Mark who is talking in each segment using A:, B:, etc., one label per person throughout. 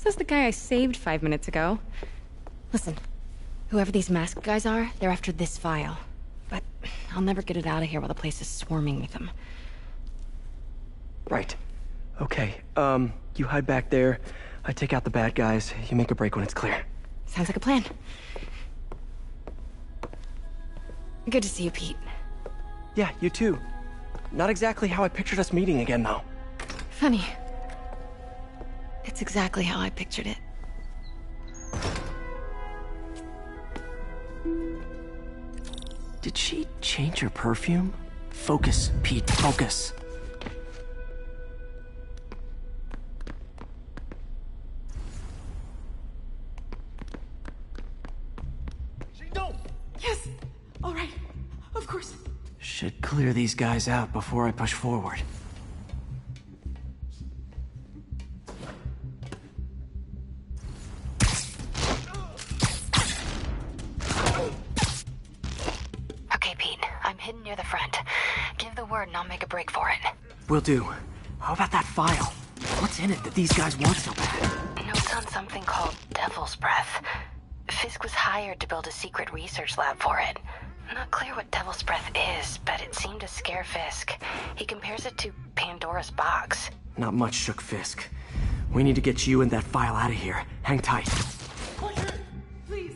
A: Says the guy I saved 5 minutes ago. Listen, whoever these masked guys are, they're after this file. But I'll never get it out of here while the place is swarming with them.
B: Right. Okay, you hide back there. I take out the bad guys. You make a break when it's clear.
A: Sounds like a plan. Good to see you, Pete.
B: Yeah, you too. Not exactly how I pictured us meeting again, though.
A: Funny. It's exactly how I pictured it.
B: Did she change her perfume? Focus, Pete, focus.
A: Yes! All right. Of course.
B: Should clear these guys out before I push forward.
A: Okay, Pete. I'm hidden near the front. Give the word and I'll make a break for it.
B: Will do. How about that file? What's in it that these guys want so bad?
A: Notes on something called Devil's Breath. Fisk was hired to build a secret research lab for it. Not clear what Devil's Breath is, but it seemed to scare Fisk. He compares it to Pandora's box.
B: Not much shook Fisk. We need to get you and that file out of here. Hang tight.
A: Please.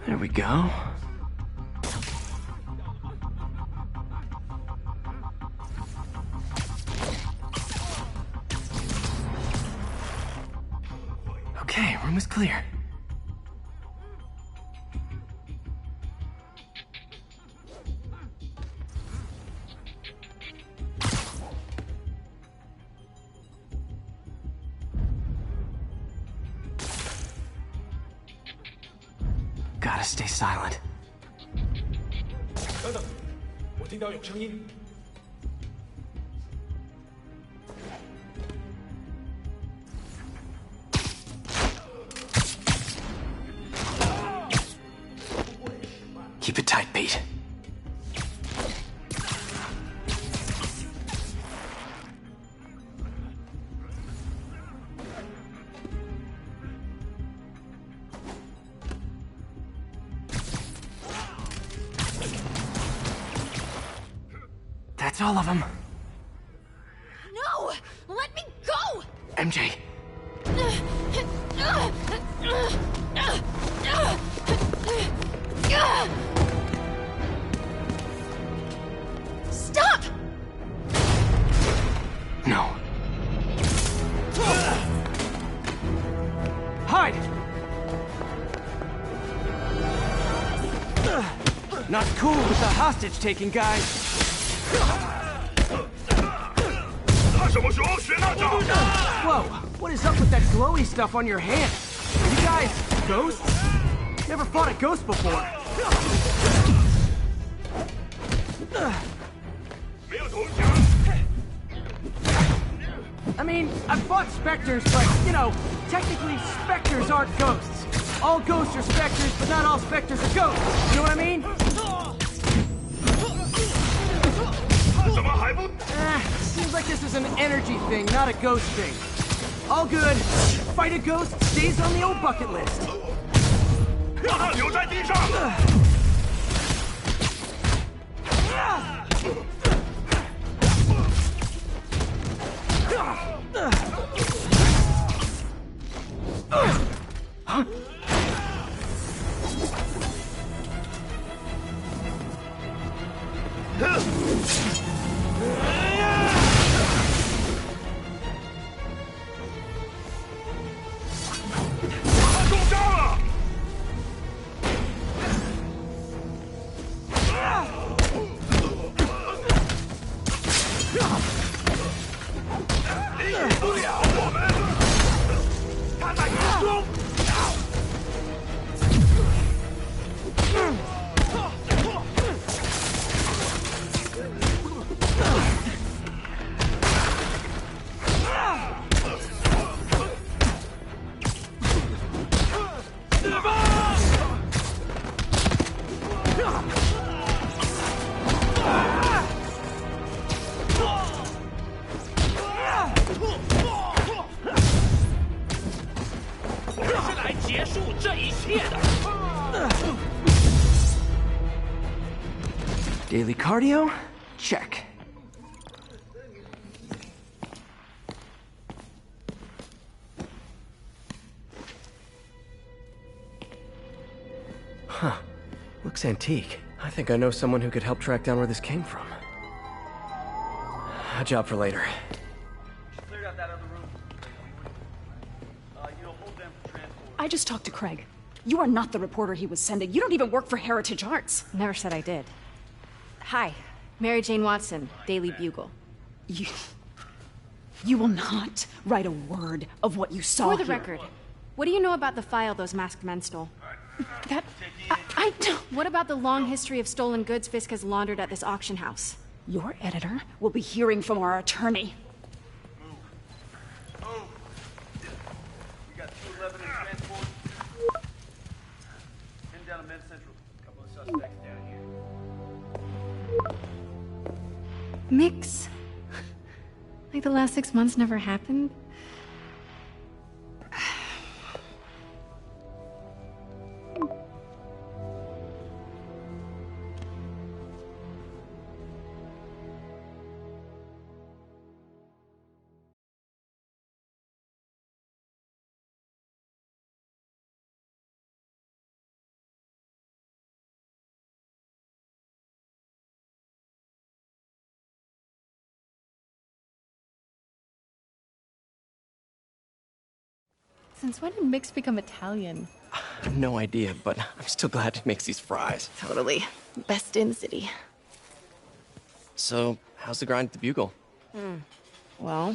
B: There we go. Okay, room is clear. Gotta stay silent.
C: 等等，我听到有声音。
B: Keep it tight, Pete. That's all of them.
A: No! Let me go!
B: MJ.
A: Stop!
B: No. Hide! Not cool with the hostage-taking, guys.
C: 他什么时候学那招？
B: Whoa, what is up with that glowy stuff on your hand? Are you guys ghosts? Never fought a ghost before.
C: 没有投降。
B: I mean, I've fought specters, but, you know, technically specters aren't ghosts. All ghosts are specters, but not all specters are ghosts. You know what I mean?
C: 怎么还不？
B: Seems like this is an energy thing, not a ghost thing. All good. Fight a ghost stays on the old bucket list.
C: 让他留在地上。
B: Huh?
C: 不了我们！他在空中！Daily
B: cardio? Check. Huh. Looks antique. I think I know someone who could help track down where this came from. A job for later.
D: Cleared out that other room. You'll hold them for transport.
E: I just talked to Craig. You are not the reporter he was sending. You don't even work for Heritage Arts.
F: Never said I did. Hi, Mary Jane Watson, Daily Bugle.
E: You will not write a word of what you saw
F: For the
E: here.
F: record, what do you know about the file those masked men stole?
E: That... I don't...
F: What about the long history of stolen goods Fisk has laundered at this auction house?
E: Your editor will be hearing from our attorney.
D: Move. We got 211 in transport. Heading down to Med Central. A couple of suspects down here.
F: Mix. Like the last 6 months never happened? Since when did Mix become Italian?
B: I have no idea, but I'm still glad he makes these fries.
F: Totally. Best in the city.
B: So, how's the grind at the Bugle?
F: Well,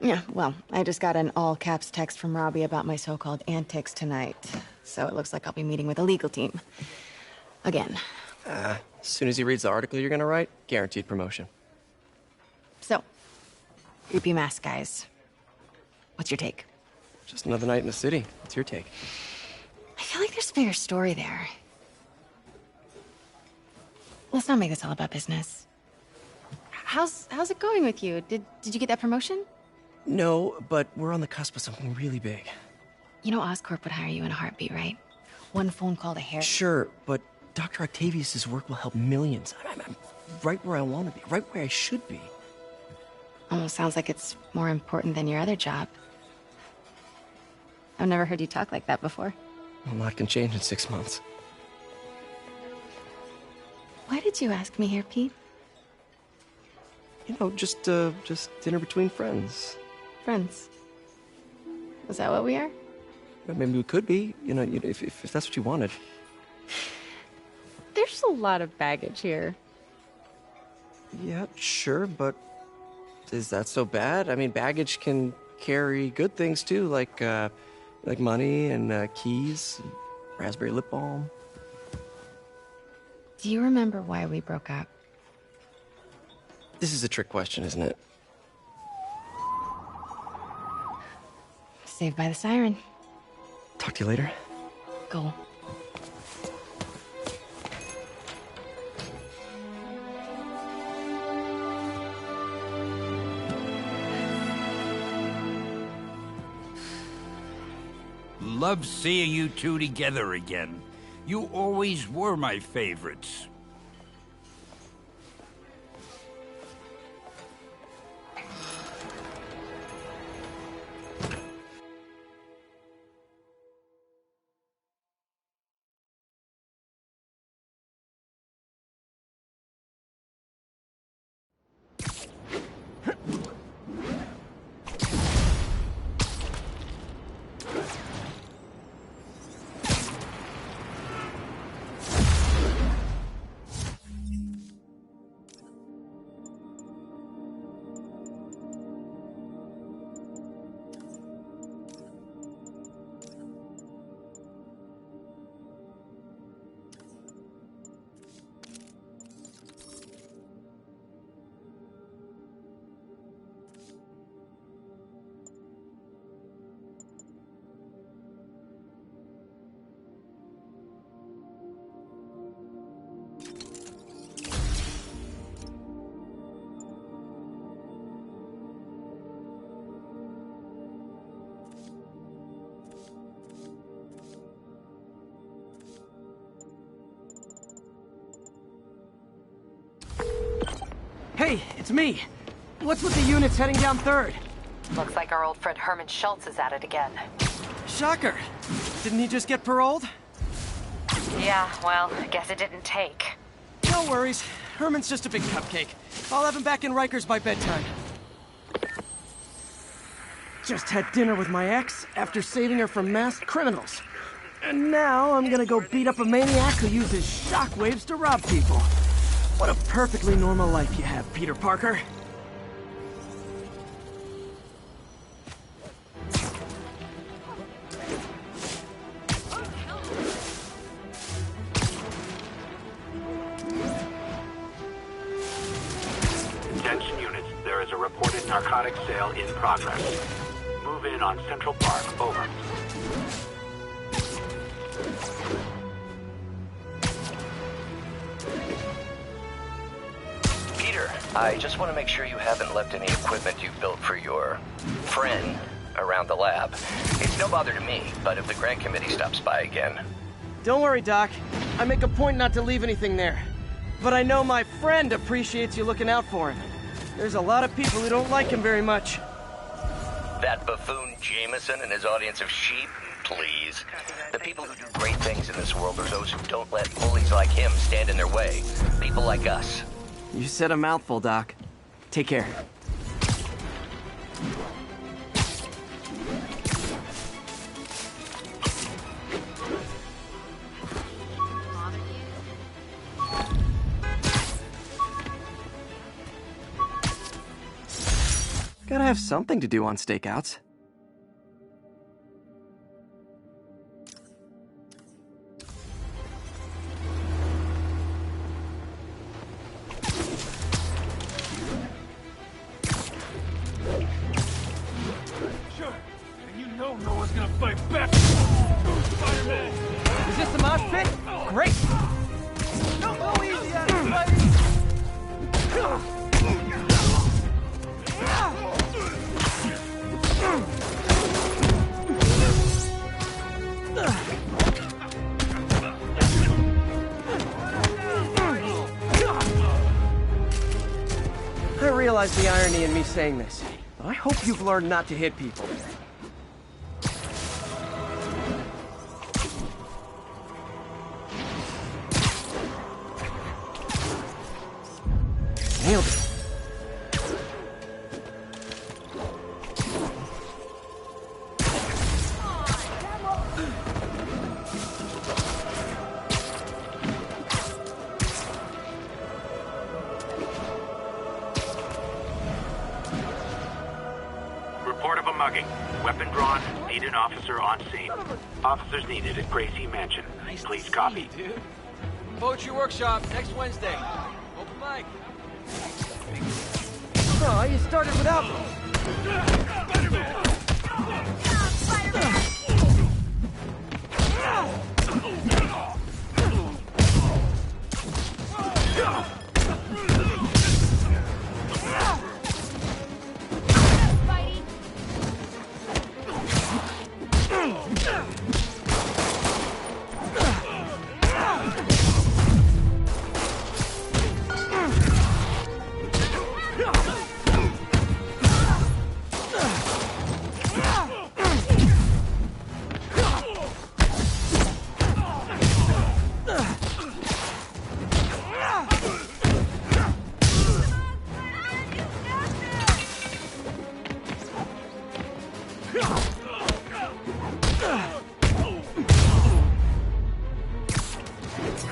F: I just got an all-caps text from Robbie about my so-called antics tonight. So it looks like I'll be meeting with a legal team. Again.
B: As soon as he reads the article you're gonna write, guaranteed promotion.
F: So, creepy mask guys. What's your take?
B: Just another night in the city. What's your take?
F: I feel like there's a bigger story there. Let's not make this all about business. How's it going with you? Did you get that promotion?
B: No, but we're on the cusp of something really big.
F: You know Oscorp would hire you in a heartbeat, right? One phone call to Harry.
B: Sure, but Dr. Octavius's work will help millions. I'm right where I want to be, right where I should be.
F: Almost sounds like it's more important than your other job. I've never heard you talk like that before.
B: A lot can change in 6 months.
F: Why did you ask me here, Pete?
B: You know, just dinner between friends.
F: Friends. Is that what we are?
B: Maybe we could be, if that's what you wanted.
F: There's a lot of baggage here.
B: Yeah, sure, but is that so bad? I mean, baggage can carry good things too, like money and keys, and raspberry lip balm.
F: Do you remember why we broke up?
B: This is a trick question, isn't it?
F: Saved by the siren.
B: Talk to you later.
F: Go.
G: Love seeing you two together again. You always were my favorites.
B: Hey, it's me. What's with the units heading down 3rd?
A: Looks like our old friend Herman Schultz is at it again.
B: Shocker. Didn't he just get paroled?
A: Yeah, well, I guess it didn't take.
B: No worries. Herman's just a big cupcake. I'll have him back in Rikers by bedtime. Just had dinner with my ex after saving her from masked criminals. And now I'm gonna go beat up a maniac who uses shockwaves to rob people. What a perfectly normal life you have, Peter Parker.
H: Attention units, there is a reported narcotics sale in progress. Move in on Central Park, over.
I: Peter, I just want to make sure you haven't left any equipment you've built for your friend around the lab. It's no bother to me, but if the grant committee stops by again...
B: Don't worry, Doc. I make a point not to leave anything there. But I know my friend appreciates you looking out for him. There's a lot of people who don't like him very much.
I: That buffoon Jameson and his audience of sheep? Please. The people who do great things in this world are those who don't let bullies like him stand in their way. People like us.
B: You said a mouthful, Doc. Take care. Gotta have something to do on stakeouts.
C: Sure. And you know no one's gonna fight back. Spiderman!
B: Is this the mosh pit? Great!
C: Don't go easy on him, Spidey!
B: I realize the irony in me saying this, but I hope you've learned not to hit people. Nailed it.
H: Report of a mugging. Weapon drawn. Need an officer on scene. Officers needed at Gracie Mansion. Please copy.
D: Poetry workshop next Wednesday. Open mic.
B: Oh, you started without me.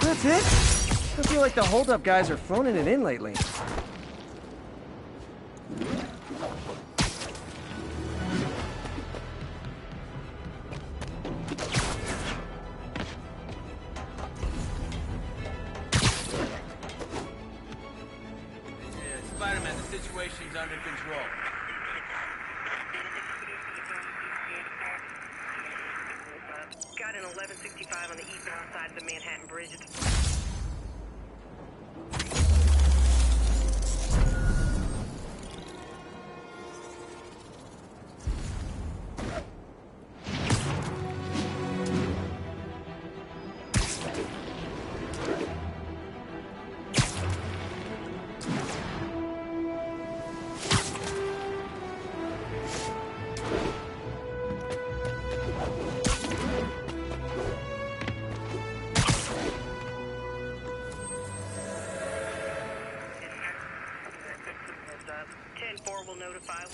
B: That's it? I feel like the hold-up guys are phoning it in lately.
D: Spider-Man, the situation's under control.
J: Got an 1165 on the eastbound side of the Manhattan Bridge. 10-4 will notify.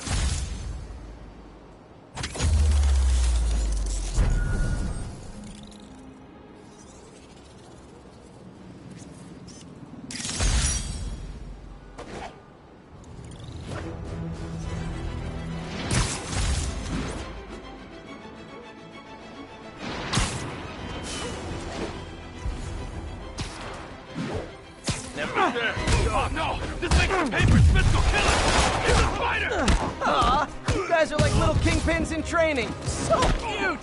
C: Oh no! This makes the papers! Fisk will kill us! He's a spider!
B: Aw, you guys are like little kingpins in training. So cute!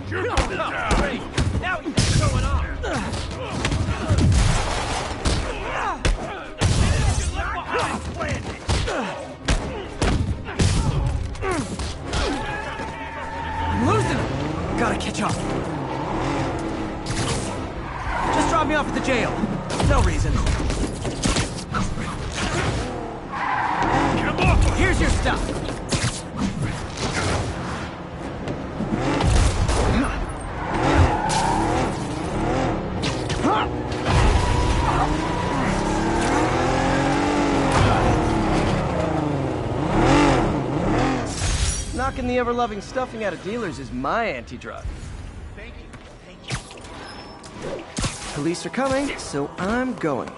C: You're going down!
B: Great! Now what's going on? I'm losing him! Gotta catch up. Just drop me off at the jail. No reason.
C: Get him off!
B: Here's your stuff. Knocking the ever-loving stuffing out of dealers is my anti-drug.
D: Thank you. Thank you.
B: Police are coming, so I'm going.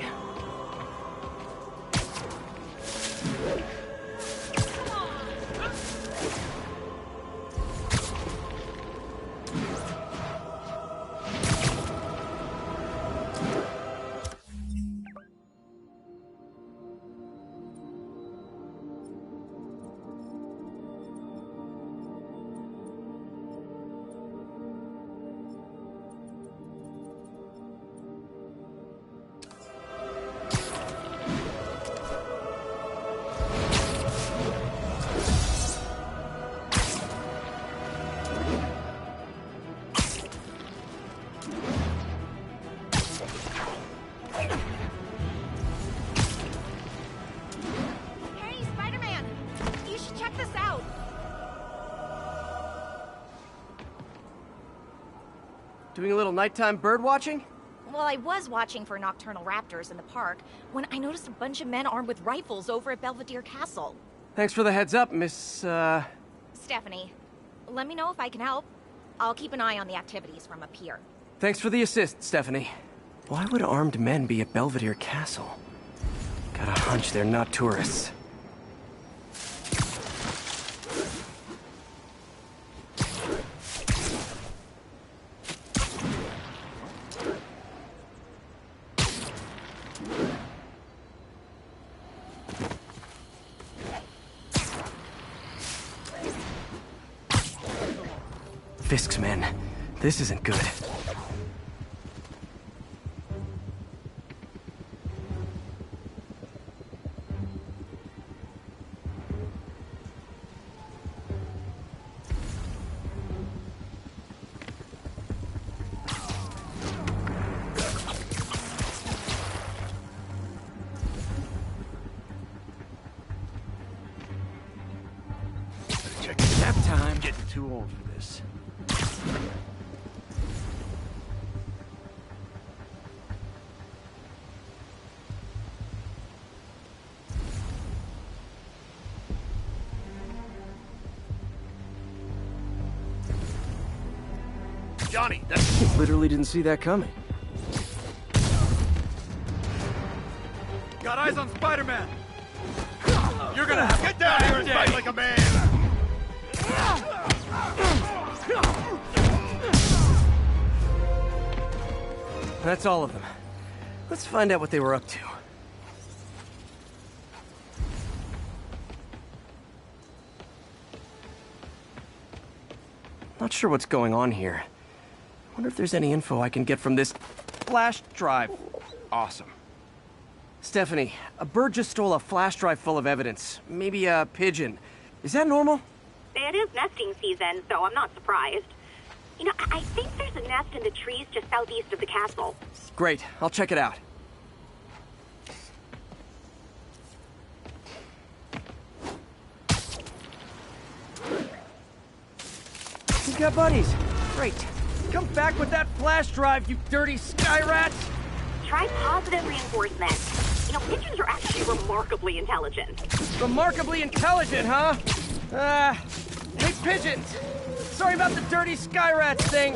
K: Hey, Spiderman! You should check this out!
B: Doing a little nighttime bird watching?
K: Well, I was watching for nocturnal raptors in the park when I noticed a bunch of men armed with rifles over at Belvedere Castle.
B: Thanks for the heads up, Miss,
K: Stephanie, let me know if I can help. I'll keep an eye on the activities from up here.
B: Thanks for the assist, Stephanie. Why would armed men be at Belvedere Castle? Got a hunch they're not tourists. Fisk's men. This isn't good.
C: Check
B: Nap time.
C: Getting too old for this. Johnny, that's...
B: Literally didn't see that coming.
C: Got eyes on Spider-Man! You're gonna have to get down here and fight like a man!
B: That's all of them. Let's find out what they were up to. Not sure what's going on here. Wonder if there's any info I can get from this flash drive. Awesome. Stephanie, a bird just stole a flash drive full of evidence. Maybe a pigeon. Is that normal?
L: It is nesting season, so I'm not surprised. You know, I think there's a nest in the trees just southeast of the castle.
B: Great, I'll check it out. He's got buddies. Great. Come back with that flash drive, you dirty sky rats!
L: Try positive reinforcement. Pigeons are actually remarkably intelligent.
B: Remarkably intelligent, huh? Hey, pigeons. Sorry about the dirty sky rats thing.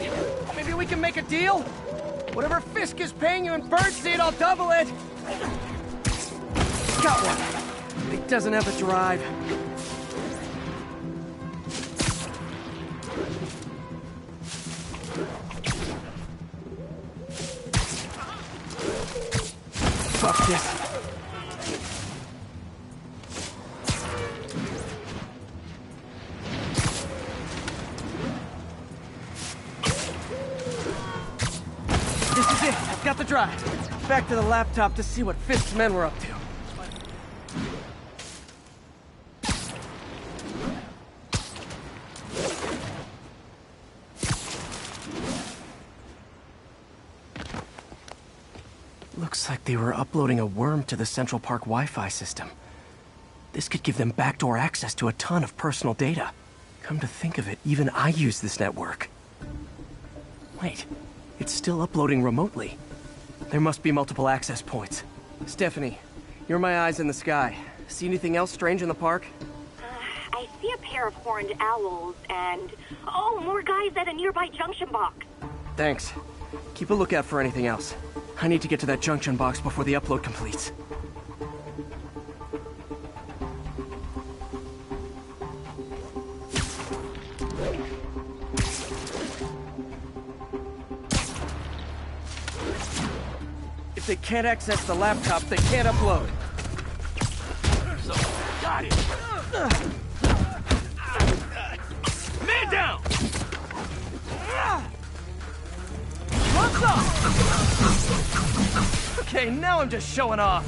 B: Maybe we can make a deal? Whatever Fisk is paying you in birdseed, I'll double it. Got one. He doesn't have the drive. Fuck this. This is it. I've got the drive. Back to the laptop to see what Fisk's men were up to. Looks like they were uploading a worm to the Central Park Wi-Fi system. This could give them backdoor access to a ton of personal data. Come to think of it, even I use this network. Wait, it's still uploading remotely. There must be multiple access points. Stephanie, you're my eyes in the sky. See anything else strange in the park?
L: I see a pair of horned owls and... Oh, more guys at a nearby junction box.
B: Thanks. Keep a lookout for anything else. I need to get to that junction box before the upload completes. If they can't access the laptop, they can't upload.
C: Got it! Man down!
B: What's up? Okay, now I'm just showing off.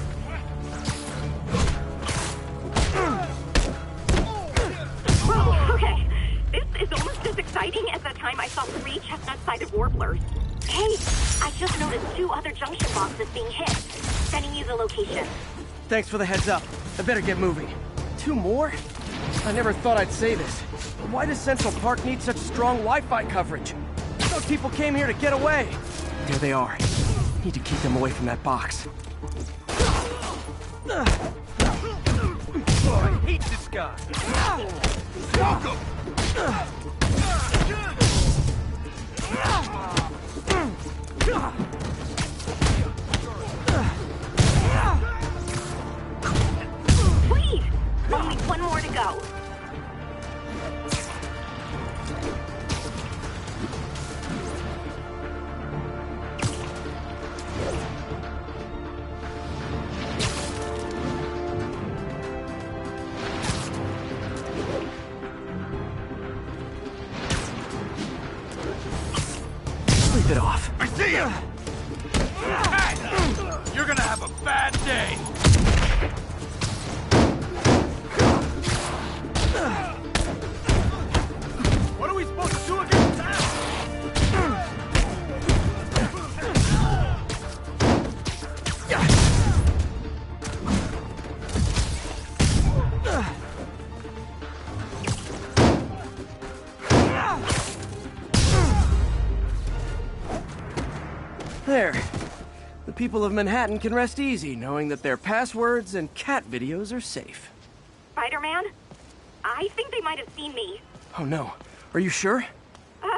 L: Whoa, okay. This is almost as exciting as the time I saw 3 chestnut-sided warblers. Hey, I just noticed 2 other junction boxes being hit. Sending you the location.
B: Thanks for the heads up. I better get moving. 2 more? I never thought I'd say this. Why does Central Park need such strong Wi-Fi coverage? Those people came here to get away. There they are. Need to keep them away from that box.
C: Oh, I hate this guy. Welcome.
L: Please! Only 1 more to go.
B: Sleep it off.
C: I see you! Hey! You're gonna have a bad day! What are we supposed to do against that?
B: There. The people of Manhattan can rest easy knowing that their passwords and cat videos are safe.
L: Spider-Man? I think they might have seen me.
B: Oh no. Are you sure?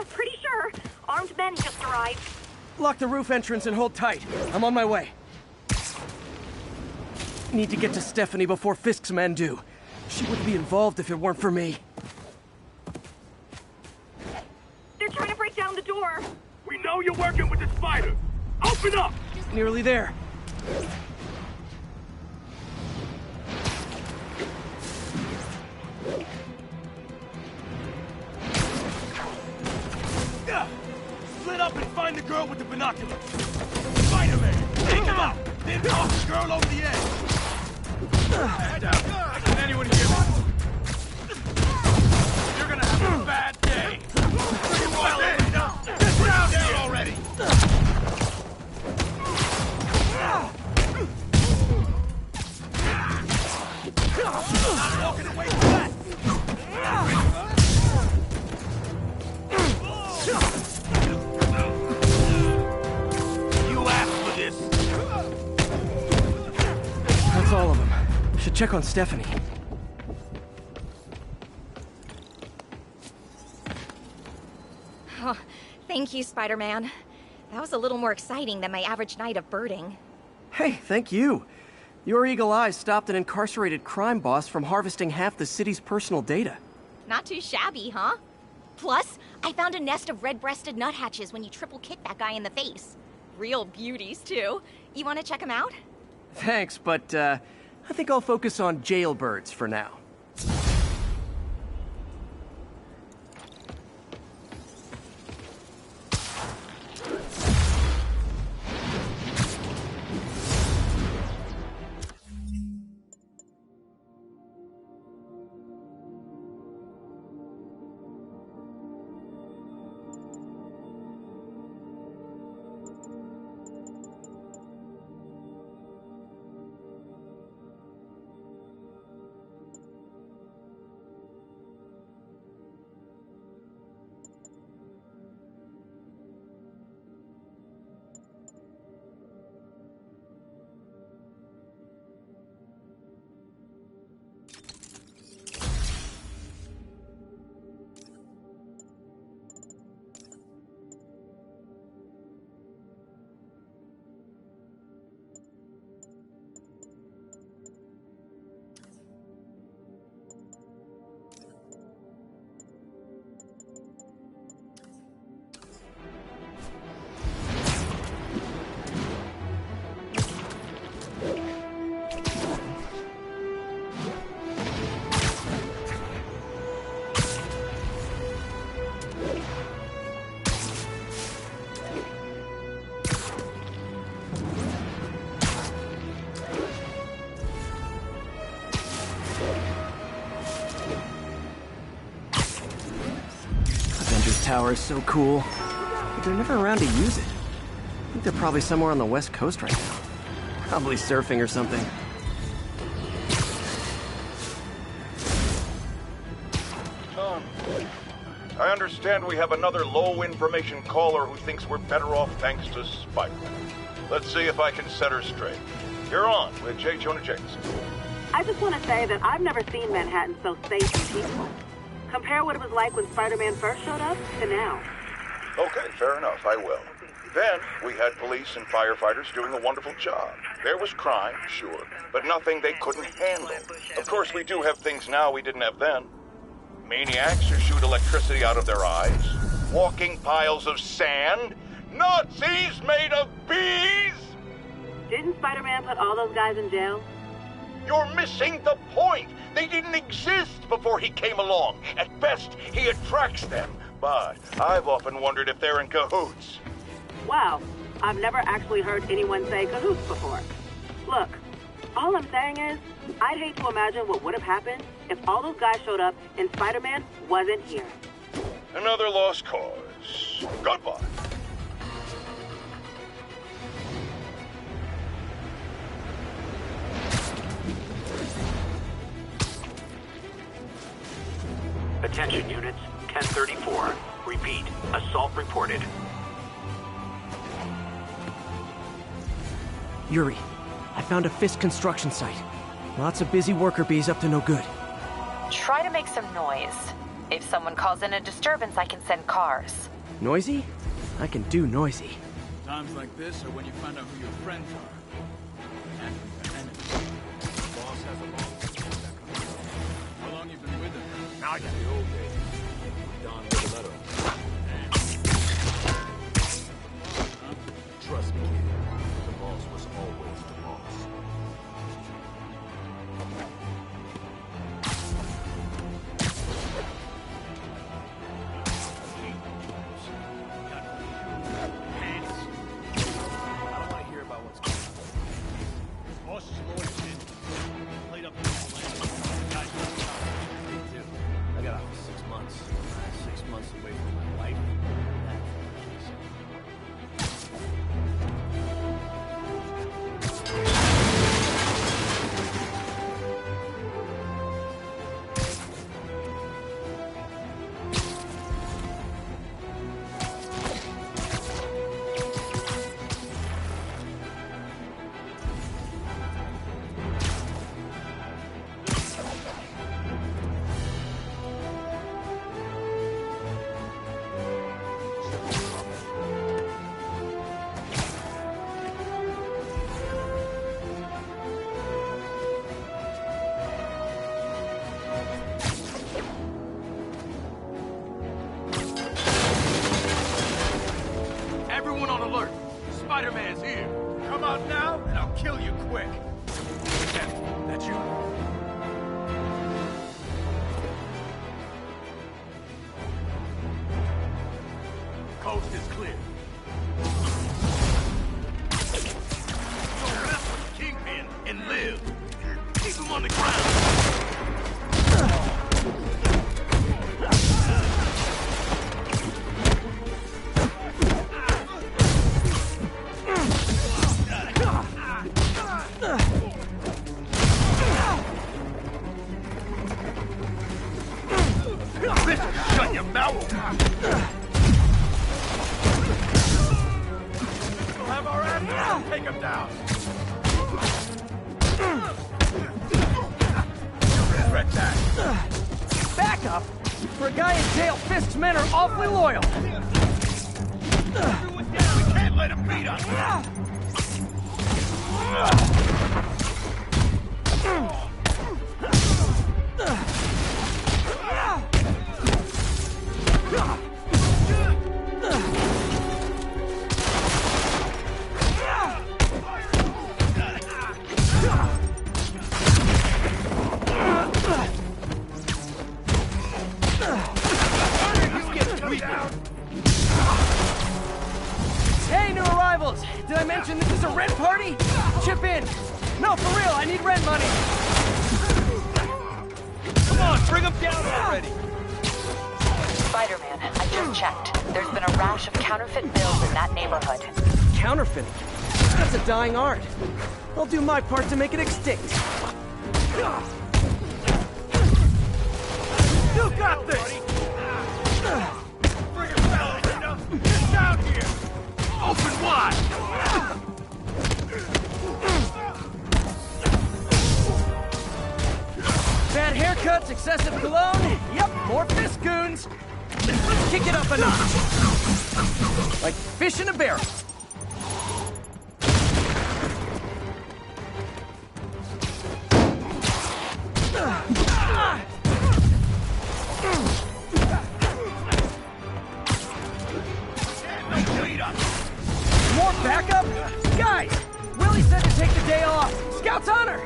L: Pretty sure. Armed men just arrived.
B: Lock the roof entrance and hold tight. I'm on my way. Need to get to Stephanie before Fisk's men do. She wouldn't be involved if it weren't for me.
L: They're trying to break down the door.
C: We know you're working with the spider. Open up!
B: Nearly there.
C: Split up and find the girl with the binoculars. Spider-Man, take him out. Then toss the girl over the edge. Head down. Can anyone hear me? You're gonna have a bad day. Get down there already. Not walking away from that. You asked for this.
B: Should check on Stephanie.
K: Oh, thank you, Spider-Man. That was a little more exciting than my average night of birding.
B: Hey, thank you. Your eagle eyes stopped an incarcerated crime boss from harvesting half the city's personal data.
K: Not too shabby, huh? Plus, I found a nest of red-breasted nuthatches when you triple kicked that guy in the face. Real beauties, too. You want to check them out?
B: Thanks, but I think I'll focus on jailbirds for now. Tower is so cool, but they're never around to use it. I think they're probably somewhere on the West Coast right now. Probably surfing or something.
M: I understand we have another low-information caller who thinks we're better off thanks to Spiderman. Let's see if I can set her straight. You're on with J. Jonah Jameson.
J: I just want to say that I've never seen Manhattan so safe and peaceful. Compare what it was like when Spider-Man first showed up to now.
M: Okay, fair enough, I will. Then, we had police and firefighters doing a wonderful job. There was crime, sure, but nothing they couldn't handle. Of course, we do have things now we didn't have then. Maniacs who shoot electricity out of their eyes, walking piles of sand, Nazis made of bees!
J: Didn't Spider-Man put all those guys in jail?
M: You're missing the point! They didn't exist before he came along. At best, he attracts them. But I've often wondered if they're in cahoots.
J: Wow, I've never actually heard anyone say cahoots before. Look, all I'm saying is, I'd hate to imagine what would have happened if all those guys showed up and Spider-Man wasn't here.
M: Another lost cause. Goodbye.
H: Attention units, 1034. Repeat, assault reported.
B: Yuri, I found a Fisk construction site. Lots of busy worker bees up to no good.
A: Try to make some noise. If someone calls in a disturbance, I can send cars.
B: Noisy? I can do noisy.
C: Times like this are when you find out who your friends are. And enemies. The boss has a long. How long you been with him? Now I got the old days. Don with a letter. Trust me, the boss was always the boss. I got a Come out now, and I'll kill you quick. Ken, that you? Coast is clear. Go wrestle the Kingpin and live. Keep him on the ground. Shut your mouth! We'll have our answers. Take him down. Regret that.
B: Back up! For a guy in jail, Fisk's men are awfully loyal.
C: We can't let him beat us.
B: Hey, new arrivals! Did I mention this is a rent party? Chip in! No, for real, I need rent money!
D: Come on, bring them down already!
A: Spiderman, I just checked. There's been a rash of counterfeit bills in that neighborhood.
B: Counterfeiting? That's a dying art. I'll do my part to make it extinct.
C: You got this! Bring it down, Rita! Get down here! Open wide!
B: Bad haircuts, excessive cologne. Yep, more Fisk goons. Let's kick it up a notch. Like fish in a barrel. More backup? Guys, Willie said to take the day off. Scout's honor.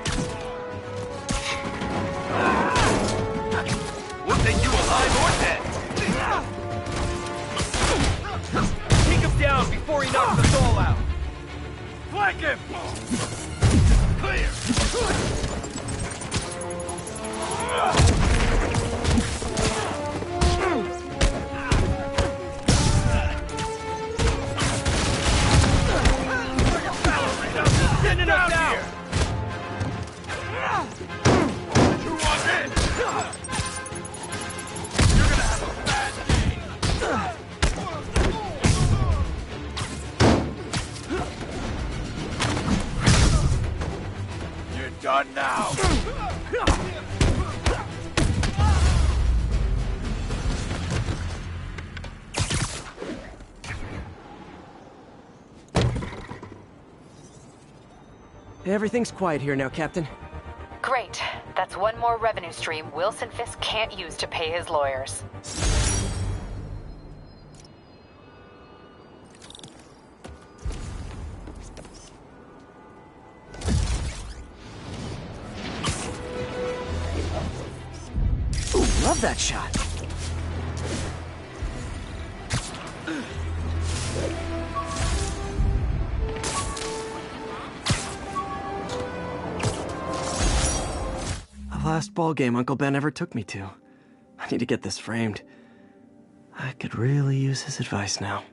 D: We'll take you alive or dead. Take him down before he knocks us all out.
C: Flank him! Clear!
D: Sending us down!
C: You want in? You're gonna have a bad day. You're done now.
B: Everything's quiet here now, Captain.
A: Great. That's one more revenue stream Wilson Fisk can't use to pay his lawyers.
B: Ooh, love that shot. Last ball game Uncle Ben ever took me to. I need to get this framed. I could really use his advice now.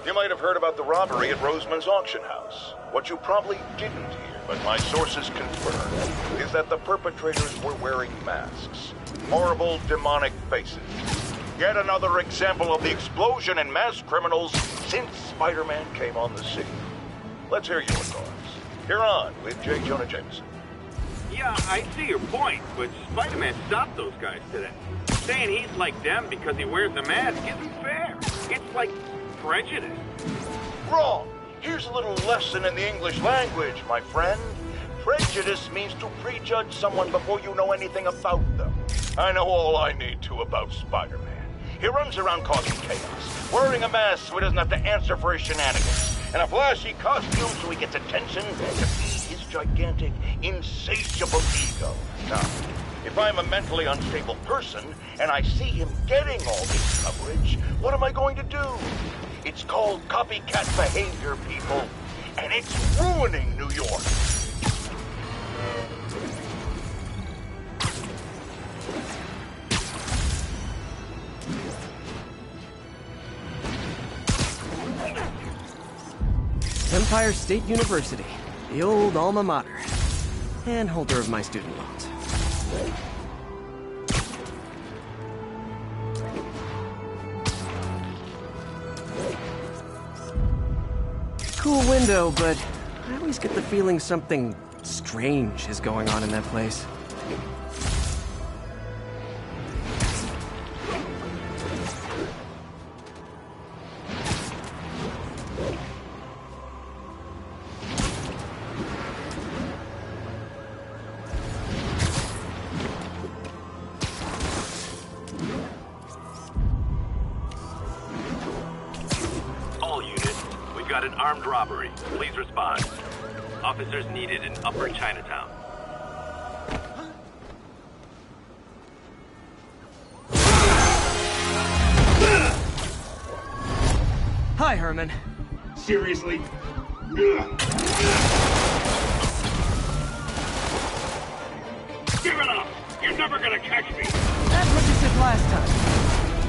M: You might have heard about the robbery at Roseman's auction house. What you probably didn't hear, but my sources confirmed, is that the perpetrators were wearing masks. horrible demonic faces. Yet another example of the explosion in mass criminals since Spider-Man came on the scene. Let's hear your thoughts. Here on with J. Jonah Jameson.
H: Yeah, I see your point, but Spider-Man stopped those guys today. Saying he's like them because he wears the mask isn't fair. It's like prejudice.
M: Wrong. Here's a little lesson in the English language, my friend. Prejudice means to prejudge someone before you know anything about them. I know all I need to about Spider-Man. He runs around causing chaos, wearing a mask so he doesn't have to answer for his shenanigans, and a flashy costume so he gets attention to feed his gigantic, insatiable ego. Now, if I'm a mentally unstable person and I see him getting all this coverage, what am I going to do? It's called copycat behavior, people, and it's ruining New York.
B: Empire State University, the old alma mater, and holder of my student loans. Cool window, but I always get the feeling something strange is going on in that place.
H: Got an armed robbery. Please respond. Officers needed in Upper Chinatown.
B: Hi, Herman.
N: Seriously?
H: Give it up! You're never gonna catch me!
B: That's what you said last time.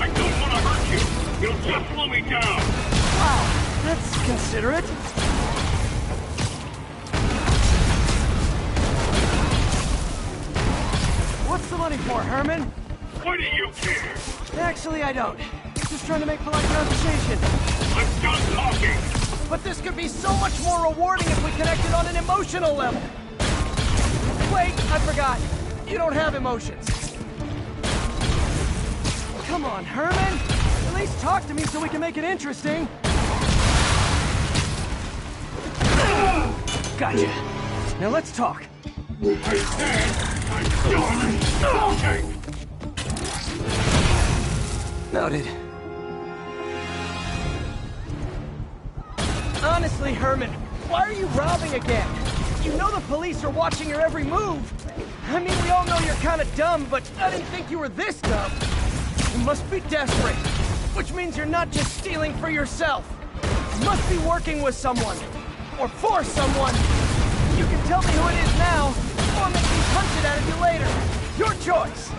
H: I don't want to hurt you! You'll just slow me down!
B: Wow. That's considerate. What's the money for, Herman?
H: Why do you care?
B: Actually, I don't. Just trying to make polite conversation.
H: I'm done talking!
B: But this could be so much more rewarding if we connected on an emotional level. Wait, I forgot. You don't have emotions. Come on, Herman. At least talk to me so we can make it interesting. Gotcha. Now let's talk.
N: I said I'm done talking!
B: Noted. Honestly, Herman, why are you robbing again? You know the police are watching your every move. I mean, we all know you're kind of dumb, but I didn't think you were this dumb. You must be desperate, which means you're not just stealing for yourself. You must be working with someone. Or for someone. You can tell me who it is now, or make me punch it out of you later. Your choice.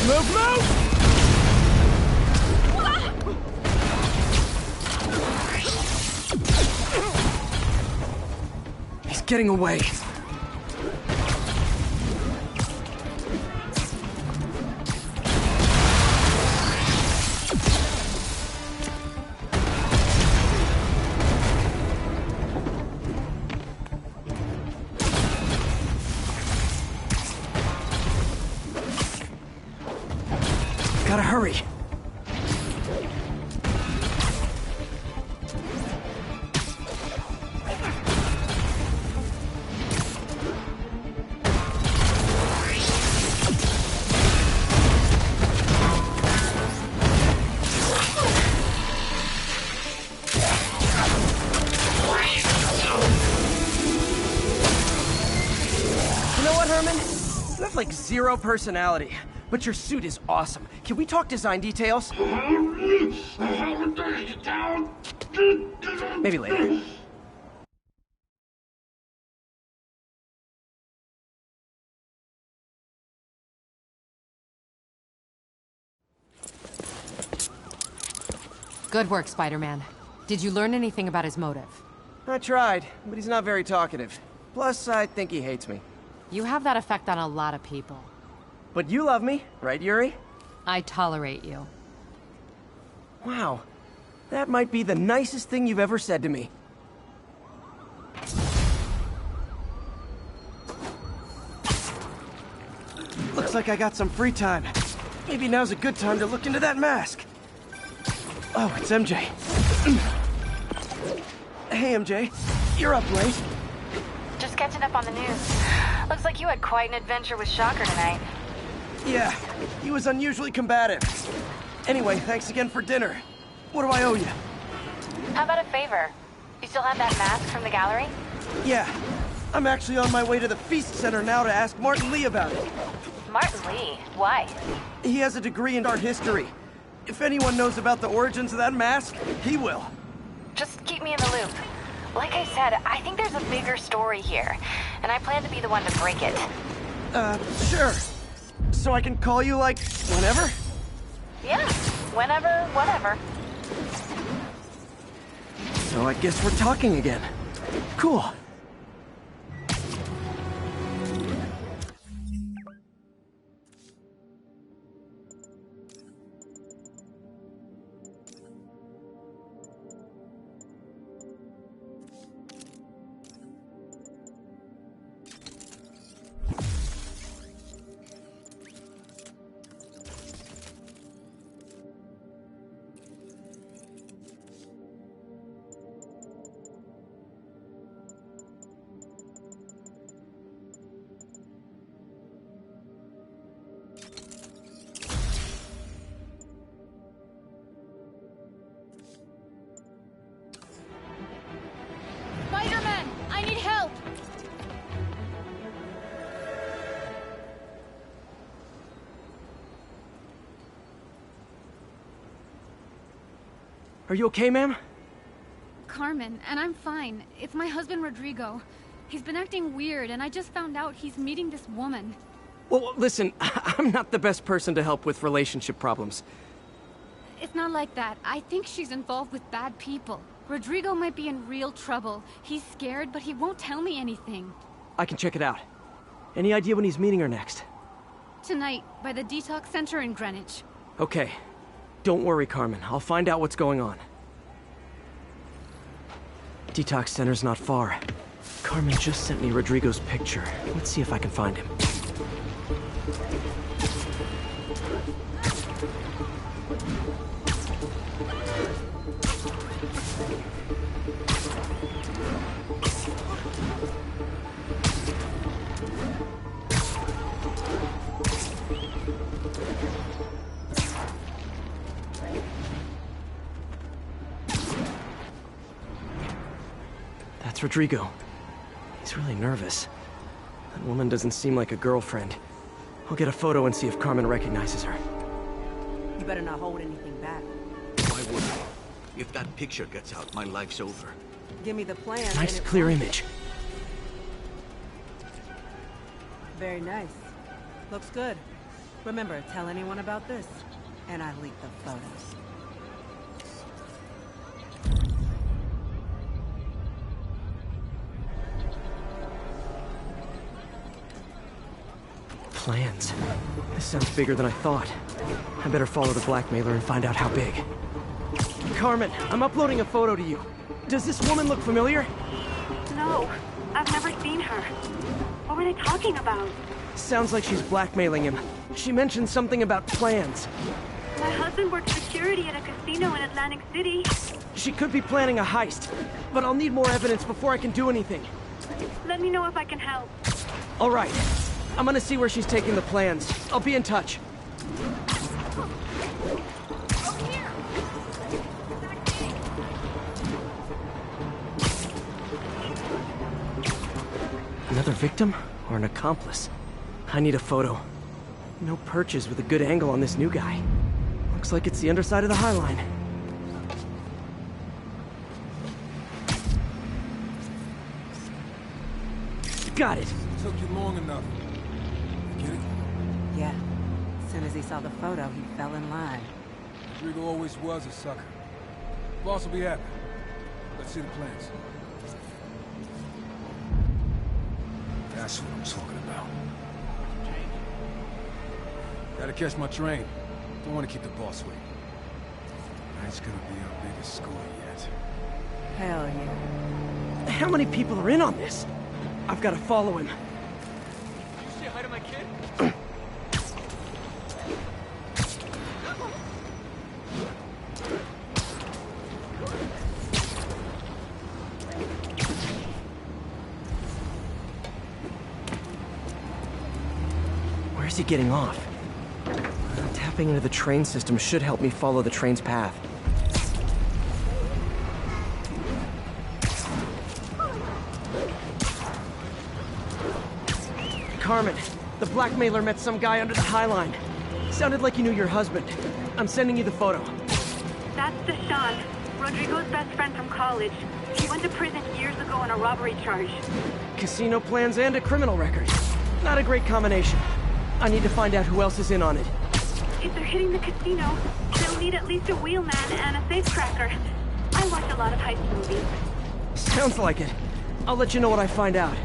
B: Move, move! He's getting away. Gotta hurry. You know what, Herman? You have like zero personality. But your suit is awesome. Can we talk design details? Maybe later.
O: Good work, Spider-Man. Did you learn anything about his motive?
B: I tried, but he's not very talkative. Plus, I think he hates me.
O: You have that effect on a lot of people.
B: But you love me, right, Yuri?
O: I tolerate you.
B: Wow. That might be the nicest thing you've ever said to me. Looks like I got some free time. Maybe now's a good time to look into that mask. Oh, it's MJ. Hey, MJ. You're up late.
A: Just catching up on the news. Looks like you had quite an adventure with Shocker tonight.
B: Yeah, he was unusually combative. Anyway, thanks again for dinner. What do I owe you?
A: How about a favor? You still have that mask from the gallery?
B: Yeah, I'm actually on my way to the Feast Center now to ask Martin Lee about it.
A: Martin Lee? Why?
B: He has a degree in art history. If anyone knows about the origins of that mask, he will.
A: Just keep me in the loop. Like I said, I think there's a bigger story here, and I plan to be the one to break it.
B: Sure. So I can call you, like, whenever?
A: Yeah, whenever, whatever.
B: So I guess we're talking again. Cool.
E: Spiderman! I need help!
B: Are you okay, ma'am?
P: Carmen, and I'm fine. It's my husband, Rodrigo. He's been acting weird, and I just found out he's meeting this woman.
B: Well, listen, I'm not the best person to help with relationship problems.
P: It's not like that. I think she's involved with bad people. Rodrigo might be in real trouble. He's scared, but he won't tell me anything.
B: I can check it out. Any idea when he's meeting her next?
P: Tonight, by the detox center in Greenwich.
B: Okay. Don't worry, Carmen. I'll find out what's going on. Detox center's not far. Carmen just sent me Rodrigo's picture. Let's see if I can find him. That's Rodrigo. He's really nervous. That woman doesn't seem like a girlfriend. I'll get a photo and see if Carmen recognizes her.
J: You better not hold anything back.
Q: Why would I? If that picture gets out, my life's over.
J: Give me the plan.
B: Nice clear image.
J: Very nice. Looks good. Remember, tell anyone about this, and I leak the photos.
B: Plans. This sounds bigger than I thought. I better follow the blackmailer and find out how big. Carmen, I'm uploading a photo to you. Does this woman look familiar?
L: No, I've never seen her. What were they talking about?
B: Sounds like she's blackmailing him. She mentioned something about plans.
L: My husband works security at a casino in Atlantic City.
B: She could be planning a heist, but I'll need more evidence before I can do anything.
L: Let me know if I can help.
B: All right. I'm gonna see where she's taking the plans. I'll be in touch. Another victim or an accomplice? I need a photo. No perches with a good angle on this new guy. Looks like it's the underside of the High Line. Got it.
C: Took you long enough. Get it?
J: Yeah. As soon as he saw the photo, he fell in line.
C: Rodrigo always was a sucker. Boss will be happy. Let's see the plans. That's what I'm talking about. Gotta catch my train. Don't want to keep the boss waiting. Tonight's gonna be our biggest score yet.
B: Hell yeah. How many people are in on this? I've got to follow him.
D: You say hi to my kid?
B: Where's he getting off? Tapping into the train system should help me follow the train's path. Carmen, the blackmailer met some guy under the High Line. Sounded like you knew your husband. I'm sending you the photo.
L: That's Deshaun, Rodrigo's best friend from college. He went to prison years ago on a robbery charge.
B: Casino plans and a criminal record. Not a great combination. I need to find out who else is in on it.
L: If they're hitting the casino, they'll need at least a wheelman and a safecracker. I watch a lot of heist movies.
B: Sounds like it. I'll let you know what I find out.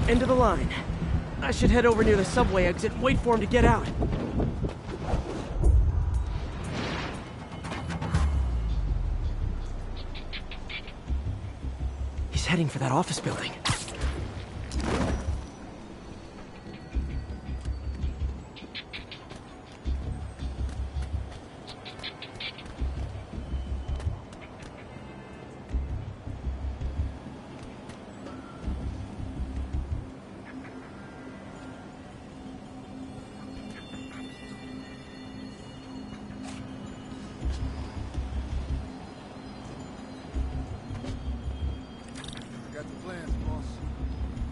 B: End of the line. I should head over near the subway exit and wait for him to get out. He's heading for that office building.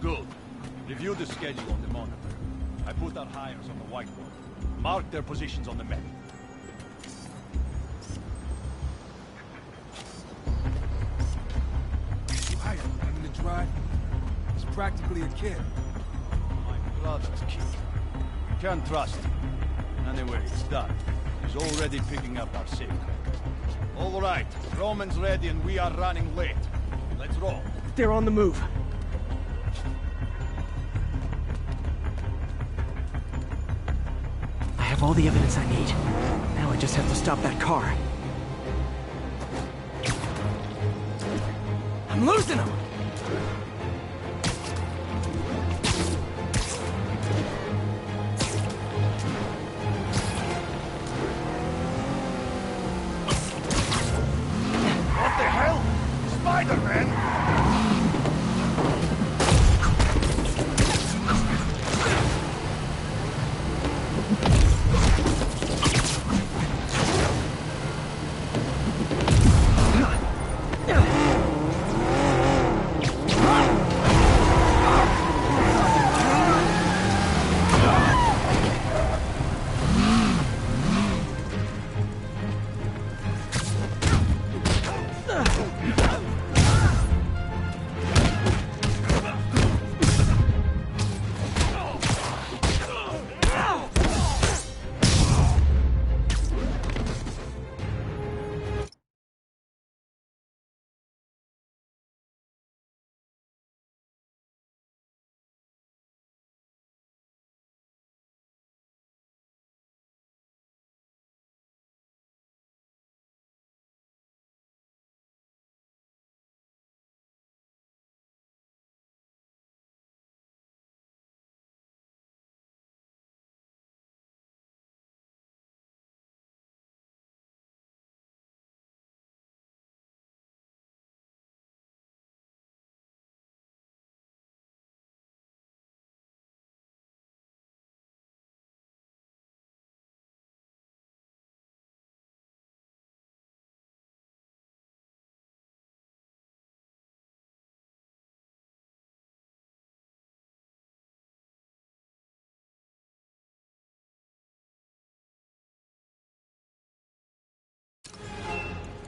C: Good. Review the schedule on the monitor. I put our hires on the whiteboard. Mark their positions on the map. Hire, I mean to drive. He's practically a kid. My brother's kid. You can't trust him. Anyway, it's done. He's already picking up our secret. All right, Roman's ready and we are running late. Let's roll.
B: They're on the move. I have all the evidence I need. Now I just have to stop that car. I'm losing him!
C: What the hell? Spiderman!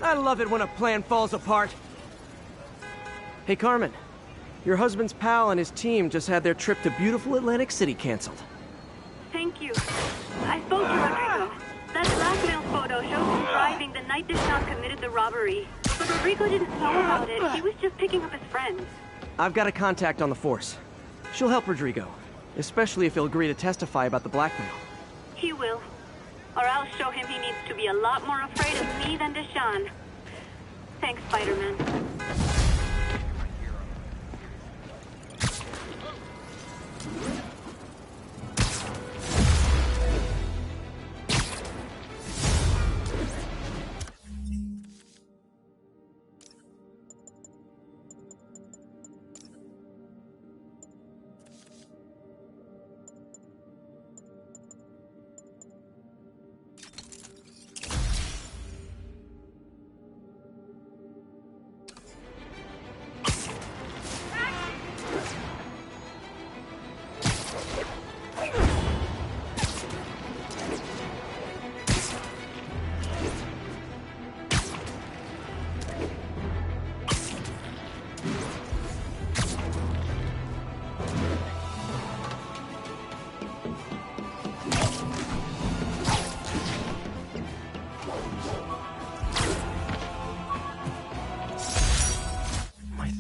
B: I love it when a plan falls apart. Hey, Carmen. Your husband's pal and his team just had their trip to beautiful Atlantic City canceled.
L: Thank you. I spoke to Rodrigo. That blackmail photo shows him driving the night Deshaun committed the robbery. But Rodrigo didn't know about it. He was just picking up his friends.
B: I've got a contact on the force. She'll help Rodrigo, especially if he'll agree to testify about the blackmail.
L: He will. Or I'll show him he needs to be a lot more afraid of me than Deshaun. Thanks, Spider-Man.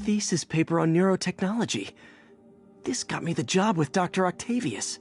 B: Thesis paper on neurotechnology. This got me the job with Dr. Octavius.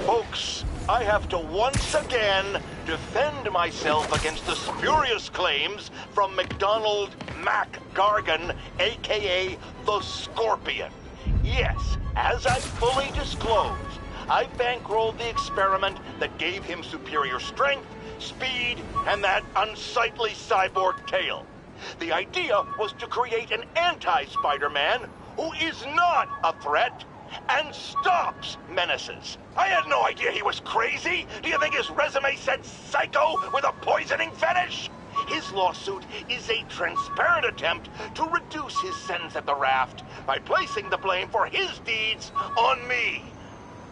M: Folks, I have to once again defend myself against the spurious claims from McDonald Mac Gargan, aka the Scorpion. Yes, as I fully disclosed, I bankrolled the experiment that gave him superior strength, speed, and that unsightly cyborg tail. The idea was to create an anti-Spider-Man who is not a threat and stops menaces. I had no idea he was crazy. Do you think his resume said psycho with a poisoning fetish? His lawsuit is a transparent attempt to reduce his sentence at the raft by placing the blame for his deeds on me.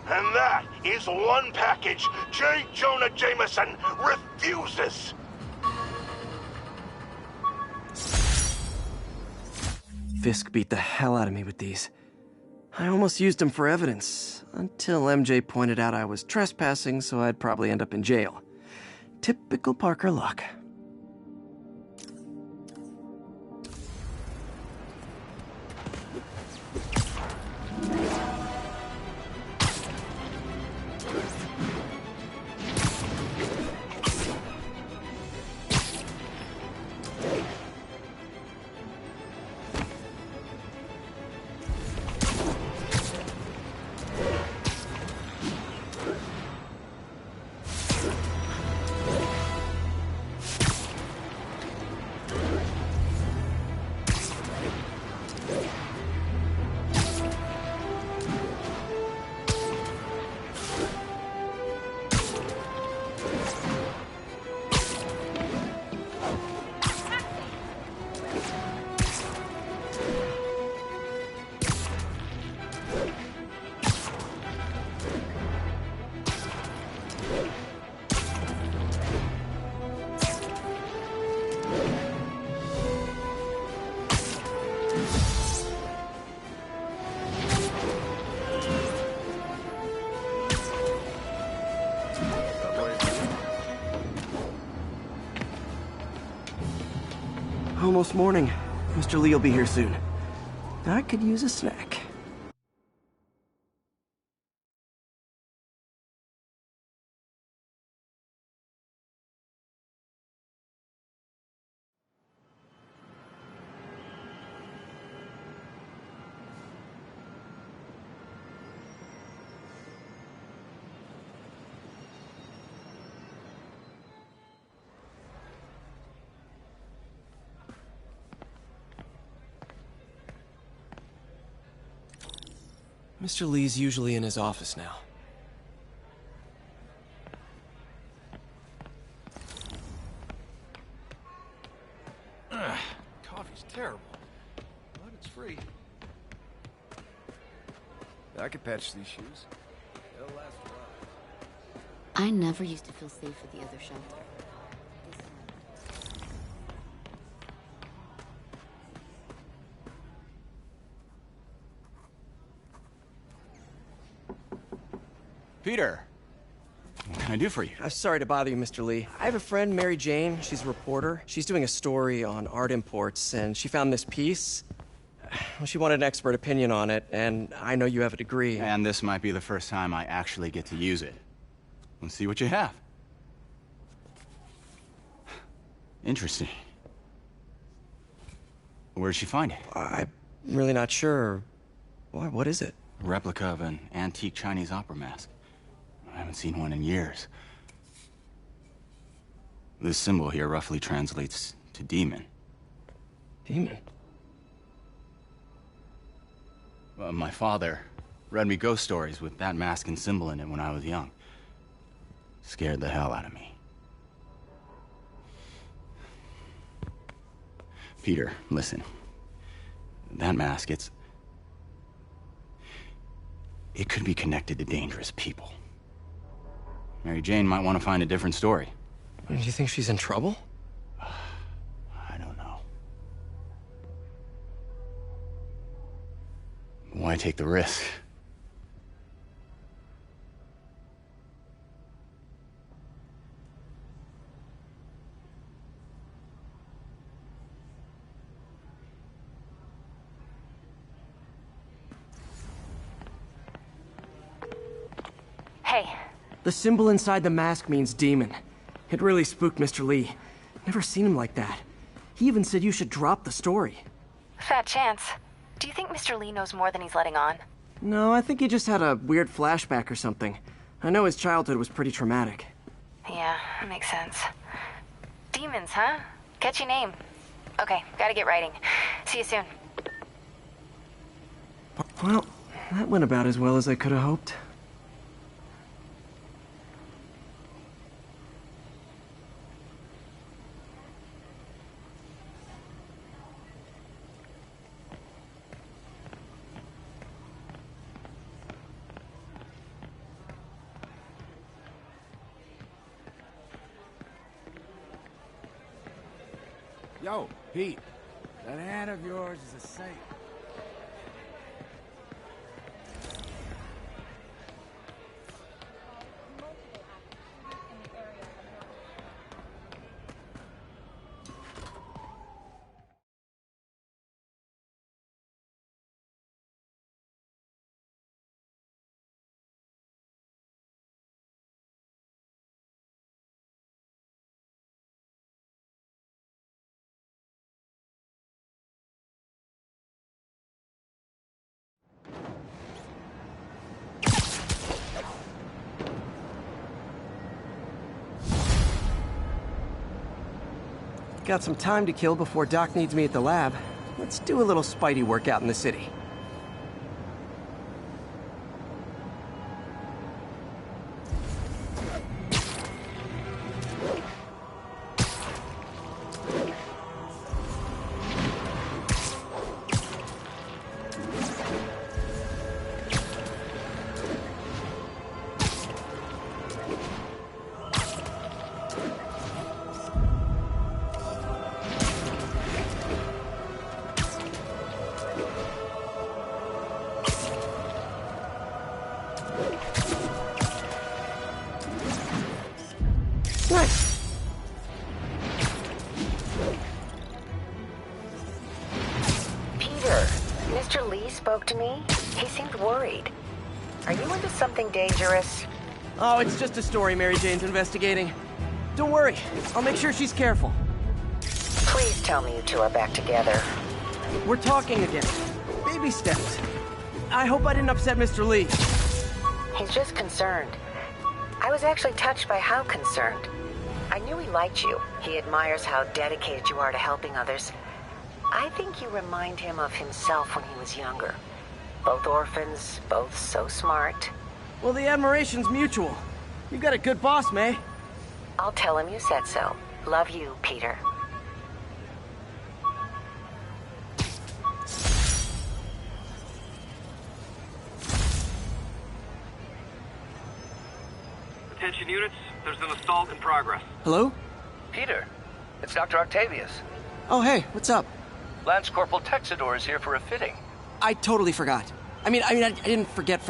M: And that is one package J. Jonah Jameson refuses.
B: Fisk beat the hell out of me with these. I almost used them for evidence, until MJ pointed out I was trespassing, so I'd probably end up in jail. Typical Parker luck. Almost morning. Mr. Lee will be here soon. I could use a snack. Mr. Lee's usually in his office now.
C: It's terrible. But it's free. I could patch these shoes. They'll last a while.
R: I never used to feel safe at the other shelter.
S: Peter, what can I do for you?
B: Sorry to bother you, Mr. Lee. I have a friend, Mary Jane. She's a reporter. She's doing a story on art imports, and she found this piece. Well, she wanted an expert opinion on it, and I know you have a degree.
S: And this might be the first time I actually get to use it. Let's see what you have. Interesting. Where did she find it?
B: I'm really not sure. Why, what is it?
S: A replica of an antique Chinese opera mask. I haven't seen one in years. This symbol here roughly translates to demon.
B: Demon?
S: My father read me ghost stories with that mask and symbol in it when I was young. Scared the hell out of me. Peter, listen. That mask, it could be connected to dangerous people. Mary Jane might want to find a different story.
B: Do you think she's in trouble?
S: I don't know. Why take the risk?
A: Hey.
B: The symbol inside the mask means demon. It really spooked Mr. Lee. Never seen him like that. He even said you should drop the story.
A: Fat chance. Do you think Mr. Lee knows more than he's letting on?
B: No, I think he just had a weird flashback or something. I know his childhood was pretty traumatic.
A: Yeah, that makes sense. Demons, huh? Catchy name. Okay, gotta get writing. See you soon.
B: Well, that went about as well as I could have hoped.
C: Yo, Pete, that ad of yours is a saint.
B: Got some time to kill before Doc needs me at the lab. Let's do a little Spidey workout in the city. Nice.
A: Peter, Mr. Lee spoke to me. He seemed worried. Are you into something dangerous?
B: Oh, it's just a story Mary Jane's investigating. Don't worry, I'll make sure she's careful.
A: Please tell me you two are back together.
B: We're talking again. Baby steps. I hope I didn't upset Mr. Lee.
A: He's just concerned. I was actually touched by how concerned. I knew he liked you. He admires how dedicated you are to helping others. I think you remind him of himself when he was younger. Both orphans, both so smart.
B: Well, the admiration's mutual. You've got a good boss, May.
A: I'll tell him you said so. Love you, Peter.
H: Attention units, there's an assault in progress.
B: Hello?
I: Peter, it's Dr. Octavius.
B: Oh, hey, what's up?
I: Lance Corporal Texador is here for a fitting.
B: I totally forgot. I didn't forget.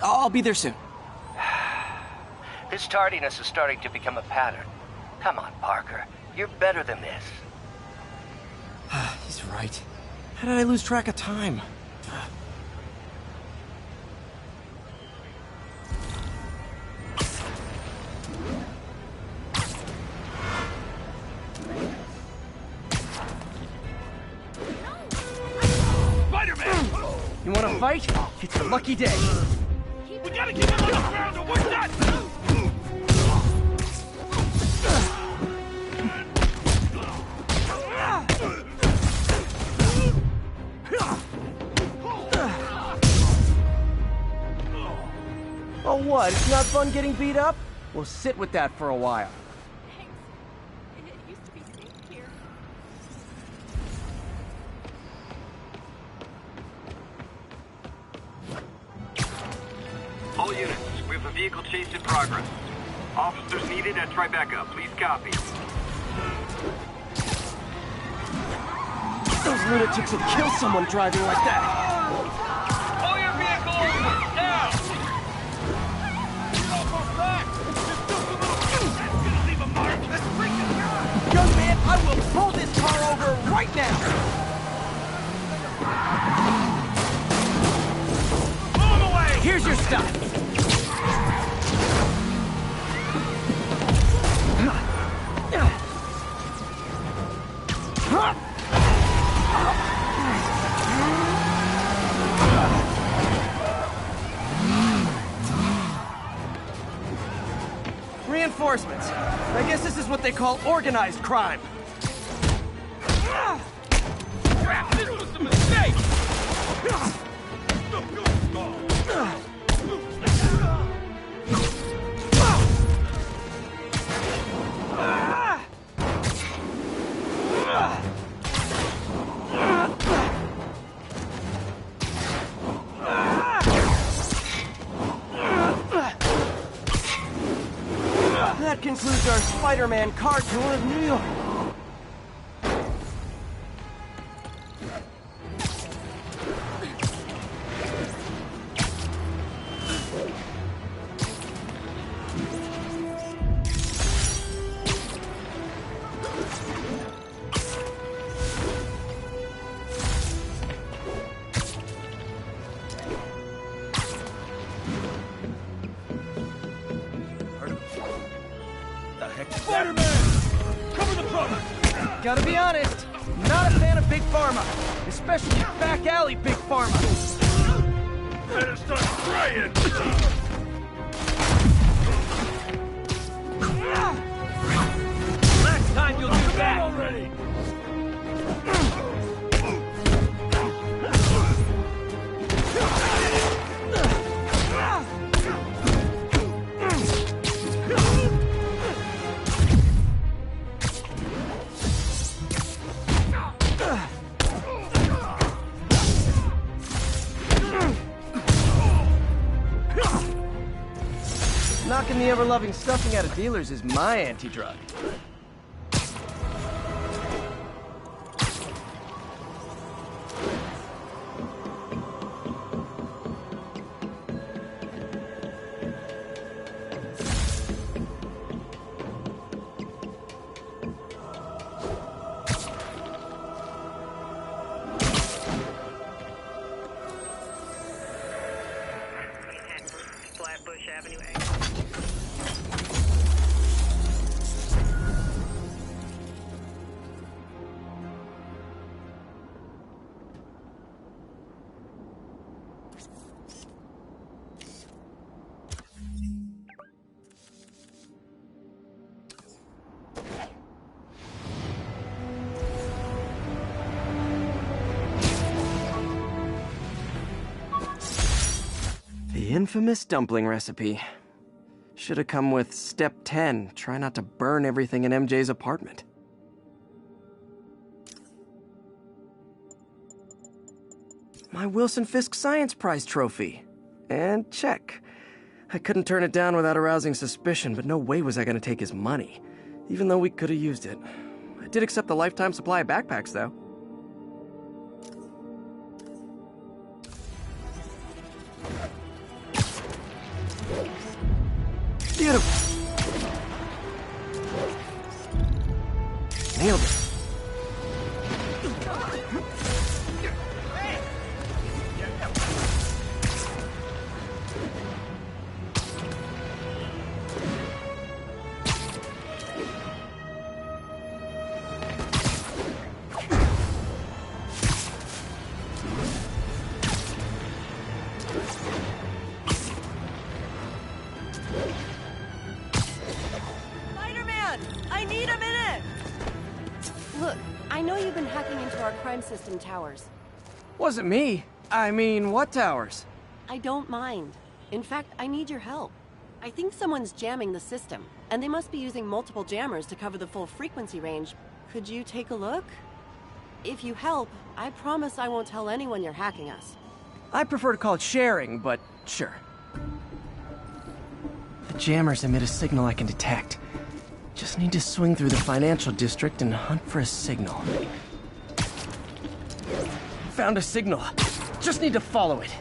B: I'll be there soon.
I: This tardiness is starting to become a pattern. Come on, Parker. You're better than this.
B: He's right. How did I lose track of time?
C: Spider-Man!
B: You want to fight? It's your lucky day.
C: We gotta get him on the ground or we're done!
B: Oh, what? It's not fun getting beat up? We'll sit with that for a while.
H: All units, we have a vehicle chase in progress. Officers needed at Tribeca. Please copy.
B: Those lunatics will kill someone driving like that.
C: All your vehicles, down! You're almost back! There's still some little that's gonna leave a mark! Let's freaking go!
B: Young man, I will pull this car over right now!
C: Pull him away!
B: Here's your stuff! Reinforcements. I guess this is what they call organized crime.
C: Crap, this was a mistake!
B: That concludes our Spider-Man car tour of New York.
C: Spider-Man! Cover the front!
B: Gotta be honest, not a fan of Big Pharma. Especially back alley Big Pharma.
C: Better start spraying! Last time you'll do that! Already!
B: Knocking the ever-loving stuffing out of dealers is my anti-drug.
J: Flatbush Avenue A.
B: The infamous dumpling recipe. Should have come with step 10. Try not to burn everything in MJ's apartment. My Wilson Fisk Science Prize trophy. And check. I couldn't turn it down without arousing suspicion, but no way was I gonna take his money, even though we could have used it. I did accept the lifetime supply of backpacks, though. Beautiful. Nailed it.
T: Spider-Man! I need a minute! Look, I know you've been hacking into our crime system towers.
B: Wasn't me. I mean, what towers?
T: I don't mind. In fact, I need your help. I think someone's jamming the system, and they must be using multiple jammers to cover the full frequency range. Could you take a look? If you help, I promise I won't tell anyone you're hacking us.
B: I prefer to call it sharing, but sure. The jammers emit a signal I can detect. Just need to swing through the financial district and hunt for a signal. Found a signal. Just need to follow it.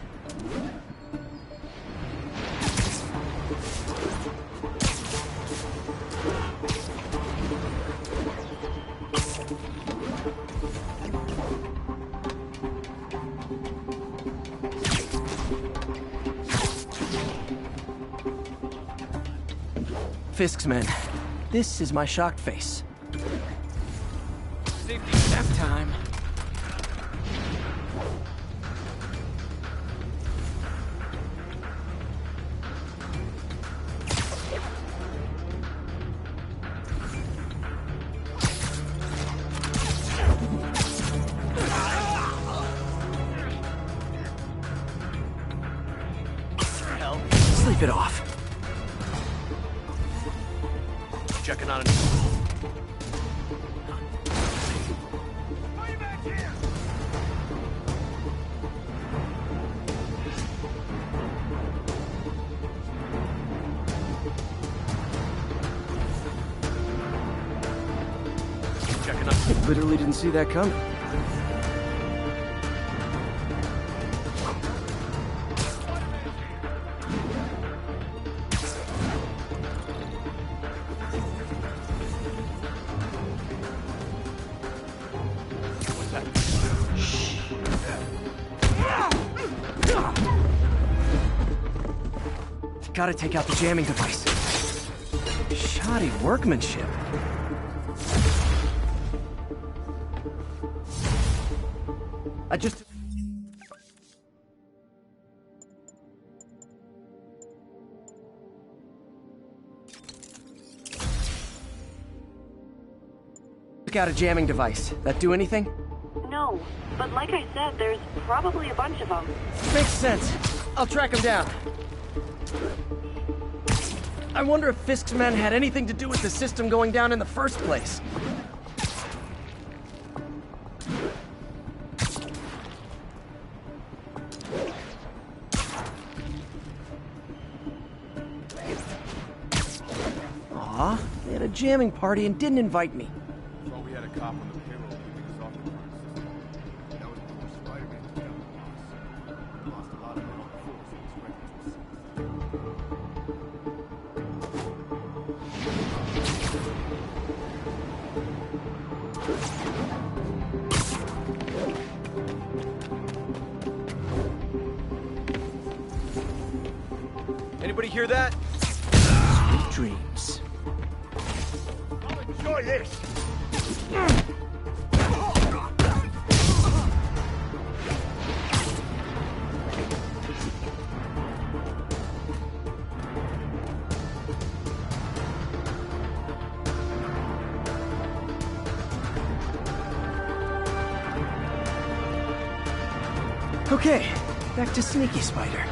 B: Fisk's men. This is my shocked face.
C: Safety step time.
B: Sleep it off.
C: Checking on it. Checking on.
B: Literally didn't see that coming. Gotta take out the jamming device. Shoddy workmanship. I just... took out a jamming device. That do anything?
J: No, but like I said, there's probably a bunch of them.
B: Makes sense. I'll track him down. I wonder if Fisk's men had anything to do with the system going down in the first place. Aw, they had a jamming party and didn't invite me.
C: Thought we had a cop on the payroll keeping us off the crime system. That was before Spider-Man took out the boss. We lost a lot of men on the force and his records were seized.
D: Anybody hear that?
B: Sweet dreams.
D: I'll enjoy this!
B: Okay, back to Sneaky Spider.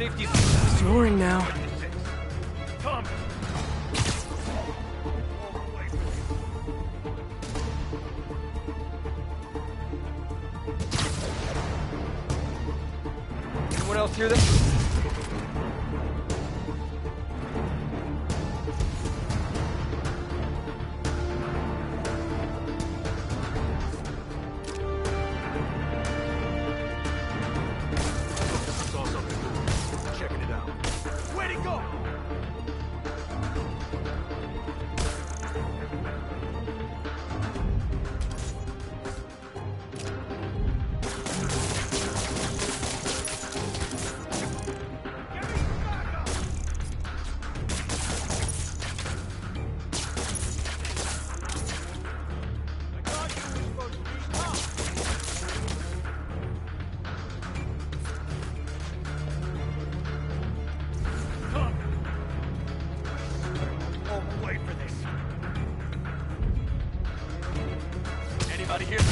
C: safety.
B: Snoring now.
C: Come. Anyone else hear this?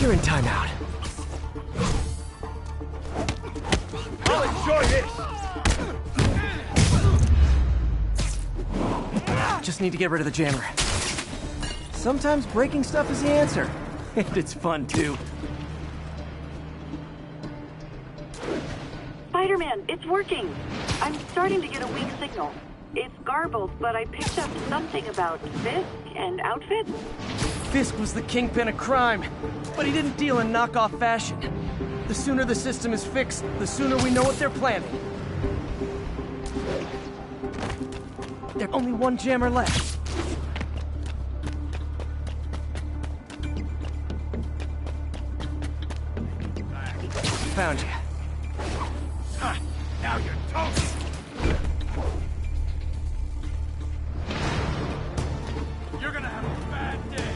B: You're in timeout.
C: I'll enjoy this!
B: Just need to get rid of the jammer. Sometimes breaking stuff is the answer. And it's fun, too.
J: Spider-Man, it's working. I'm starting to get a weak signal. It's garbled, but I picked up something about Fisk and outfits.
B: Fisk was the kingpin of crime, but he didn't deal in knockoff fashion. The sooner the system is fixed, the sooner we know what they're planning. There's only one jammer left. Found you.
C: Now you're toast! You're gonna have a bad day!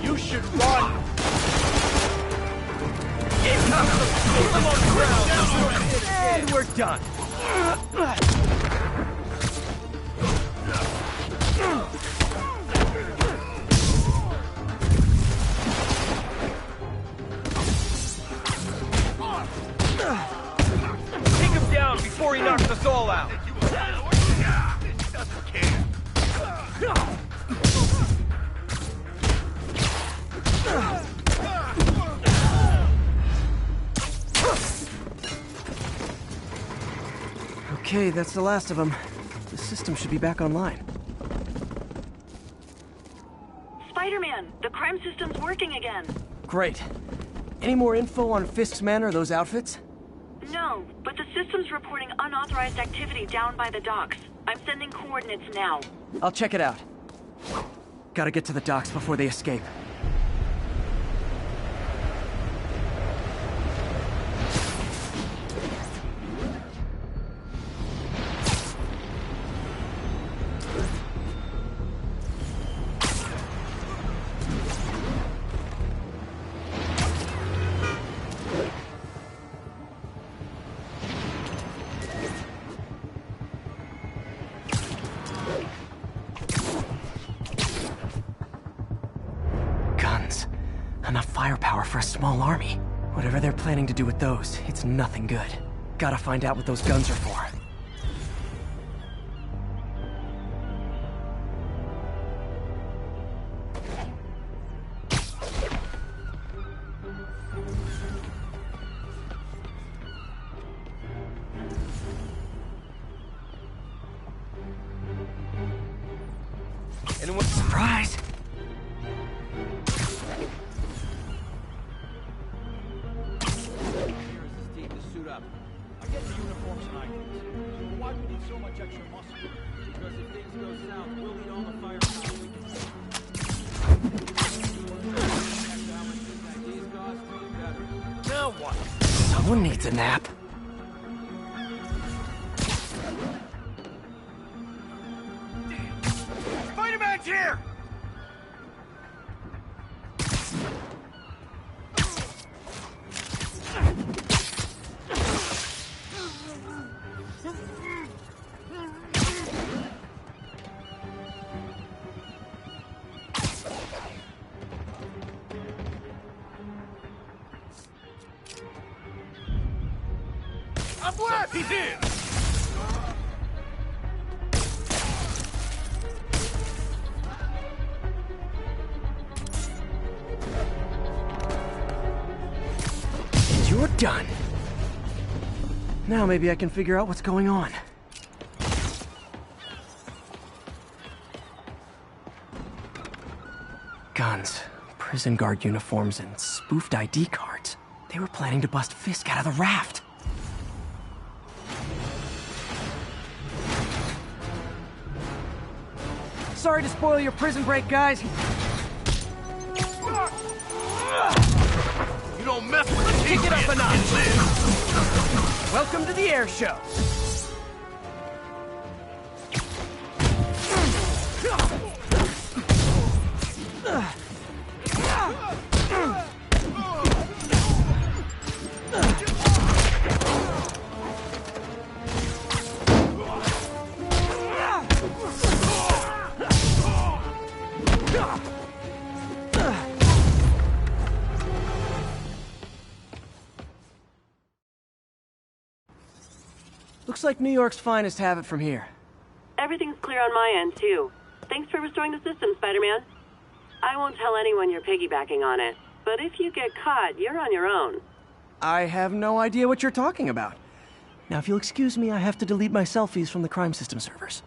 C: You should run! Keep them on the ground!
B: And we're done.
C: Take him down before he knocks us all out!
B: Okay, that's the last of them. The system should be back online.
J: Spider-Man, the crime system's working again.
B: Great. Any more info on Fisk's men or those outfits?
J: No, but the system's reporting unauthorized activity down by the docks. I'm sending coordinates now.
B: I'll check it out. Gotta get to the docks before they escape. Enough firepower for a small army. Whatever they're planning to do with those, it's nothing good. Gotta find out what those guns are for.
C: Anyone?
B: Surprise! Someone needs a nap.
C: Spider-Man's here! I'm left! He's in!
B: You're done. Now maybe I can figure out what's going on. Guns, prison guard uniforms, and spoofed ID cards. They were planning to bust Fisk out of the raft. Sorry to spoil your prison break, guys.
C: You don't mess with the
B: Kick it up a notch. Welcome to the air show. Looks like New York's finest have it from here.
J: Everything's clear on my end, too. Thanks for restoring the system, Spider-Man. I won't tell anyone you're piggybacking on it, but if you get caught, you're on your own.
B: I have no idea what you're talking about. Now, if you'll excuse me, I have to delete my selfies from the crime system servers.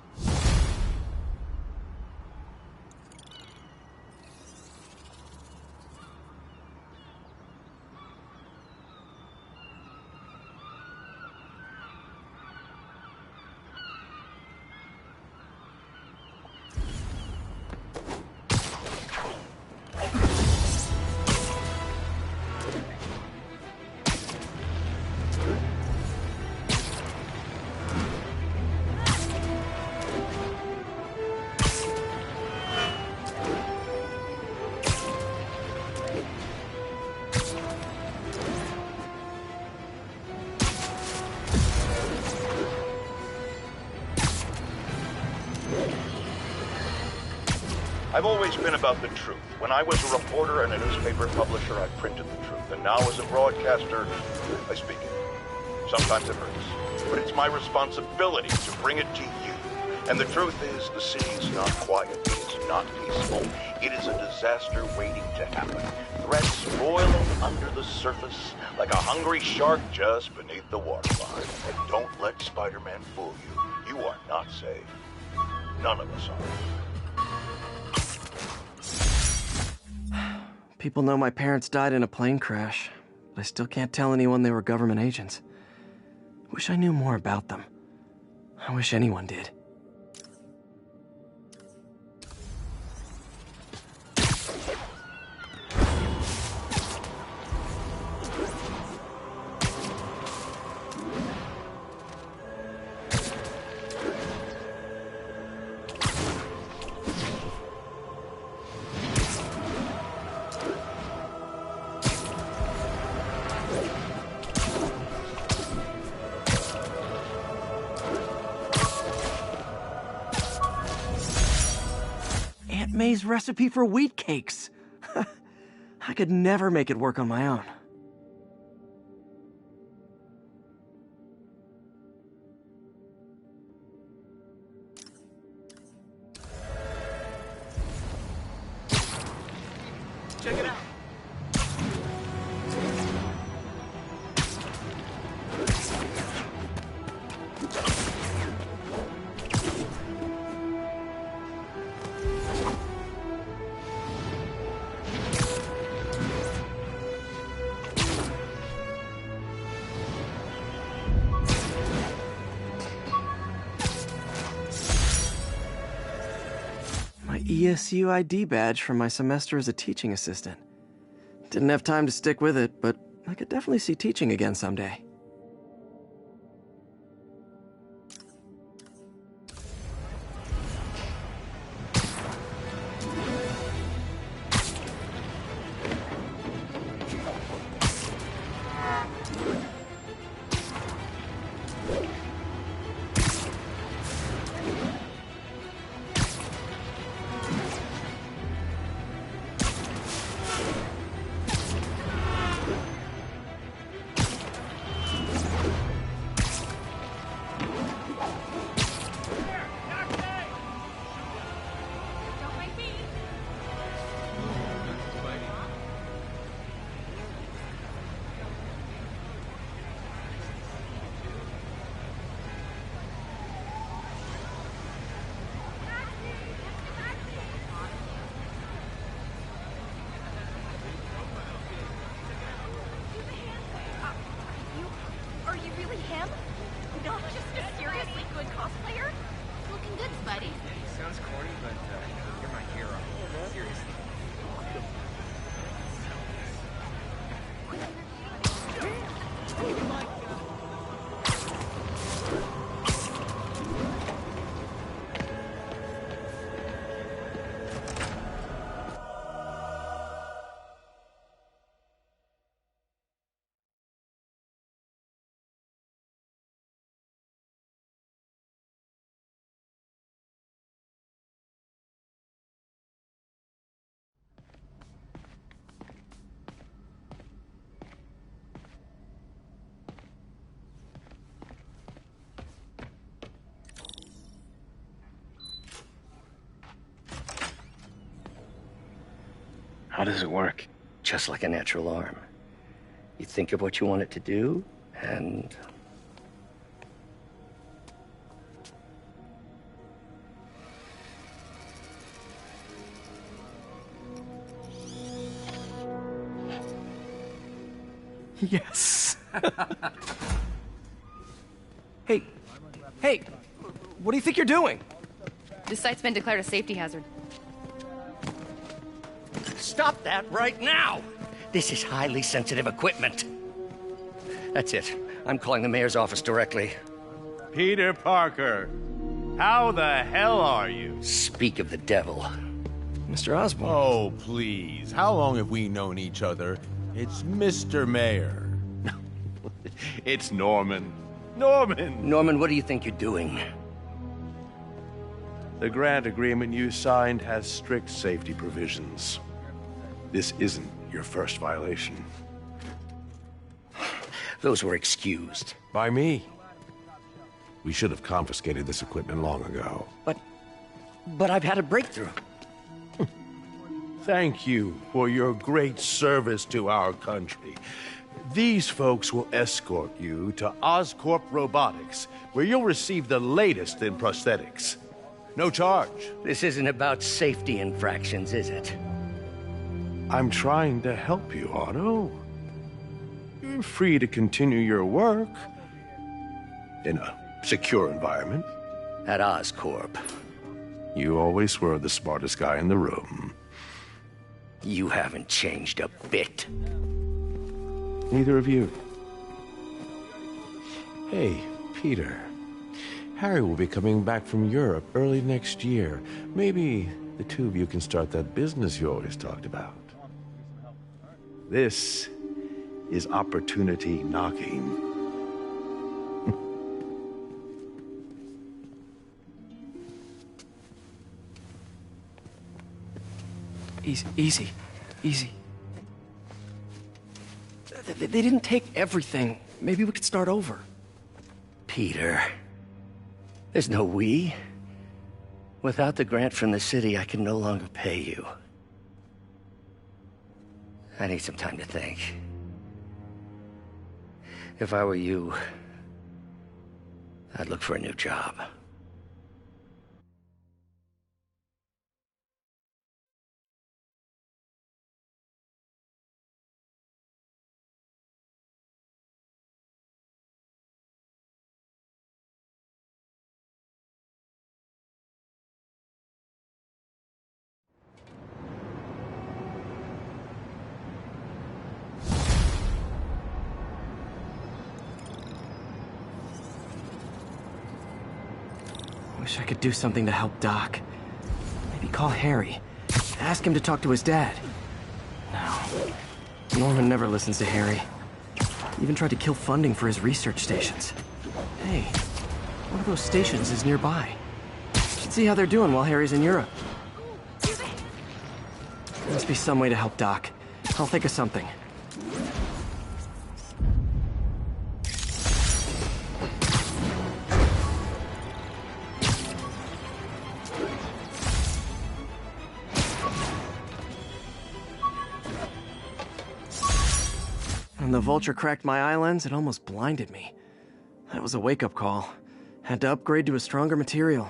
M: I've always been about the truth. When I was a reporter and a newspaper publisher, I printed the truth. And now as a broadcaster, I speak it. Sometimes it hurts. But it's my responsibility to bring it to you. And the truth is, the city's not quiet. It's not peaceful. It is a disaster waiting to happen. Threats boiling under the surface like a hungry shark just beneath the waterline. And don't let Spider-Man fool you. You are not safe. None of us are.
B: People know my parents died in a plane crash, but I still can't tell anyone they were government agents. Wish I knew more about them. I wish anyone did. May's recipe for wheat cakes. I could never make it work on my own.
C: Check it out.
B: ESU ID badge from my semester as a teaching assistant. Didn't have time to stick with it, but I could definitely see teaching again someday.
I: How does it work? Just like a natural arm. You think of what you want it to do, and...
B: Yes. Hey, what do you think you're doing?
O: This site's been declared a safety hazard.
I: Stop that right now! This is highly sensitive equipment. That's it. I'm calling the mayor's office directly.
U: Peter Parker, how the hell are you?
I: Speak of the devil.
B: Mr. Osborn.
V: Oh, please. How long have we known each other? It's Mr. Mayor. It's Norman.
I: Norman, what do you think you're doing?
U: The grant agreement you signed has strict safety provisions. This isn't your first violation.
I: Those were excused.
U: By me. We should have confiscated this equipment long ago.
I: But I've had a breakthrough.
U: Thank you for your great service to our country. These folks will escort you to Oscorp Robotics, where you'll receive the latest in prosthetics. No charge.
I: This isn't about safety infractions, is it?
U: I'm trying to help you, Otto. You're free to continue your work in a secure environment.
I: At Oscorp.
U: You always were the smartest guy in the room.
I: You haven't changed a bit.
U: Neither of you. Hey, Peter. Harry will be coming back from Europe early next year. Maybe the two of you can start that business you always talked about. This is opportunity knocking.
B: Easy. They didn't take everything. Maybe we could start over.
I: Peter, there's no we. Without the grant from the city, I can no longer pay you. I need some time to think. If I were you, I'd look for a new job.
B: Wish I could do something to help Doc. Maybe call Harry. Ask him to talk to his dad. No. Norman never listens to Harry. He even tried to kill funding for his research stations. Hey, one of those stations is nearby. Should see how they're doing while Harry's in Europe. There must be some way to help Doc. I'll think of something. When the vulture cracked my eye lens, it almost blinded me. That was a wake-up call. Had to upgrade to a stronger material.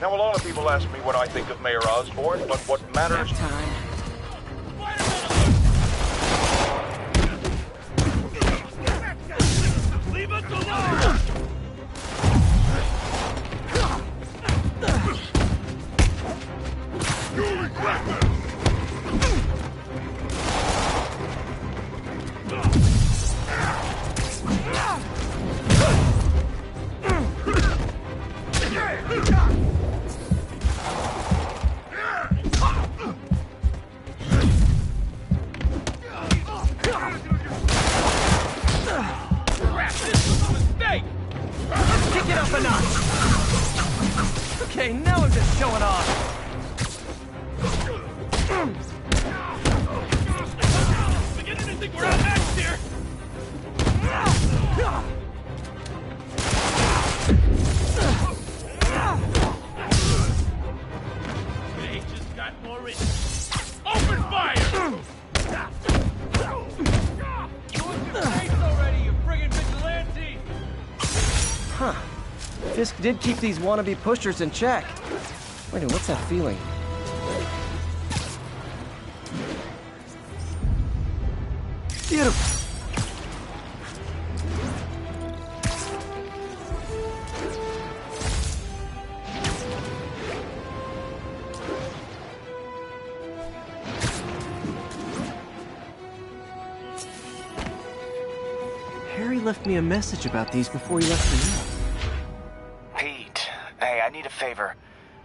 M: Now, a lot of people ask me what I think of Mayor Osborn, but what matters...
N: Leave us alone! You regret this!
B: Kick it up a notch! Okay, now I'm just showing off! Fisk did keep these wannabe pushers in check. Wait a minute, what's that feeling? Beautiful. Harry left me a message about these before he left the room.
F: Pete, hey, I need a favor.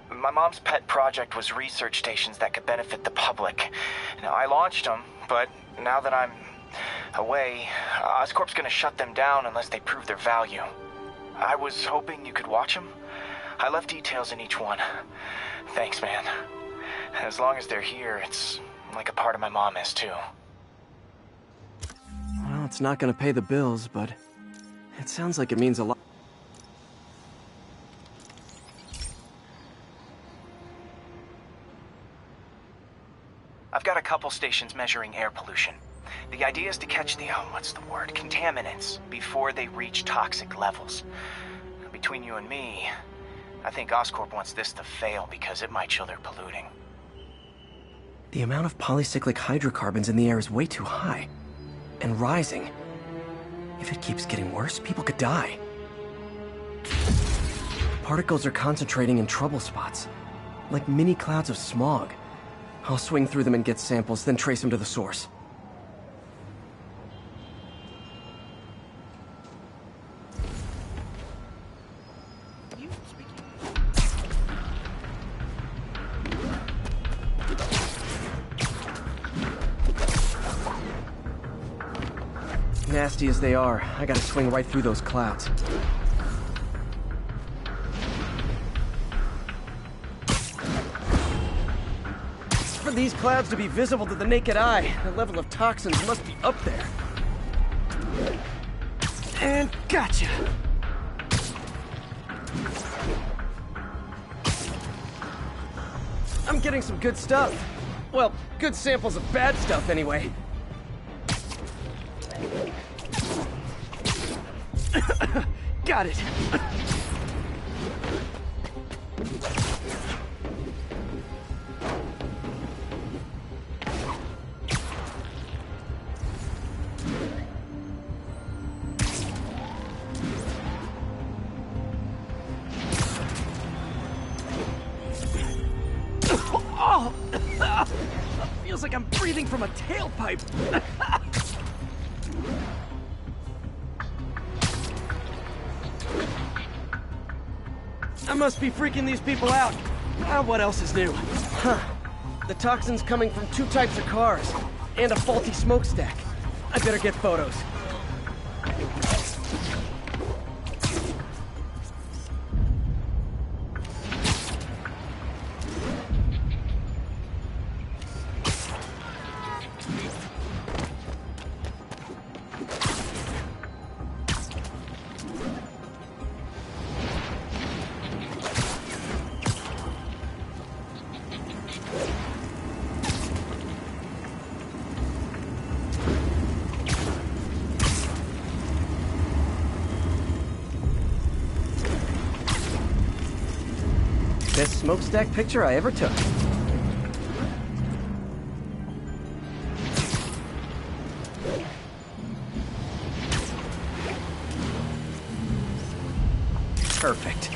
F: My mom's pet project was research stations that could benefit the public. Now, I launched them, but now that I'm away, Oscorp's gonna shut them down unless they prove their value. I was hoping you could watch them. I left details in each one. Thanks, man. As long as they're here, it's like a part of my mom is, too.
B: Well, it's not gonna pay the bills, but it sounds like it means a lot.
F: I've got a couple stations measuring air pollution. The idea is to catch the, contaminants before they reach toxic levels. Between you and me, I think Oscorp wants this to fail because it might show they're polluting.
B: The amount of polycyclic hydrocarbons in the air is way too high. And rising. If it keeps getting worse, people could die. The particles are concentrating in trouble spots, like mini clouds of smog. I'll swing through them and get samples, then trace them to the source. Nasty as they are, I gotta swing right through those clouds. For these clouds to be visible to the naked eye, the level of toxins must be up there. And gotcha! I'm getting some good stuff. Well, good samples of bad stuff anyway. Got it. Oh! Feels like I'm breathing from a tailpipe. I must be freaking these people out. What else is new? Huh. The toxin's coming from 2 types of cars, and a faulty smokestack. I better get photos. Best smokestack picture I ever took. Perfect.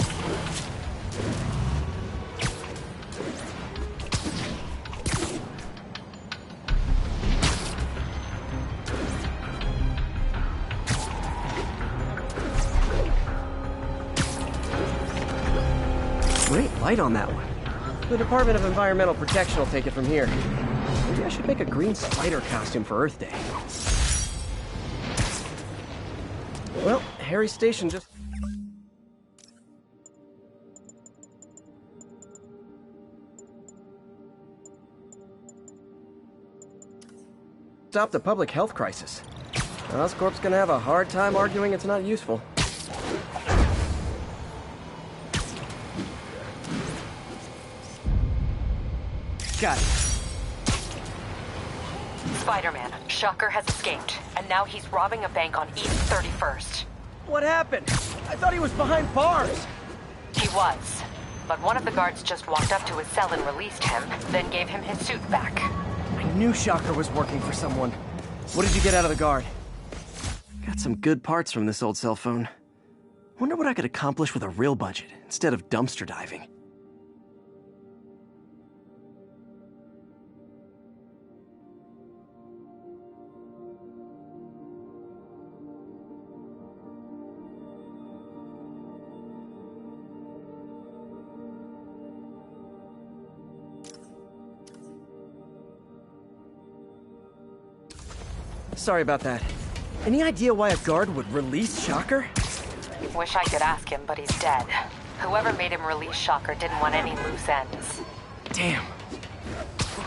B: Great light on that one. The Department of Environmental Protection will take it from here. Maybe I should make a green spider costume for Earth Day. Well, Harry's station just... stopped the public health crisis. Oscorp's gonna have a hard time arguing it's not useful. Got it.
G: Spiderman, Shocker has escaped, and now he's robbing a bank on East 31st.
B: What happened? I thought he was behind bars.
G: He was. But one of the guards just walked up to his cell and released him, then gave him his suit back.
B: I knew Shocker was working for someone. What did you get out of the guard? Got some good parts from this old cell phone. Wonder what I could accomplish with a real budget instead of dumpster diving. Sorry about that. Any idea why a guard would release Shocker?
G: Wish I could ask him, but he's dead. Whoever made him release Shocker didn't want any loose ends.
B: Damn.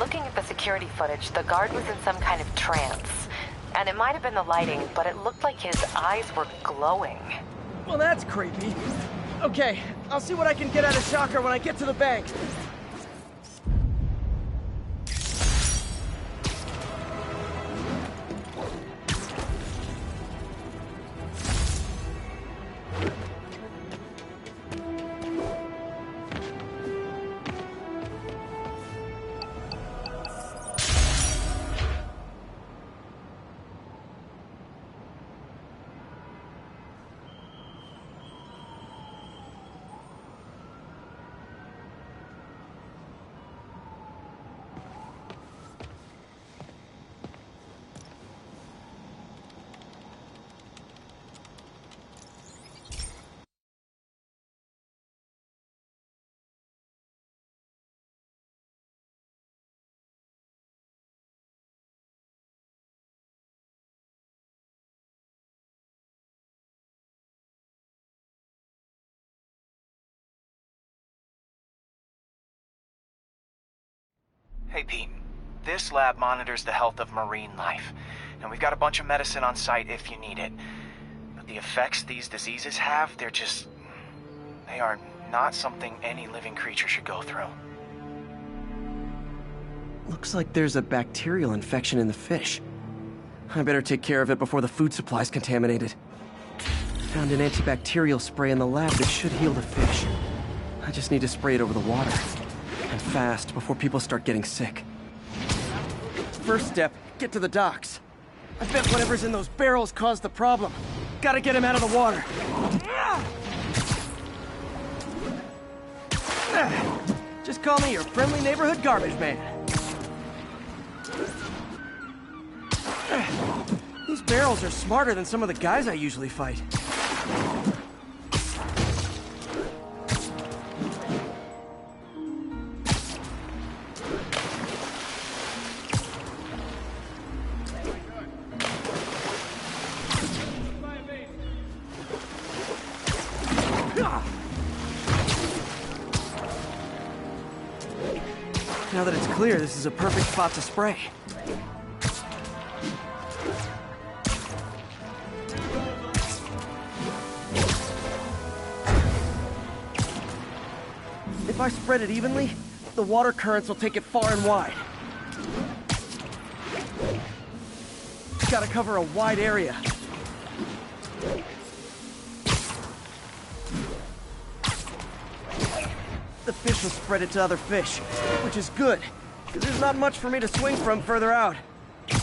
G: Looking at the security footage, the guard was in some kind of trance. And it might have been the lighting, but it looked like his eyes were glowing.
B: Well, that's creepy. Okay, I'll see what I can get out of Shocker when I get to the bank.
F: Hey, Pete. This lab monitors the health of marine life, and we've got a bunch of medicine on site if you need it. But the effects these diseases have, they are not something any living creature should go through.
B: Looks like there's a bacterial infection in the fish. I better take care of it before the food supply's contaminated. Found an antibacterial spray in the lab that should heal the fish. I just need to spray it over the water. And fast, before people start getting sick. First step, get to the docks. I bet whatever's in those barrels caused the problem. Gotta get him out of the water. Just call me your friendly neighborhood garbage man. These barrels are smarter than some of the guys I usually fight. Now that it's clear, this is a perfect spot to spray. If I spread it evenly, the water currents will take it far and wide. Gotta cover a wide area. The fish will spread it to other fish, which is good, because there's not much for me to swing from further out.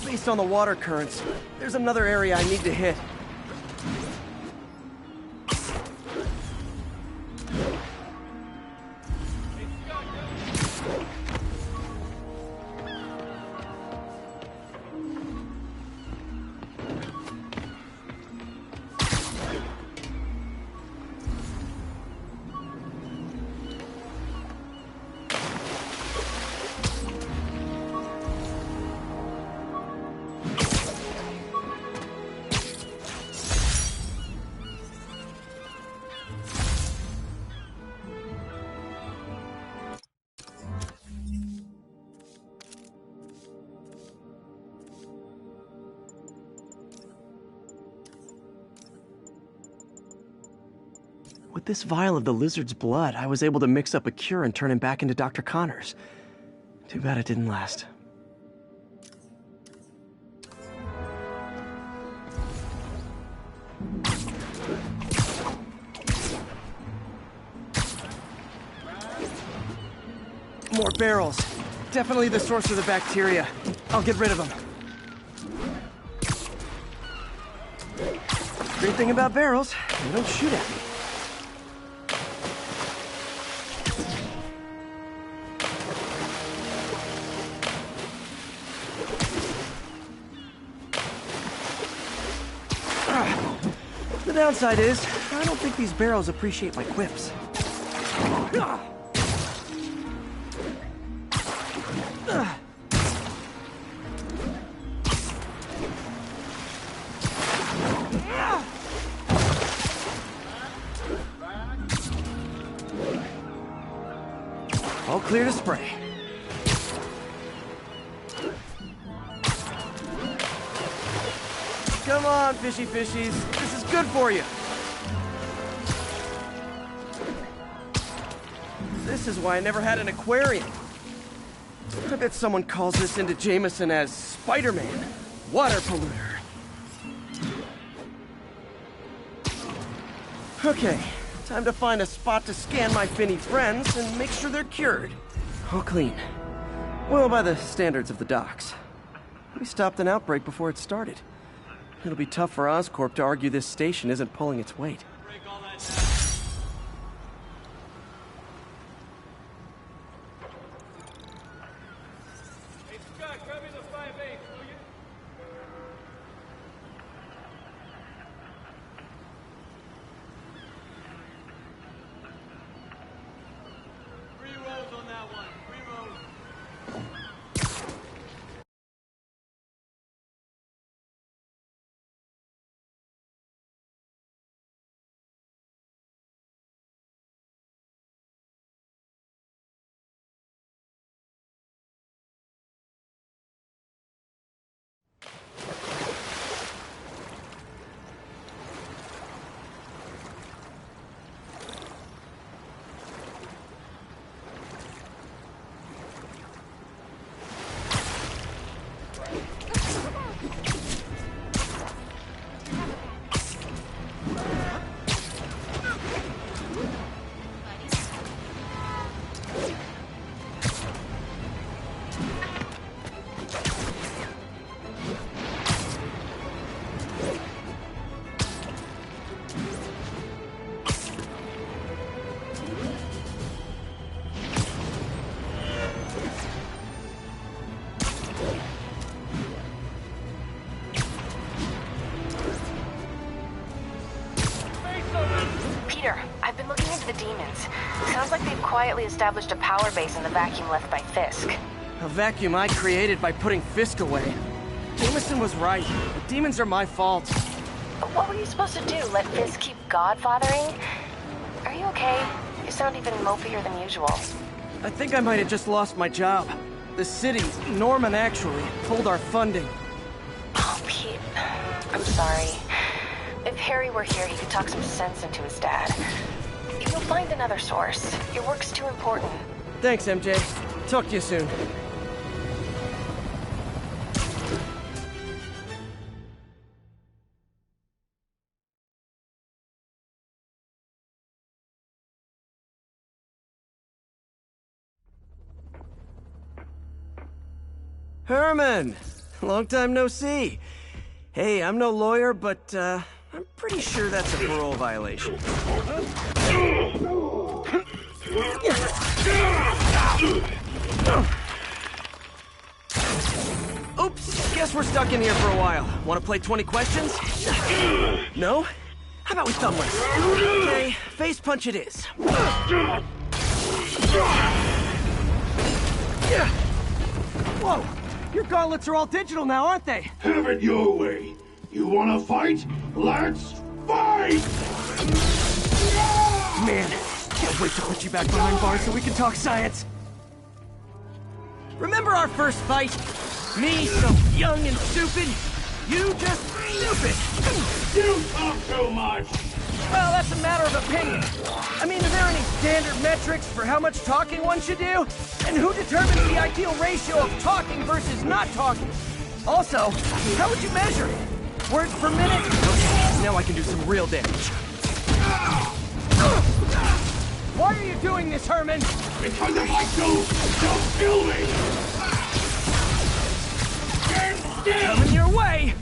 B: Based on the water currents, there's another area I need to hit. With this vial of the lizard's blood, I was able to mix up a cure and turn him back into Dr. Connors. Too bad it didn't last. More barrels. Definitely the source of the bacteria. I'll get rid of them. Great thing about barrels, they don't shoot at me. The downside is, I don't think these barrels appreciate my quips. All clear to spray. Come on, fishy fishies. This is good for you. This is why I never had an aquarium. I bet someone calls this into Jameson as Spiderman, water polluter. Okay, time to find a spot to scan my finny friends and make sure they're cured. All clean. Well, by the standards of the docks. We stopped an outbreak before it started. It'll be tough for Oscorp to argue this station isn't pulling its weight.
D: Hey, Scott, grab me the 5/8, will you? 3 rolls on that one. 3 rolls.
A: I've been looking into the demons. Sounds like they've quietly established a power base in the vacuum left by Fisk.
B: A vacuum I created by putting Fisk away. Jameson was right. The demons are my fault.
A: But what were you supposed to do? Let Fisk keep godfathering? Are you okay? You sound even mopier than usual.
B: I think I might have just lost my job. The city, Norman actually, pulled our funding.
A: Oh, Pete. I'm sorry. If Harry were here, he could talk some sense into his dad. You'll find another source. Your work's too important.
B: Thanks, MJ. Talk to you soon. Herman! Long time no see. Hey, I'm no lawyer, but, I'm pretty sure that's a parole violation. Oops, guess we're stuck in here for a while. Want to play 20 questions? No? How about we thumb wrestle? Okay, face punch it is. Whoa! Your gauntlets are all digital now, aren't they?
N: Have it your way. You wanna fight? Let's fight!
B: Man, can't wait to put you back behind bars so we can talk science. Remember our first fight? Me, so young and stupid. You just stupid.
N: You talk too much.
B: Well, that's a matter of opinion. I mean, are there any standard metrics for how much talking one should do? And who determines the ideal ratio of talking versus not talking? Also, how would you measure it? Words per minute? Okay, now I can do some real damage. Why are you doing this, Herman?
N: Because if I don't kill me! Stand still!
B: Coming your way!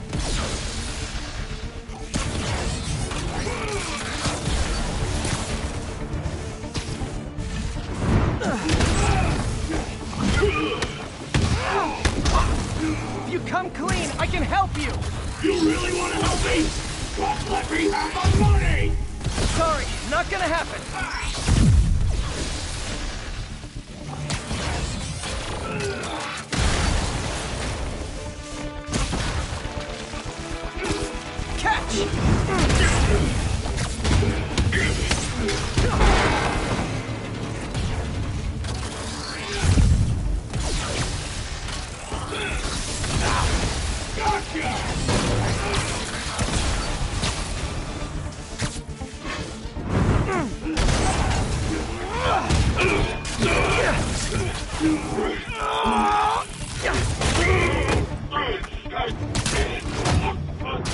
B: If you come clean, I can help you!
N: You really want to help me? Just let me have the money!
B: Sorry, not gonna happen. Catch!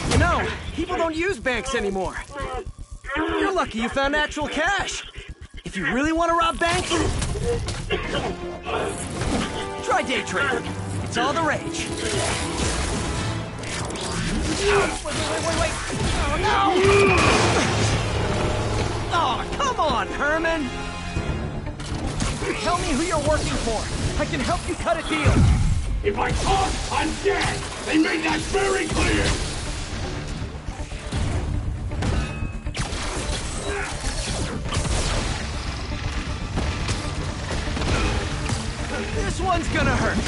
B: You know, people don't use banks anymore. You're lucky you found actual cash. If you really want to rob banks, try day trading. It's all the rage. Wait. Oh, no! Oh, come on, Herman! Tell me who you're working for. I can help you cut a deal.
N: If I talk, I'm dead! They made that very clear!
B: This one's gonna hurt.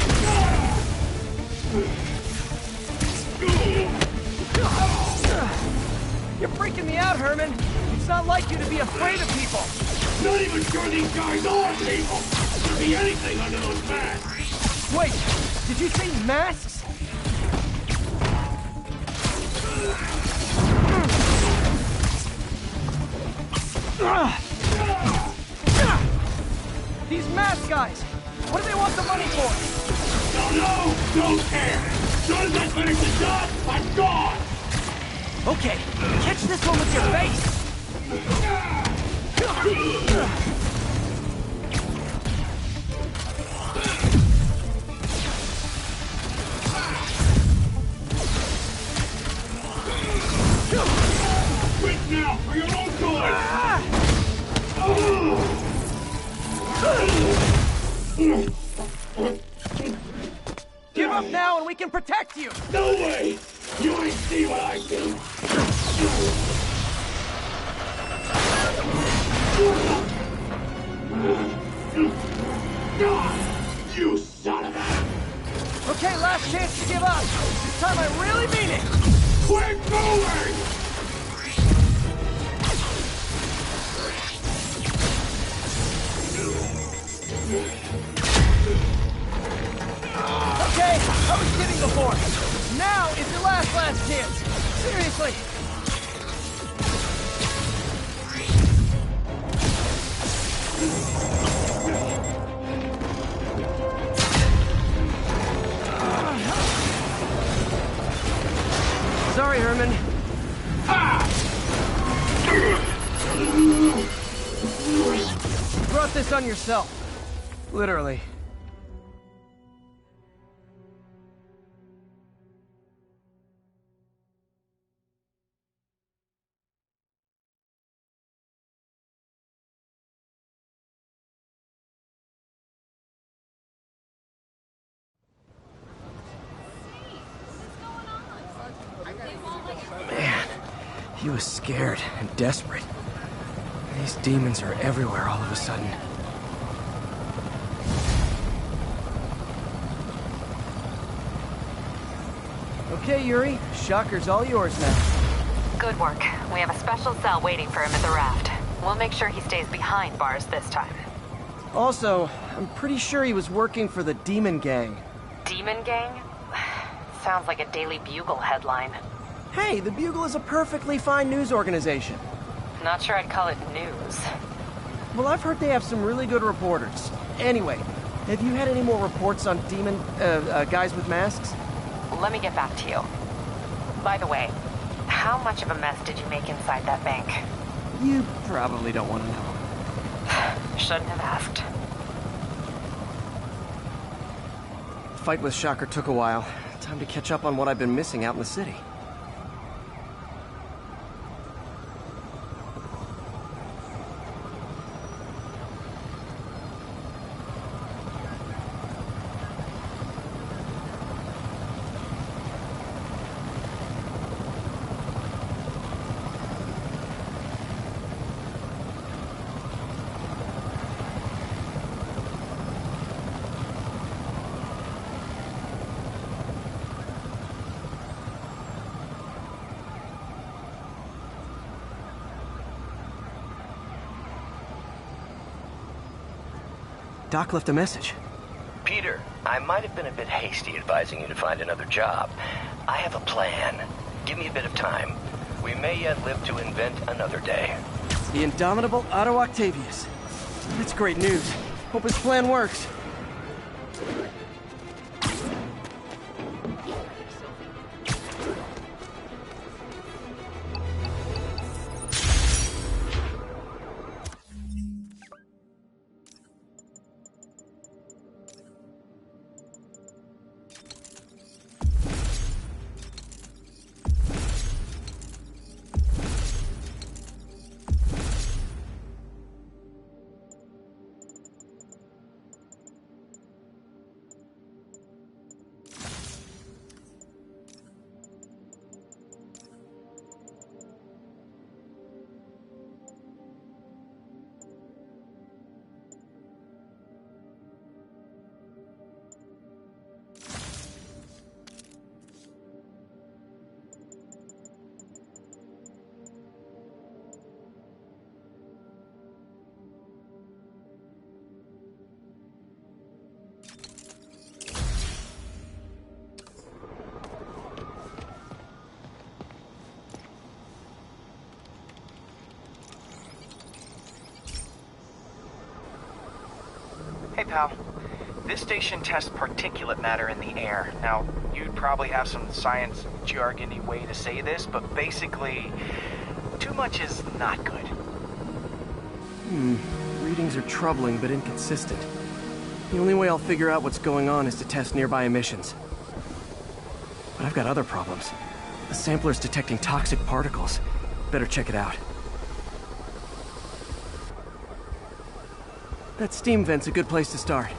B: You're freaking me out, Herman. It's not like you to be afraid of people.
N: Not even sure these guys are people! Could be anything under those masks!
B: Wait, did you say masks? These mask guys, what do they want the money for?
N: Don't know, don't care! As soon as I finish the job, I'm gone!
B: Okay, catch this one with your face!
N: Quit now, for your own good!
B: Give up now and we can protect you!
N: No way! You ain't see what I do! You son of a...
B: Okay, last chance to give up. This time I really mean it.
N: Quit moving!
B: Okay, I was kidding before. Now is your last chance. Seriously. Sorry, Herman. You brought this on yourself. Literally. Man, he was scared and desperate. These demons are everywhere all of a sudden. Okay, Yuri. Shocker's all yours now.
G: Good work. We have a special cell waiting for him at the raft. We'll make sure he stays behind bars this time.
B: Also, I'm pretty sure he was working for the Demon Gang.
G: Demon Gang? Sounds like a Daily Bugle headline.
B: Hey, the Bugle is a perfectly fine news organization.
G: Not sure I'd call it news.
B: Well, I've heard they have some really good reporters. Anyway, have you had any more reports on demon, guys with masks?
G: Let me get back to you. By the way, how much of a mess did you make inside that bank?
B: You probably don't want to know.
G: Shouldn't have asked.
B: The fight with Shocker took a while. Time to catch up on what I've been missing out in the city. Doc left a message.
I: Peter, I might have been a bit hasty advising you to find another job. I have a plan. Give me a bit of time. We may yet live to invent another day.
B: The indomitable Otto Octavius. That's great news. Hope his plan works.
F: Hey, pal. This station tests particulate matter in the air. Now, you'd probably have some science jargony way to say this, but basically, too much is not good.
B: Readings are troubling but inconsistent. The only way I'll figure out what's going on is to test nearby emissions. But I've got other problems. The sampler's detecting toxic particles. Better check it out. That steam vent's a good place to start.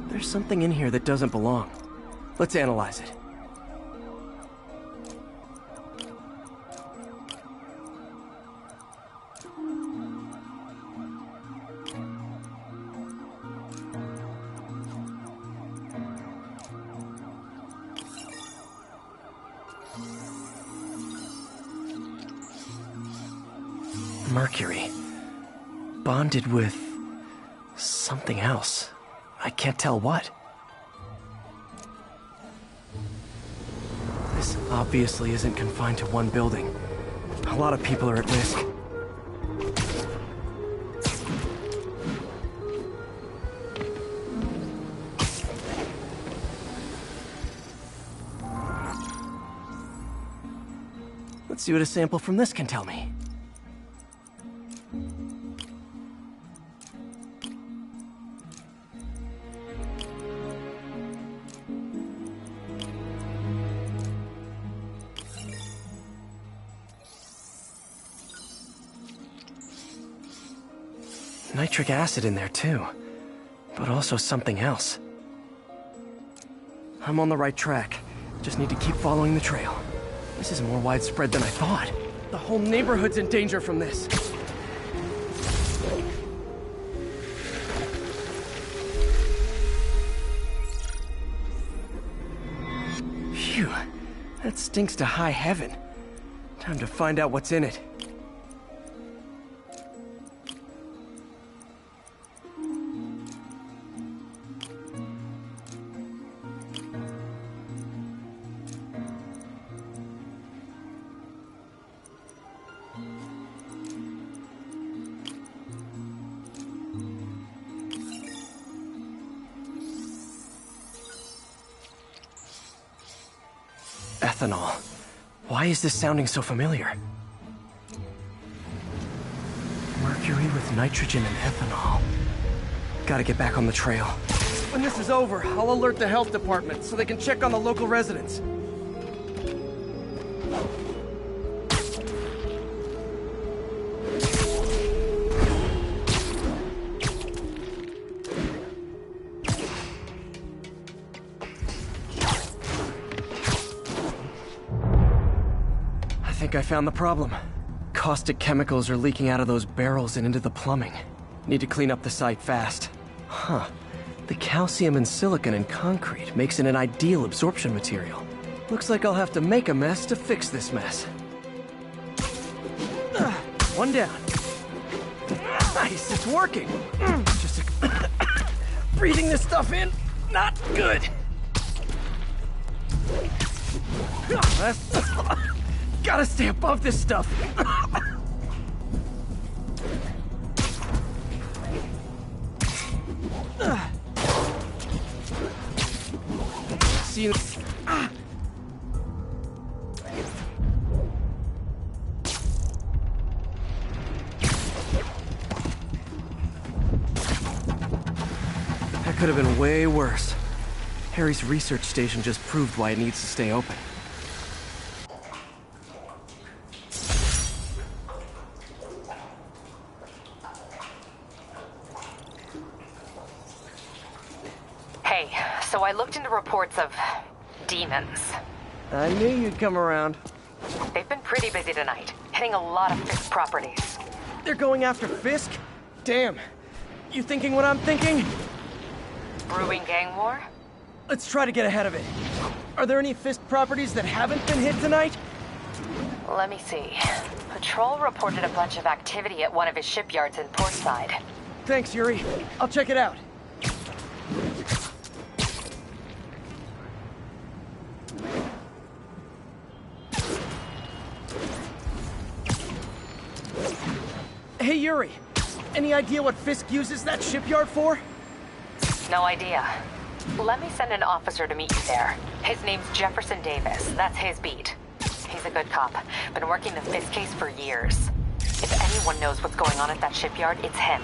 B: There's something in here that doesn't belong. Let's analyze it. Mercury. Bonded with something else. I can't tell what. This obviously isn't confined to one building. A lot of people are at risk. Let's see what a sample from this can tell me. Nitric acid in there too, but also something else. I'm on the right track. Just need to keep following the trail. This is more widespread than I thought. The whole neighborhood's in danger from this. Phew, that stinks to high heaven. Time to find out what's in it. Ethanol. Why is this sounding so familiar? Mercury with nitrogen and ethanol. Gotta get back on the trail. When this is over, I'll alert the health department so they can check on the local residents. I think I found the problem. Caustic chemicals are leaking out of those barrels and into the plumbing. Need to clean up the site fast. Huh. The calcium and silicon in concrete makes it an ideal absorption material. Looks like I'll have to make a mess to fix this mess. One down. Nice, it's working. Just breathing this stuff in, not good. Gotta stay above this stuff. See you. That could have been way worse. Harry's research station just proved why it needs to stay open.
G: Hey, so I looked into reports of demons.
B: I knew you'd come around.
G: They've been pretty busy tonight, hitting a lot of Fisk properties.
B: They're going after Fisk? Damn. You thinking what I'm thinking?
G: Brewing gang war?
B: Let's try to get ahead of it. Are there any Fisk properties that haven't been hit tonight?
G: Let me see. Patrol reported a bunch of activity at one of his shipyards in Portside.
B: Thanks, Yuri. I'll check it out. Hey, Yuri. Any idea what Fisk uses that shipyard for?
G: No idea. Let me send an officer to meet you there. His name's Jefferson Davis. That's his beat. He's a good cop. Been working the Fisk case for years. If anyone knows what's going on at that shipyard, it's him.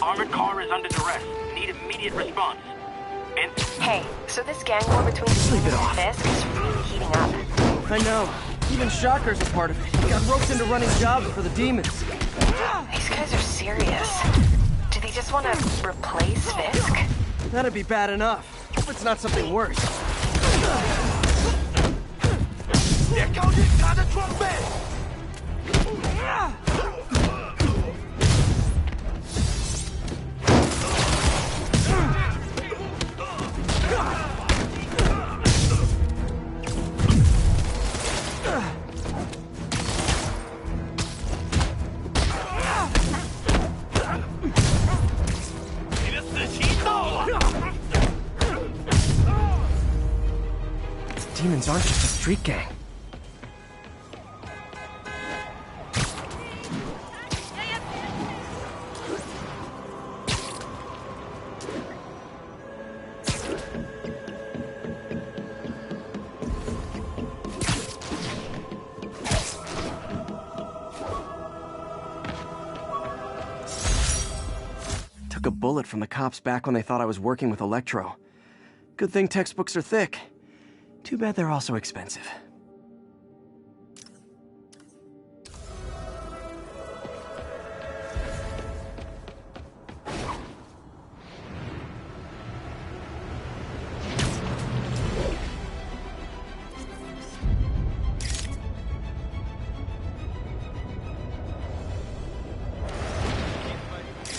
H: Armored car is under duress. Need immediate response. And
G: hey, so this gang war between Demons and Fisk is really heating up.
B: I know. Even Shocker's a part of it. He got roped into running jobs for the Demons.
G: These guys are serious. Do they just want to replace Fisk?
B: That'd be bad enough. Hope it's not something worse. Demons aren't just a street gang. Took a bullet from the cops back when they thought I was working with Electro. Good thing textbooks are thick. Too bad they're also expensive.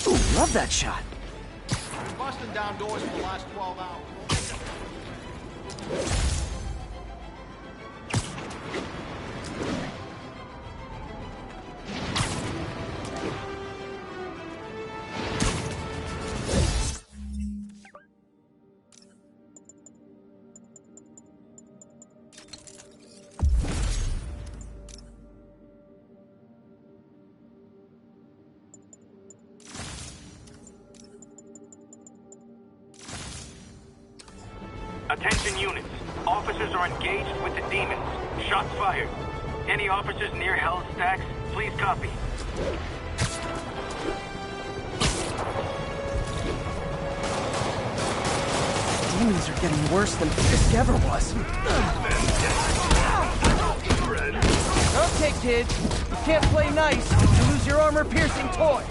B: Ooh, love that shot.
C: Busting down doors for the last 12 hours.
H: Attention units. Officers are engaged with the demons. Shots fired. Any officers near Hell's Stacks, please copy.
B: Demons are getting worse than Fisk ever was. Okay, kids. You can't play nice. You lose your armor-piercing toys.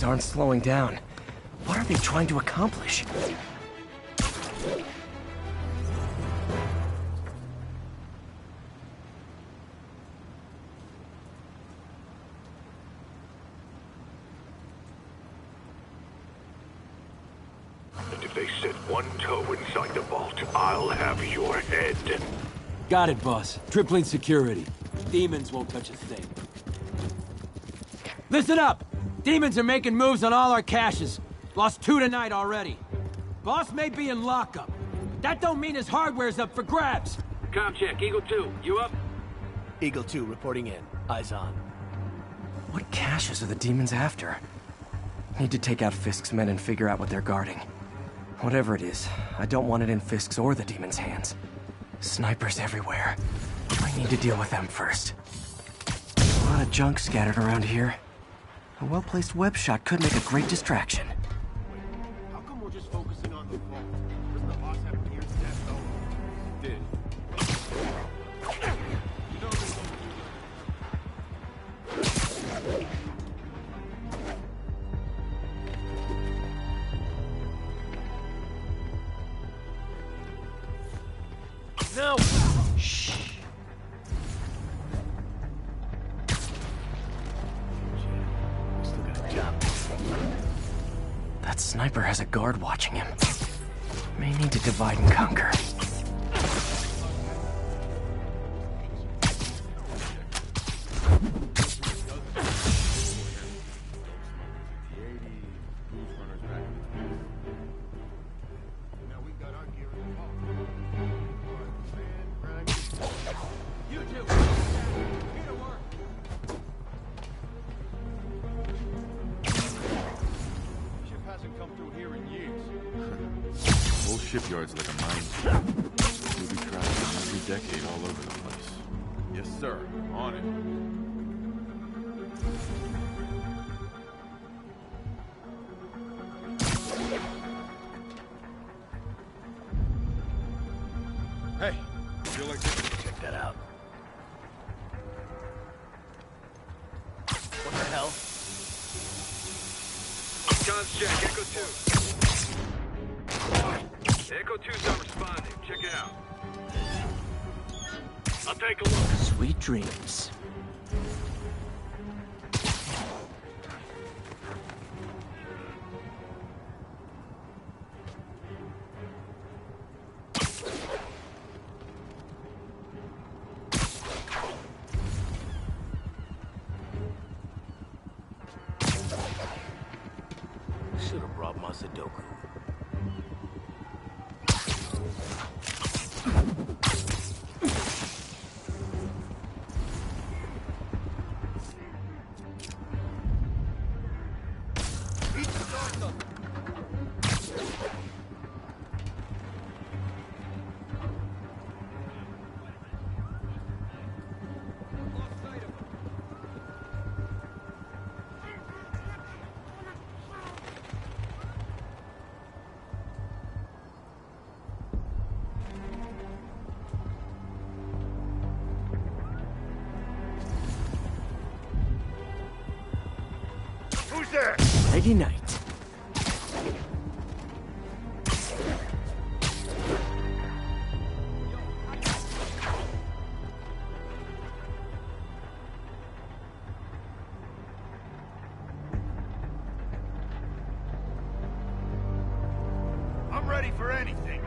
B: Aren't slowing down. What are they trying to accomplish?
N: And if they set one toe inside the vault, I'll have your head.
E: Got it, boss. Tripling security. Demons won't touch a thing. Listen up! Demons are making moves on all our caches. Lost 2 tonight already. Boss may be in lockup. That don't mean his hardware's up for grabs.
H: Com check, Eagle 2, you up?
K: Eagle 2 reporting in. Eyes on.
B: What caches are the demons after? Need to take out Fisk's men and figure out what they're guarding. Whatever it is, I don't want it in Fisk's or the demons' hands. Snipers everywhere. I need to deal with them first. A lot of junk scattered around here. A well-placed web shot could make a great distraction.
U: How come we're just focusing on the vault? Doesn't the boss have gear to test though? Did. You know this
B: No! Shh. That sniper has a guard watching him. May need to divide and conquer.
V: Shipyard's like a mine. We'll be traveling every decade all over the place. Yes, sir. On it. Hey, feel like this?
K: Check that out. What the hell?
H: Guns check, Echo 2. Echo 2's not responding. Check it out. I'll take a look.
B: Sweet dreams.
K: Should have brought my Sudoku.
N: faster!
B: Nighty night.
N: I'm ready for anything.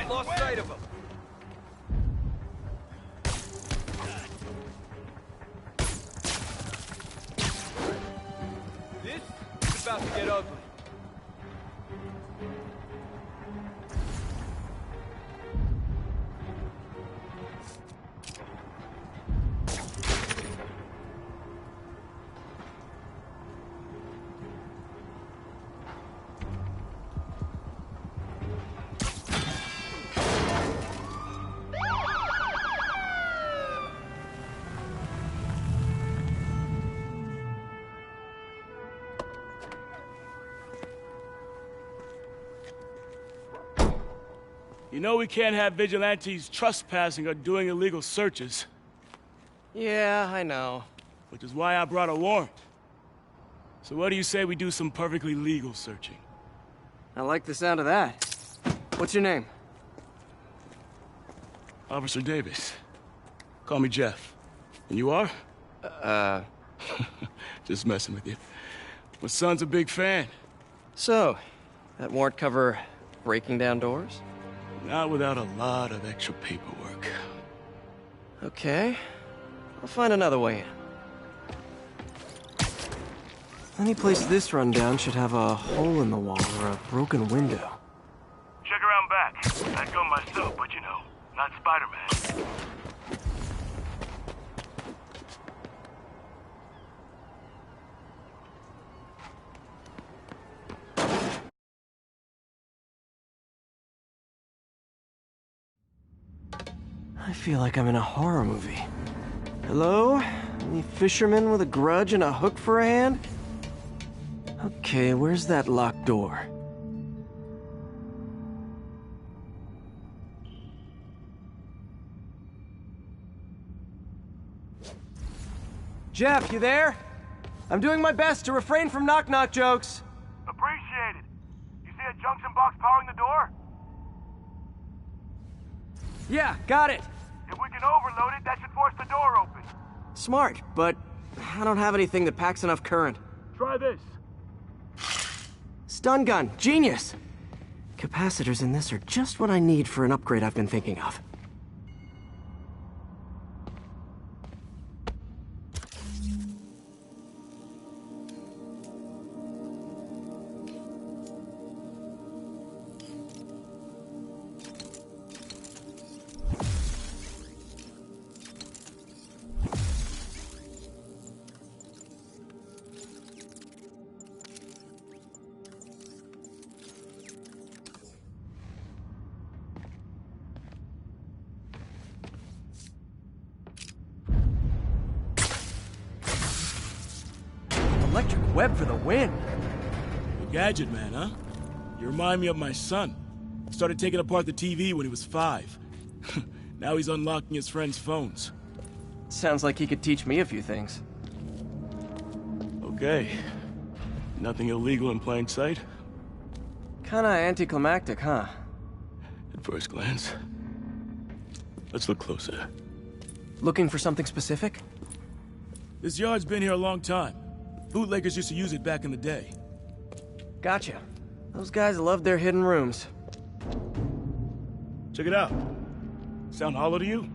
D: Lost sight of him. This is about to get ugly.
P: You know we can't have vigilantes trespassing or doing illegal searches.
B: Yeah, I know.
P: Which is why I brought a warrant. So what do you say we do some perfectly legal searching?
B: I like the sound of that. What's your name?
P: Officer Davis. Call me Jeff. And you are? Just messing with you. My son's a big fan.
B: So, that warrant cover breaking down doors?
P: Not without a lot of extra paperwork.
B: Okay. I'll find another way in. Any place this rundown should have a hole in the wall or a broken window.
P: Check around back. I'd go myself, but you know, not Spiderman.
B: I feel like I'm in a horror movie. Hello? Any fisherman with a grudge and a hook for a hand? Okay, where's that locked door? Jeff, you there? I'm doing my best to refrain from knock-knock jokes.
P: Appreciate it. You see a junction box powering the door?
B: Yeah, got it.
P: If we can overload it, that should force the door open.
B: Smart, but I don't have anything that packs enough current.
P: Try this.
B: Stun gun, genius! Capacitors in this are just what I need for an upgrade I've been thinking of. Electric web for the win.
P: A gadget man, huh? You remind me of my son. Started taking apart the TV when he was 5. Now he's unlocking his friends' phones.
B: Sounds like he could teach me a few things.
P: Okay. Nothing illegal in plain sight?
B: Kinda anticlimactic, huh?
P: At first glance. Let's look closer.
B: Looking for something specific?
P: This yard's been here a long time. Bootleggers used to use it back in the day.
B: Gotcha. Those guys love their hidden rooms.
P: Check it out. Sound hollow to you?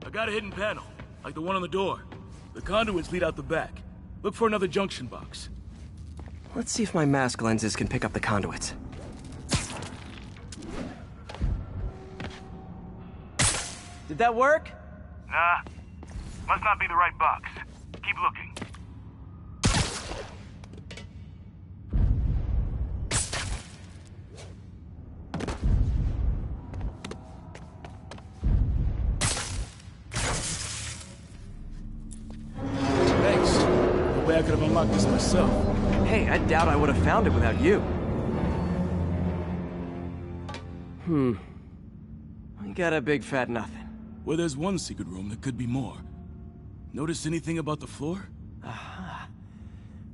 P: I got a hidden panel, like the one on the door. The conduits lead out the back. Look for another junction box.
B: Let's see if my mask lenses can pick up the conduits. Did that work?
P: Nah. Must not be the right box. Keep looking. Thanks. No way I could have unlocked this myself.
B: Hey, I doubt I would have found it without you. We got a big fat nothing.
P: Well, there's one secret room that could be more. Notice anything about the floor?
B: Aha.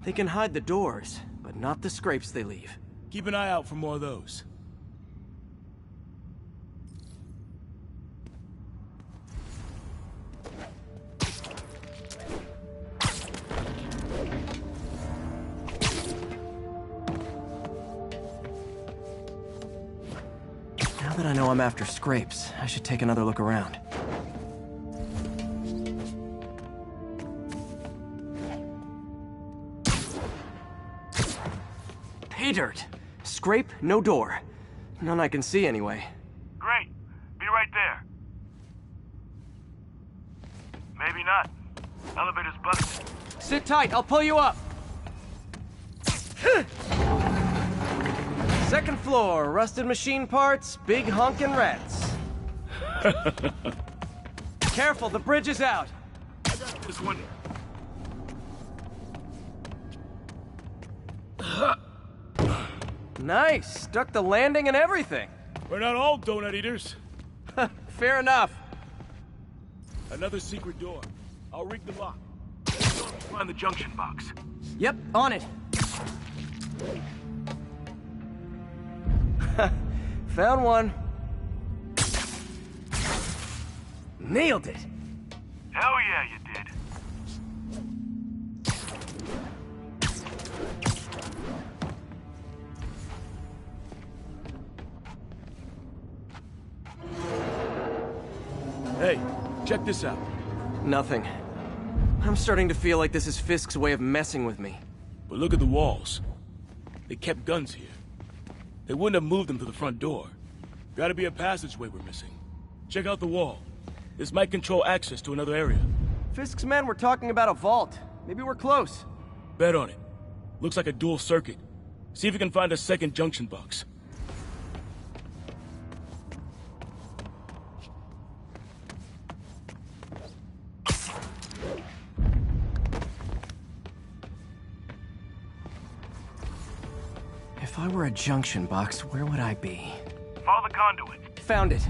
B: They can hide the doors, but not the scrapes they leave.
P: Keep an eye out for more of those.
B: Now that I know I'm after scrapes, I should take another look around. Pay dirt! Scrape, no door. None I can see anyway.
P: Great. Be right there. Maybe not. Elevator's busted.
B: Sit tight, I'll pull you up! Second floor, rusted machine parts, big honkin' rats. Careful, the bridge is out.
P: This one.
B: Nice, stuck the landing and everything.
P: We're not all donut eaters.
B: Fair enough.
P: Another secret door. I'll rig the lock. Find the junction box.
B: Yep, on it. Found one. Nailed it.
P: Hell yeah, you did. Hey, check this out.
B: Nothing. I'm starting to feel like this is Fisk's way of messing with me.
P: But look at the walls. They kept guns here. They wouldn't have moved them to the front door. Gotta be a passageway we're missing. Check out the wall. This might control access to another area.
B: Fisk's men were talking about a vault. Maybe we're close.
P: Bet on it. Looks like a dual circuit. See if you can find a second junction box.
B: If I were a junction box, where would I be?
P: Follow the conduit.
B: Found it.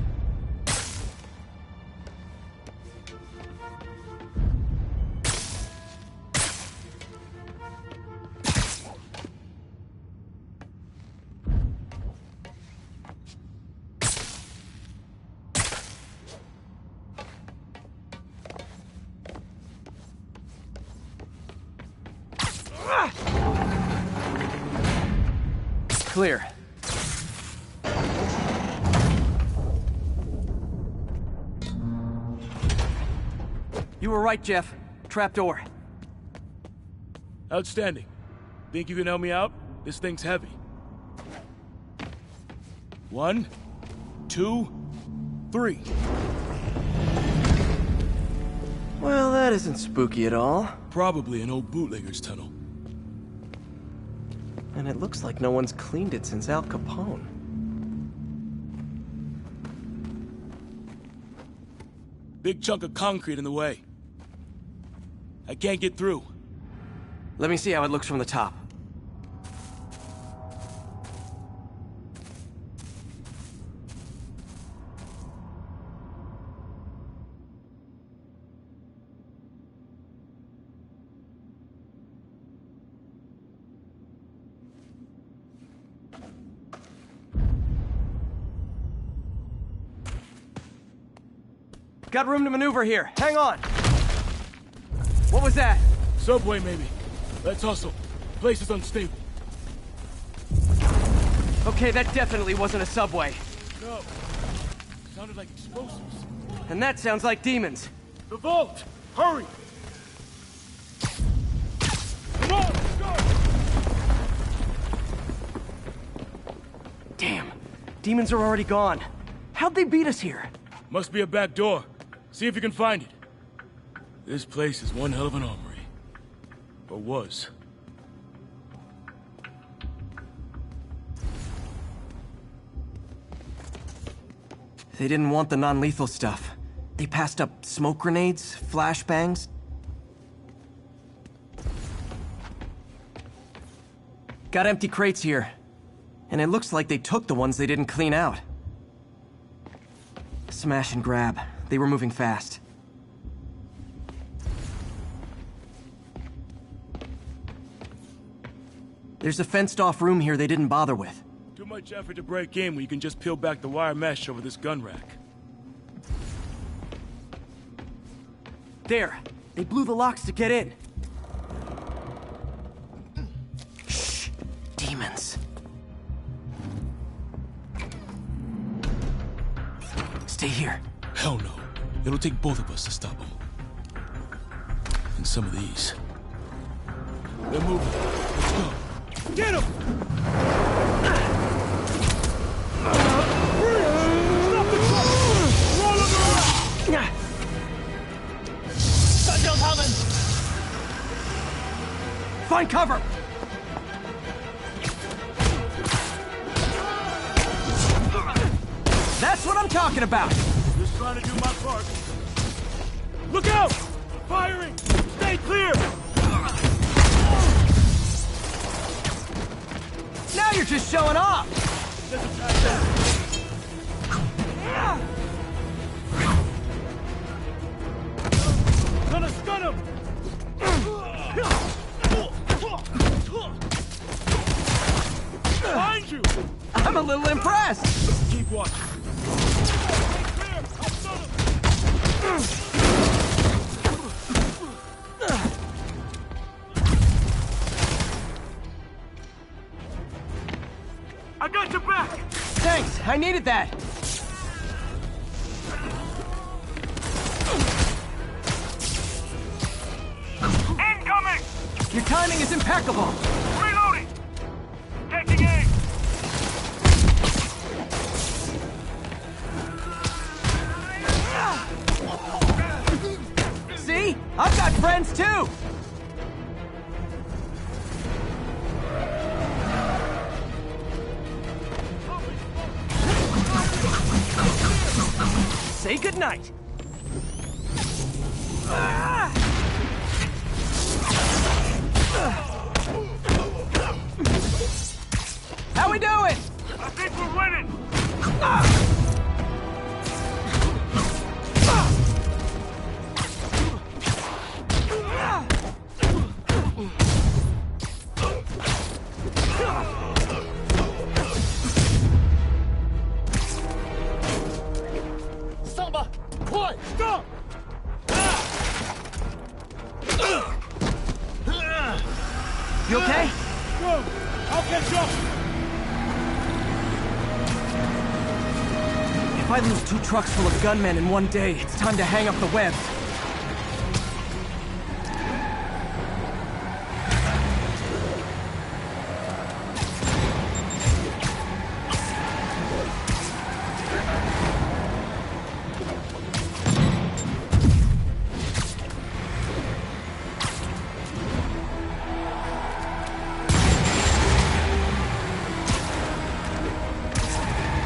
B: Clear. You were right, Jeff. Trapdoor.
P: Outstanding. Think you can help me out? This thing's heavy. 1, 2, 3.
B: Well, that isn't spooky at all.
P: Probably an old bootlegger's tunnel.
B: And it looks like no one's cleaned it since Al Capone.
P: Big chunk of concrete in the way. I can't get through.
B: Let me see how it looks from the top. Got room to maneuver here. Hang on. What was that?
P: Subway, maybe. Let's hustle. place is unstable.
B: Okay, that definitely wasn't a subway.
P: No. Sounded like explosives.
B: And that sounds like demons.
P: The vault! Hurry! Come on, let's go!
B: Damn. Demons are already gone. How'd they beat us here?
P: Must be a back door. See if you can find it. This place is one hell of an armory. Or was.
B: They didn't want the non-lethal stuff. They passed up smoke grenades, flashbangs. Got empty crates here. And it looks like they took the ones they didn't clean out. Smash and grab. They were moving fast. There's a fenced-off room here they didn't bother with.
P: Too much effort to break in when you can just peel back the wire mesh over this gun rack.
B: There. They blew the locks to get in. Shh. Demons. Stay here.
P: Hell no. It'll take both of us to stop them. And some of these. They're moving. Let's go. Get him! Stop the truck! Roll him around!
B: Find cover! That's what I'm talking about!
P: Just trying to do my part. Look out! Firing! Stay clear!
B: Now you're just showing off!
P: Gonna stun him! Behind you!
B: I'm a little impressed!
P: Keep watching. I got your back!
B: Thanks, I needed that!
P: Incoming!
B: Your timing is impeccable!
P: Reloading! Taking aim!
B: See? I've got friends too! Say goodnight! How we doing?
P: I think we're winning!
N: Samba! Quiet! Stop!
B: You okay?
P: Go! I'll catch up!
B: If I lose 2 trucks full of gunmen in one day, it's time to hang up the webs.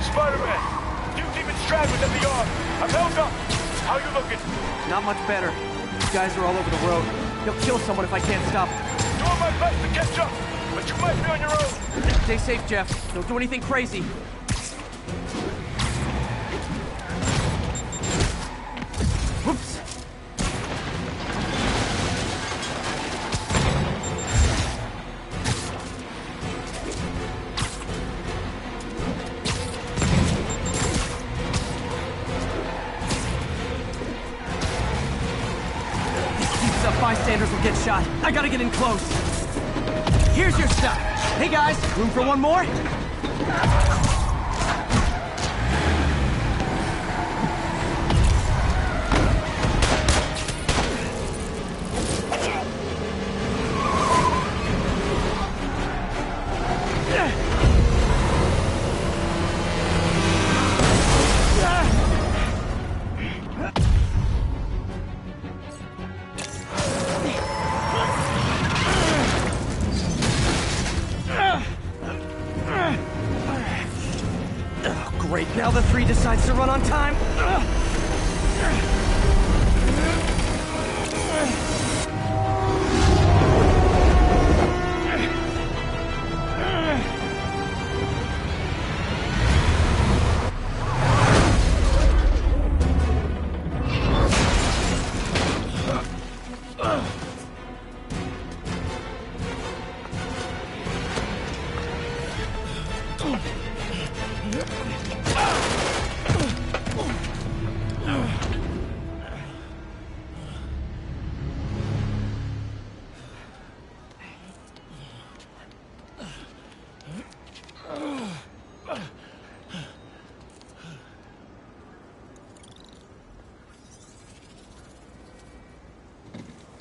P: Spiderman! New demon stragglers at the yard! I'm held up! How you looking?
B: Not much better. These guys are all over the road. He'll kill someone if I can't stop him.
P: Doing my best to catch up, but you might be on your own.
B: Stay safe, Jeff. Don't do anything crazy. Whoops. If he keeps up, bystanders will get shot. I gotta get in close.
E: Here's your stuff. Hey guys, room for one more? Great, now the 3 decides to run on time.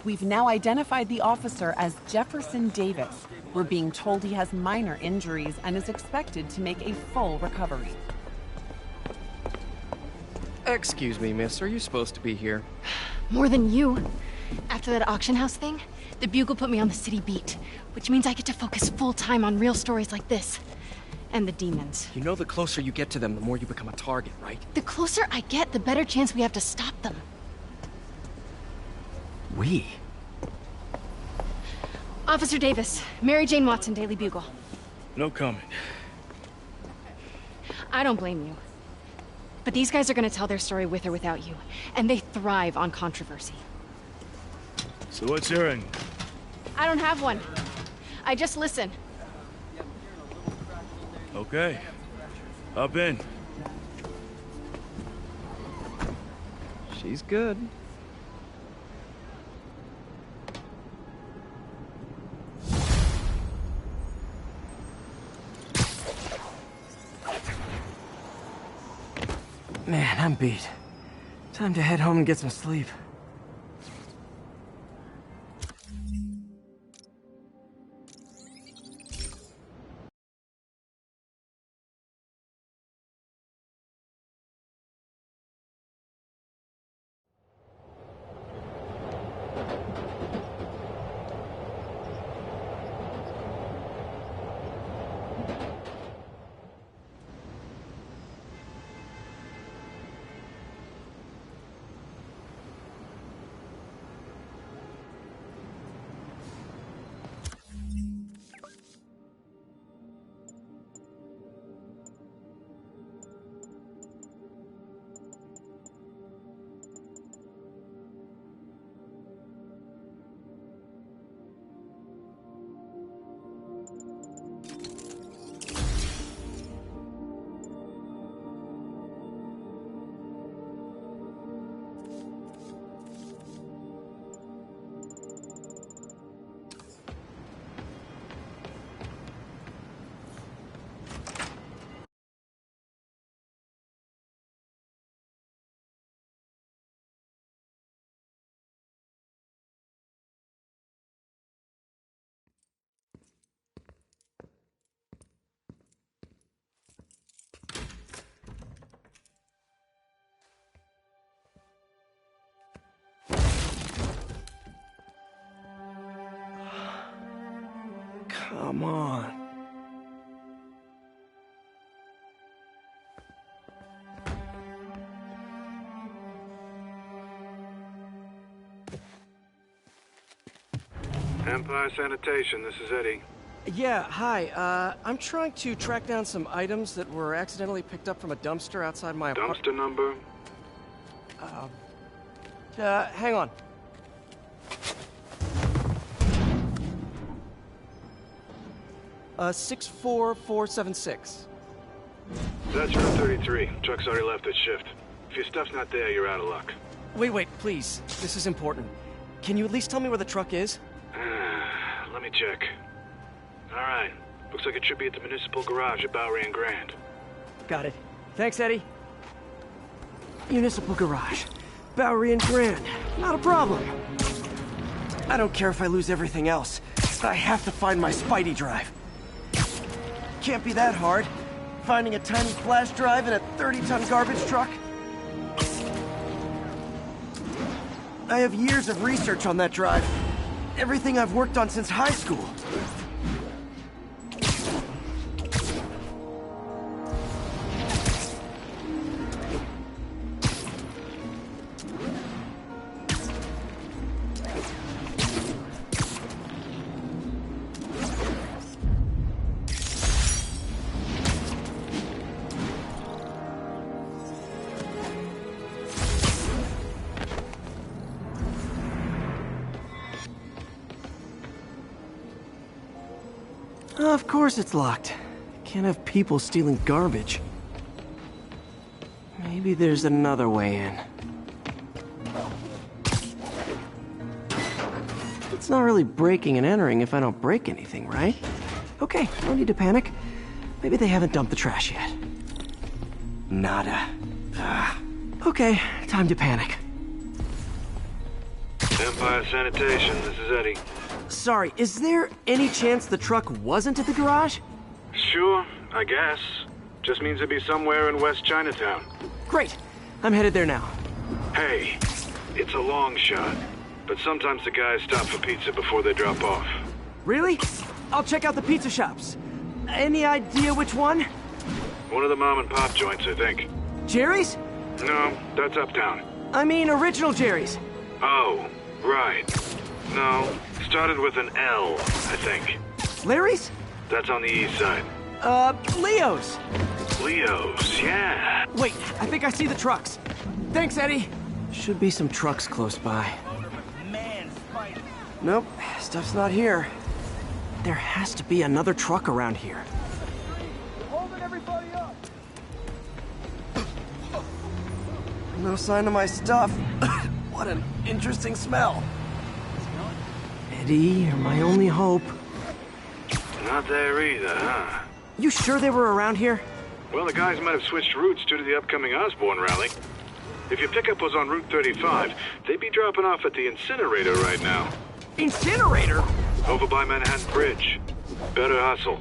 L: We've now identified the officer as Jefferson Davis. We're being told he has minor injuries and is expected to make a full recovery.
B: Excuse me, miss. Are you supposed to be here?
O: More than you. After that auction house thing, the Bugle put me on the city beat, which means I get to focus full-time on real stories like this. And the demons.
B: You know the closer you get to them, the more you become a target, right?
O: The closer I get, the better chance we have to stop them.
B: We?
O: Officer Davis, Mary Jane Watson, Daily Bugle.
P: No comment.
O: I don't blame you. But these guys are gonna tell their story with or without you, and they thrive on controversy.
P: So what's your end?
O: I don't have one. I just listen.
P: Okay. Hop in.
B: She's good. Man, I'm beat. Time to head home and get some sleep. Come on.
Q: Empire Sanitation, this is Eddie.
B: Yeah, hi. I'm trying to track down some items that were accidentally picked up from a dumpster outside my apartment.
Q: Dumpster number?
B: Hang on. Uh, 64476.
Q: That's Route 33. Truck's already left its shift. If your stuff's not there, you're out of luck.
B: Wait, please. This is important. Can you at least tell me where the truck is?
Q: Let me check. All right. Looks like it should be at the municipal garage at Bowery and Grand.
B: Got it. Thanks, Eddie. Municipal garage. Bowery and Grand. Not a problem. I don't care if I lose everything else, but I have to find my Spidey drive. Can't be that hard. Finding a tiny flash drive in a 30-ton garbage truck. I have years of research on that drive. Everything I've worked on since high school. Of course it's locked. Can't have people stealing garbage. Maybe there's another way in. It's not really breaking and entering if I don't break anything, right? Okay, no need to panic. Maybe they haven't dumped the trash yet. Nada. Okay, time to panic.
Q: Empire Sanitation, this is Eddie.
B: Sorry, is there any chance the truck wasn't at the garage?
Q: Sure, I guess. Just means it'd be somewhere in West Chinatown.
B: Great. I'm headed there now.
Q: Hey, it's a long shot, but sometimes the guys stop for pizza before they drop off.
B: Really? I'll check out the pizza shops. Any idea which one?
Q: One of the mom and pop joints, I think.
B: Jerry's?
Q: No, that's uptown.
B: I mean original Jerry's.
Q: Oh, right. No, started with an L, I think.
B: Larry's?
Q: That's on the east side.
B: Leo's.
Q: Leo's, yeah.
B: Wait, I think I see the trucks. Thanks, Eddie. Should be some trucks close by. Nope, stuff's not here. There has to be another truck around here.
N: Holding everybody up.
B: No sign of my stuff. What an interesting smell. Eddie, you're my only hope.
Q: Not there either, huh?
B: You sure they were around here?
Q: Well, the guys might have switched routes due to the upcoming Osborne rally. If your pickup was on Route 35, they'd be dropping off at the incinerator right now.
B: Incinerator?
Q: Over by Manhattan Bridge. Better hustle.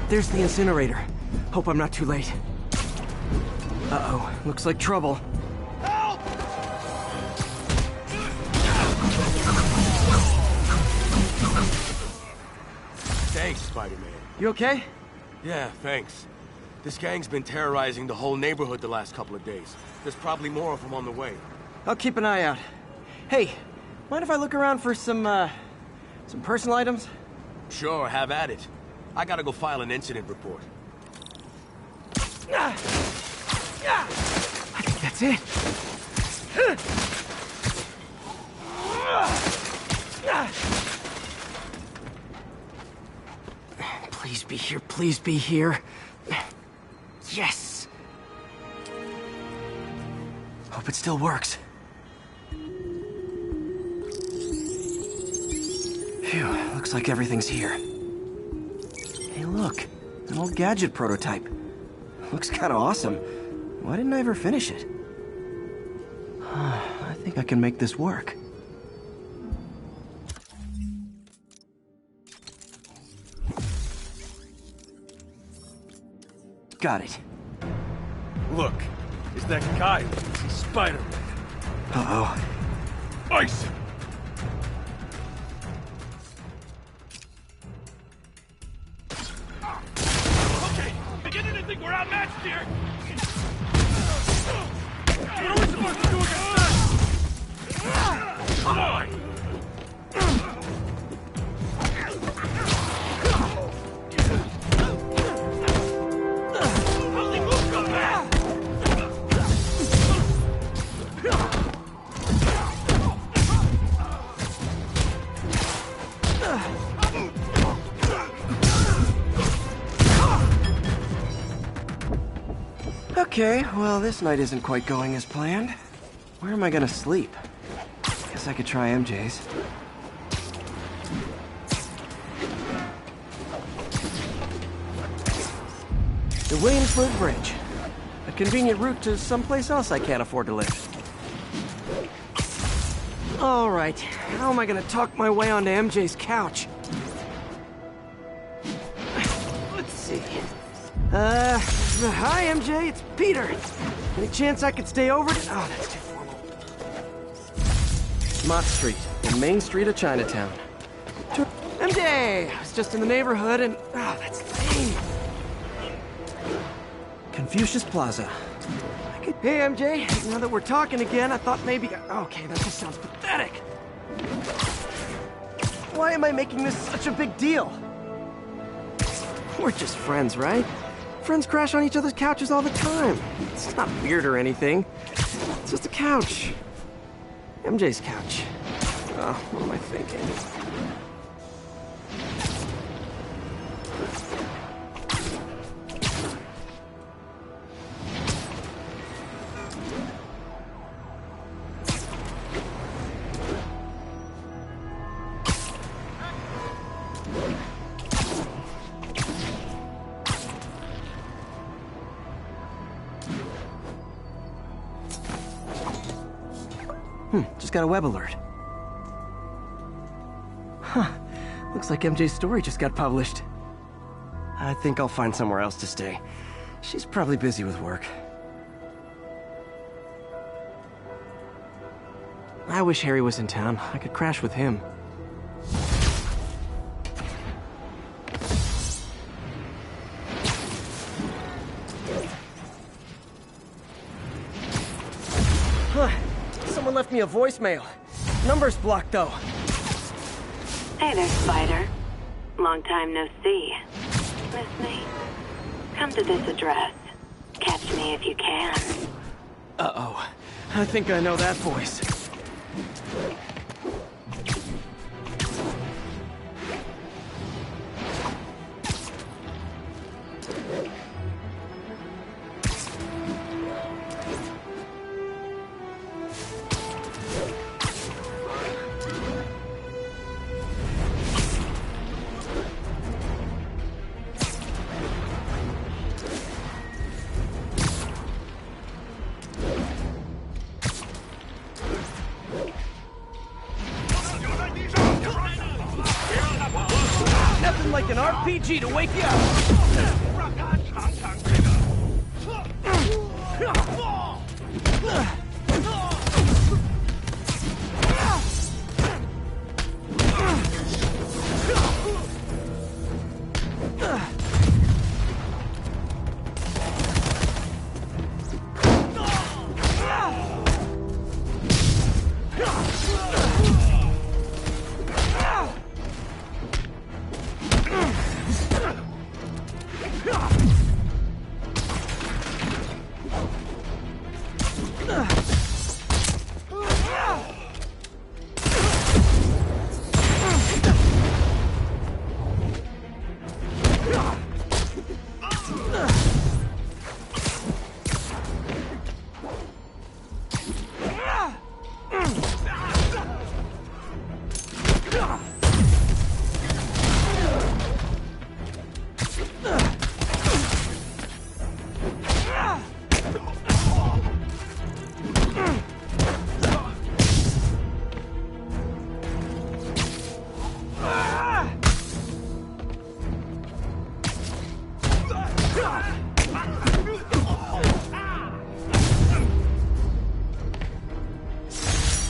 B: There's the incinerator. Hope I'm not too late. Uh-oh, looks like trouble.
N: Help!
K: Thanks, Spider-Man.
B: You okay?
K: Yeah, thanks. This gang's been terrorizing the whole neighborhood the last couple of days. There's probably more of them on the way.
B: I'll keep an eye out. Hey, mind if I look around for some personal items?
K: Sure, have at it. I gotta go file an incident report.
B: I think that's it. Please be here, please be here. Yes! Hope it still works. Phew, looks like everything's here. Hey, look, an old gadget prototype. Looks kinda awesome. Why didn't I ever finish it? I think I can make this work. Got it.
P: Look, it's that guy. It's Spiderman.
B: Uh-oh.
P: Ice him! Okay, beginning to think we're outmatched here. What are we supposed to do against that? Come on!
B: Okay, well, this night isn't quite going as planned. Where am I gonna sleep? Guess I could try MJ's. The Williamsburg Bridge. A convenient route to someplace else I can't afford to live. All right, how am I gonna talk my way onto MJ's couch? Let's see. Hi MJ, it's Peter. Any chance I could stay over? Oh, that's too formal. Mott Street, the main street of Chinatown. MJ, I was just in the neighborhood and... Oh, that's lame. Confucius Plaza. Hey MJ, now that we're talking again, I thought maybe... Okay, that just sounds pathetic. Why am I making this such a big deal? We're just friends, right? Friends crash on each other's couches all the time. It's not weird or anything. It's just a couch. MJ's couch. Oh, what am I thinking? Just got a web alert. Huh. Looks like MJ's story just got published. I think I'll find somewhere else to stay. She's probably busy with work. I wish Harry was in town. I could crash with him. Someone left me a voicemail. Number's blocked, though.
J: Hey there, Spider. Long time no see. Miss me? Come to this address. Catch me if you can.
B: Uh-oh. I think I know that voice. Nothing like an RPG to wake you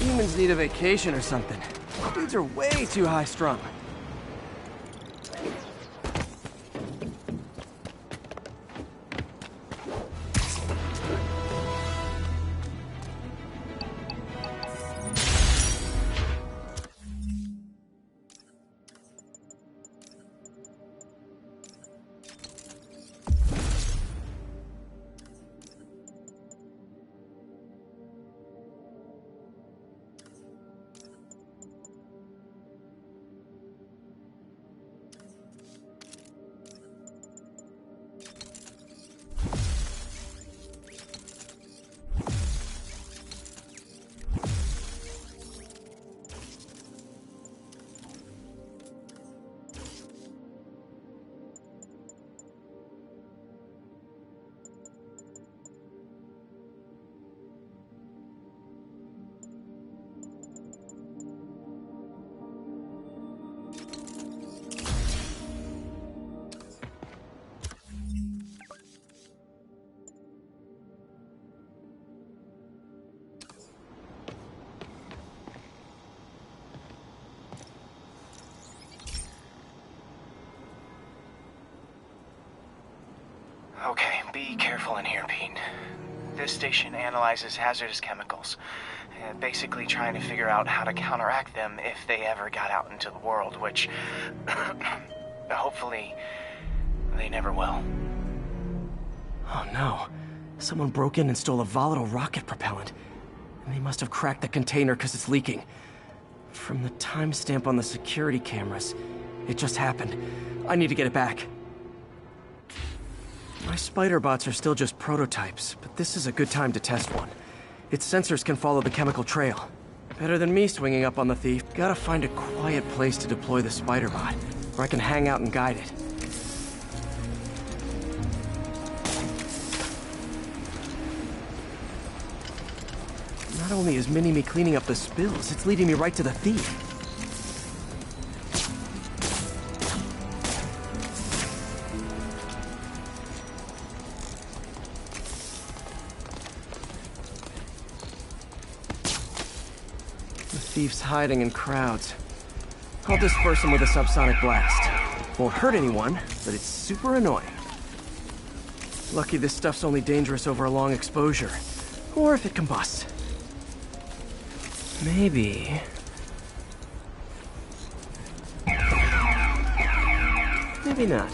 B: Humans need a vacation or something. Dudes are way too high-strung.
F: Okay, be careful in here, Pete. This station analyzes hazardous chemicals, basically trying to figure out how to counteract them if they ever got out into the world, which hopefully they never will.
B: Oh no. Someone broke in and stole a volatile rocket propellant. And they must have cracked the container because it's leaking. From the timestamp on the security cameras, it just happened. I need to get it back. My spider bots are still just prototypes, but this is a good time to test one. Its sensors can follow the chemical trail. Better than me swinging up on the thief. Gotta find a quiet place to deploy the spider bot, where I can hang out and guide it. Not only is Mini-Me cleaning up the spills, it's leading me right to the thief. The thief's hiding in crowds. I'll disperse him with a subsonic blast. Won't hurt anyone, but it's super annoying. Lucky this stuff's only dangerous over a long exposure. Or if it combusts. Maybe... maybe not.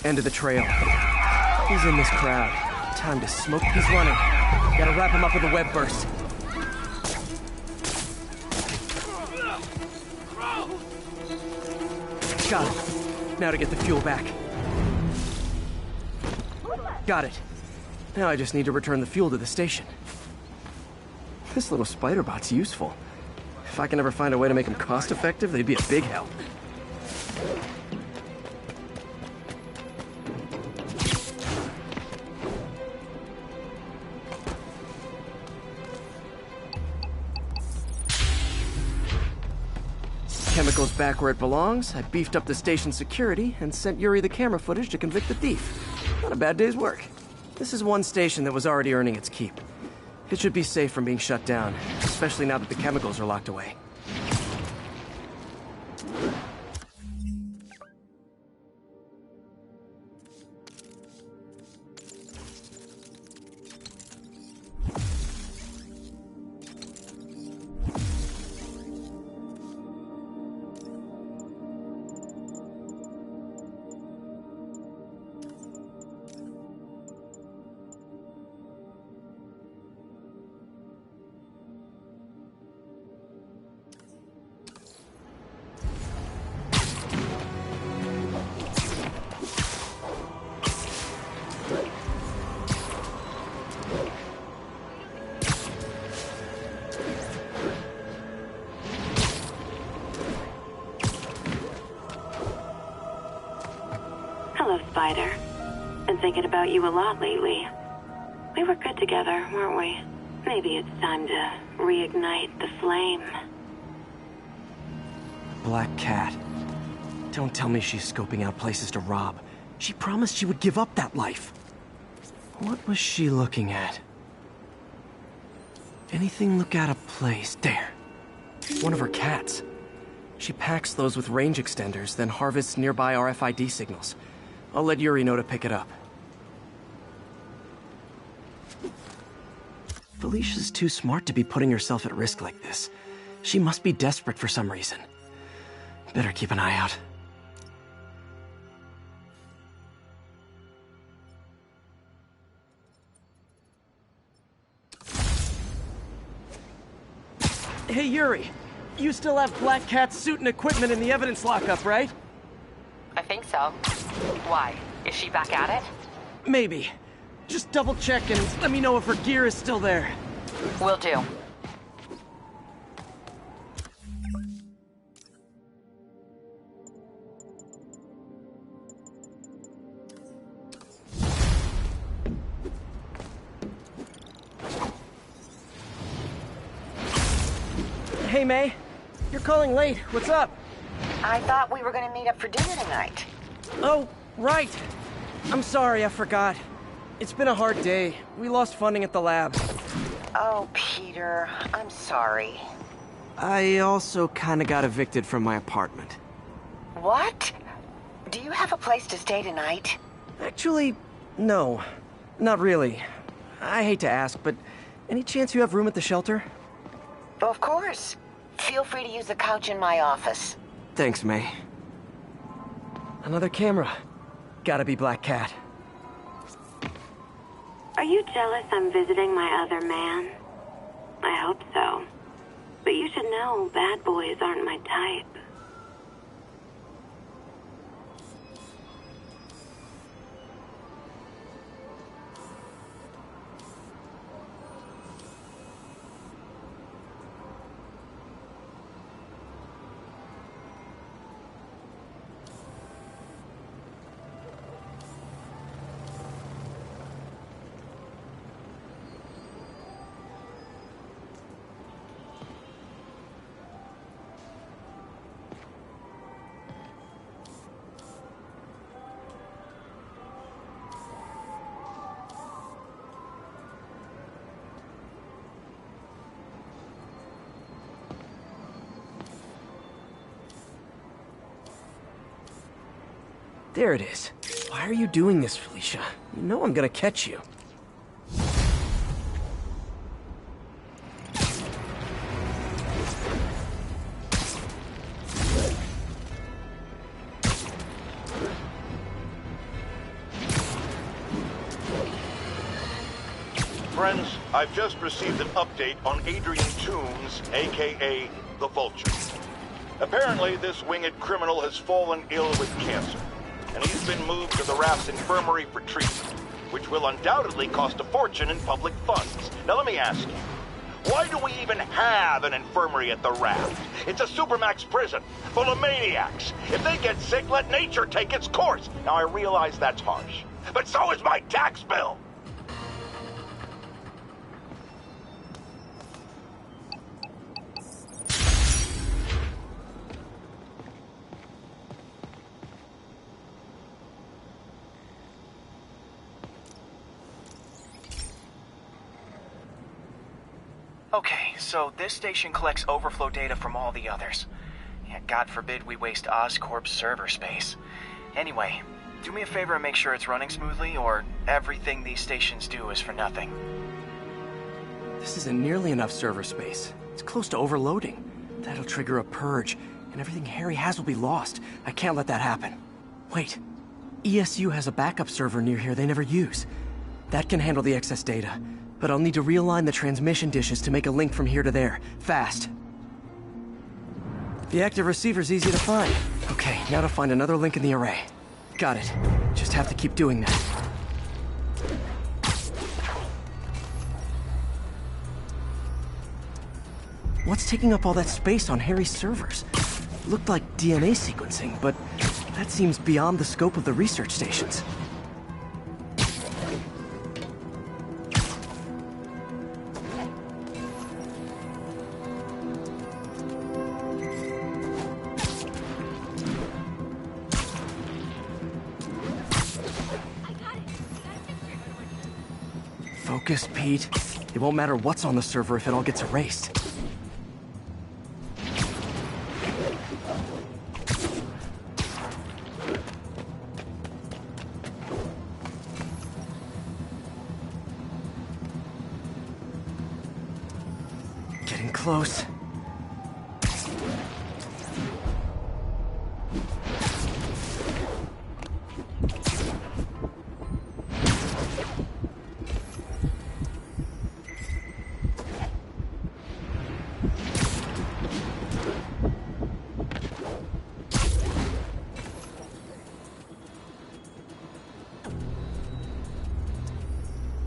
B: End of the trail. He's in this crowd. Time to smoke. He's running. Gotta wrap him up with a web burst. Got it. Now to get the fuel back. Got it. Now I just need to return the fuel to the station. This little spider bot's useful. If I can ever find a way to make them cost-effective, they'd be a big help. Chemicals back where it belongs. I beefed up the station security and sent Yuri the camera footage to convict the thief. Not a bad day's work. This is one station that was already earning its keep. It should be safe from being shut down, especially now that the chemicals are locked away.
J: Hello, Spider. Been thinking about you a lot lately. We were good together, weren't we? Maybe it's time to reignite the flame.
B: Black Cat. Don't tell me she's scoping out places to rob. She promised she would give up that life. What was she looking at? Anything look out of place? There. One of her cats. She packs those with range extenders, then harvests nearby RFID signals. I'll let Yuri know to pick it up. Felicia's too smart to be putting herself at risk like this. She must be desperate for some reason. Better keep an eye out. Hey, Yuri. You still have Black Cat's suit and equipment in the evidence lockup, right?
G: I think so. Why? Is she back at it?
B: Maybe. Just double check and let me know if her gear is still there.
G: Will do.
B: Hey, May. You're calling late. What's up?
R: I thought we were gonna meet up for dinner tonight.
B: Oh, right! I'm sorry, I forgot. It's been a hard day. We lost funding at the lab.
R: Oh, Peter, I'm sorry.
B: I also kinda got evicted from my apartment.
R: What? Do you have a place to stay tonight?
B: Actually, no. Not really. I hate to ask, but any chance you have room at the shelter?
R: Of course. Feel free to use the couch in my office.
B: Thanks, May. Another camera. Gotta be Black Cat.
J: Are you jealous I'm visiting my other man? I hope so. But you should know bad boys aren't my type.
B: There it is. Why are you doing this, Felicia? You know I'm gonna catch you.
M: Friends, I've just received an update on Adrian Toombs, aka the Vulture. Apparently, this winged criminal has fallen ill with cancer, and he's been moved to the Raft's infirmary for treatment, which will undoubtedly cost a fortune in public funds. Now let me ask you, why do we even have an infirmary at the Raft? It's a supermax prison, full of maniacs. If they get sick, let nature take its course. Now I realize that's harsh, but so is my tax bill.
F: Okay, so this station collects overflow data from all the others. Yeah, God forbid we waste Oscorp's server space. Anyway, do me a favor and make sure it's running smoothly, or everything these stations do is for nothing.
B: This isn't nearly enough server space. It's close to overloading. That'll trigger a purge, and everything Harry has will be lost. I can't let that happen. Wait. ESU has a backup server near here they never use. That can handle the excess data. But I'll need to realign the transmission dishes to make a link from here to there. Fast. The active receiver's easy to find. Okay, now to find another link in the array. Got it. Just have to keep doing that. What's taking up all that space on Harry's servers? Looked like DNA sequencing, but that seems beyond the scope of the research stations. Focus, Pete. It won't matter what's on the server if it all gets erased. Getting close.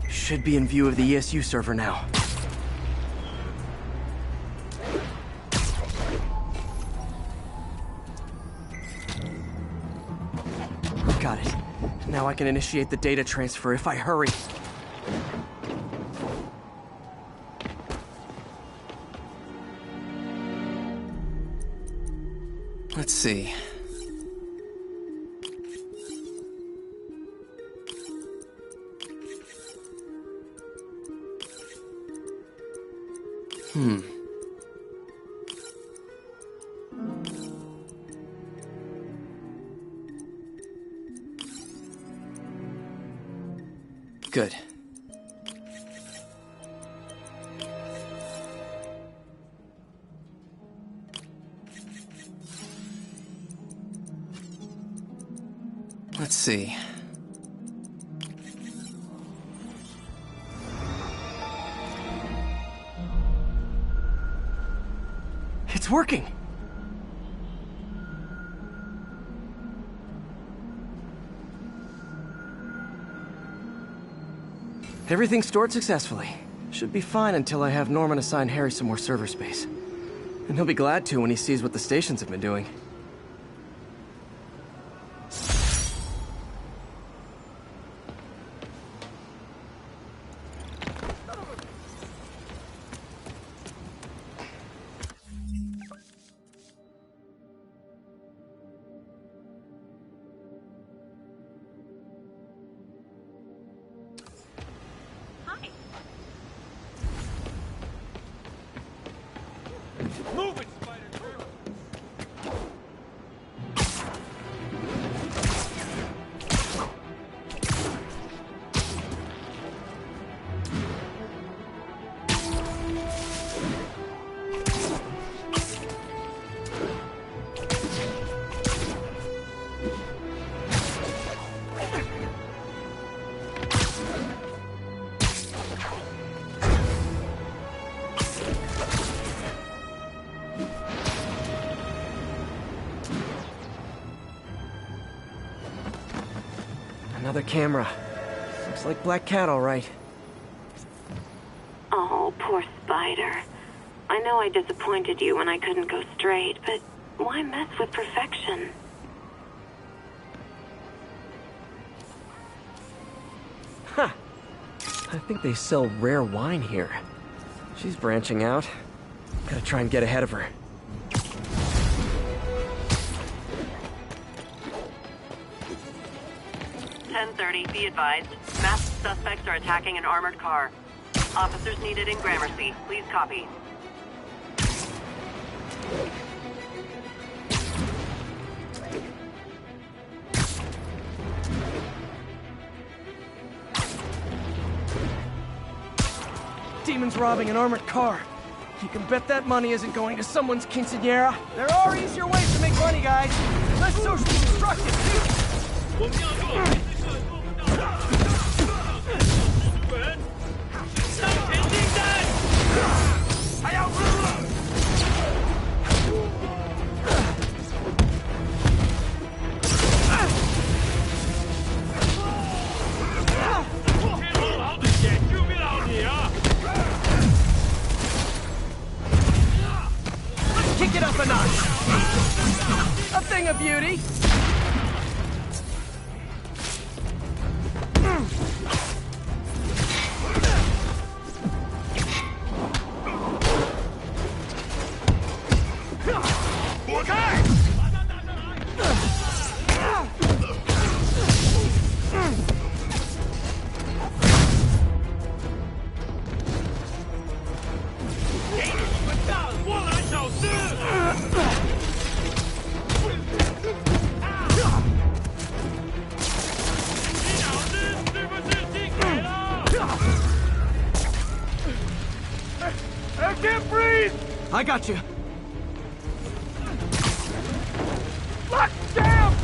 B: Should be in view of the ESU server now. Got it. Now I can initiate the data transfer if I hurry. Let's see. Good. Let's see. It's working! Everything's stored successfully. Should be fine until I have Norman assign Harry some more server space. And he'll be glad to when he sees what the stations have been doing.
C: Move it, Spider!
B: Another camera. Looks like Black Cat, all right.
J: Oh, poor Spider. I know I disappointed you when I couldn't go straight, but why mess with perfection?
B: Huh. I think they sell rare wine here. She's branching out. Gotta try and get ahead of her.
J: Be advised, masked suspects are attacking an armored car. Officers needed in Gramercy. Please copy.
B: Demon's robbing an armored car. You can bet that money isn't going to someone's quinceañera.
E: There are easier ways to make money, guys. Less socially destructive, too.
B: Kick it up a notch. A thing of beauty.
C: I can't breathe!
B: I got you.
C: Lock down!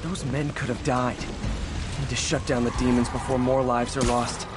B: Those men could have died. Need to shut down the demons before more lives are lost.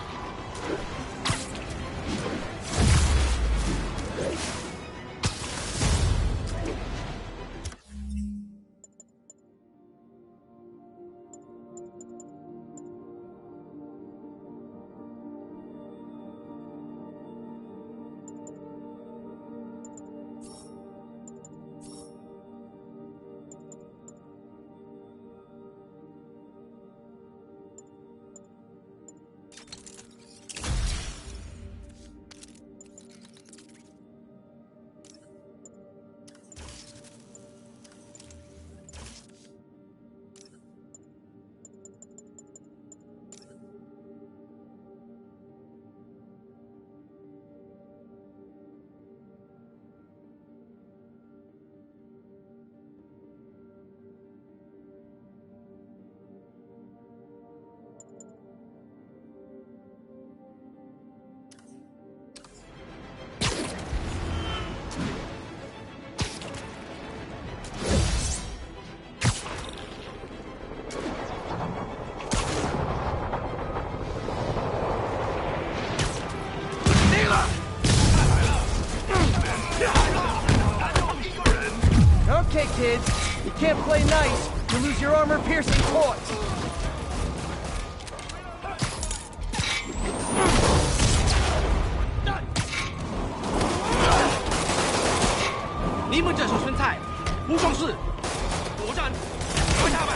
B: can't play nice. You lose your armor-piercing toys.
S: 你们这手酸菜，不爽是果战，快打吧！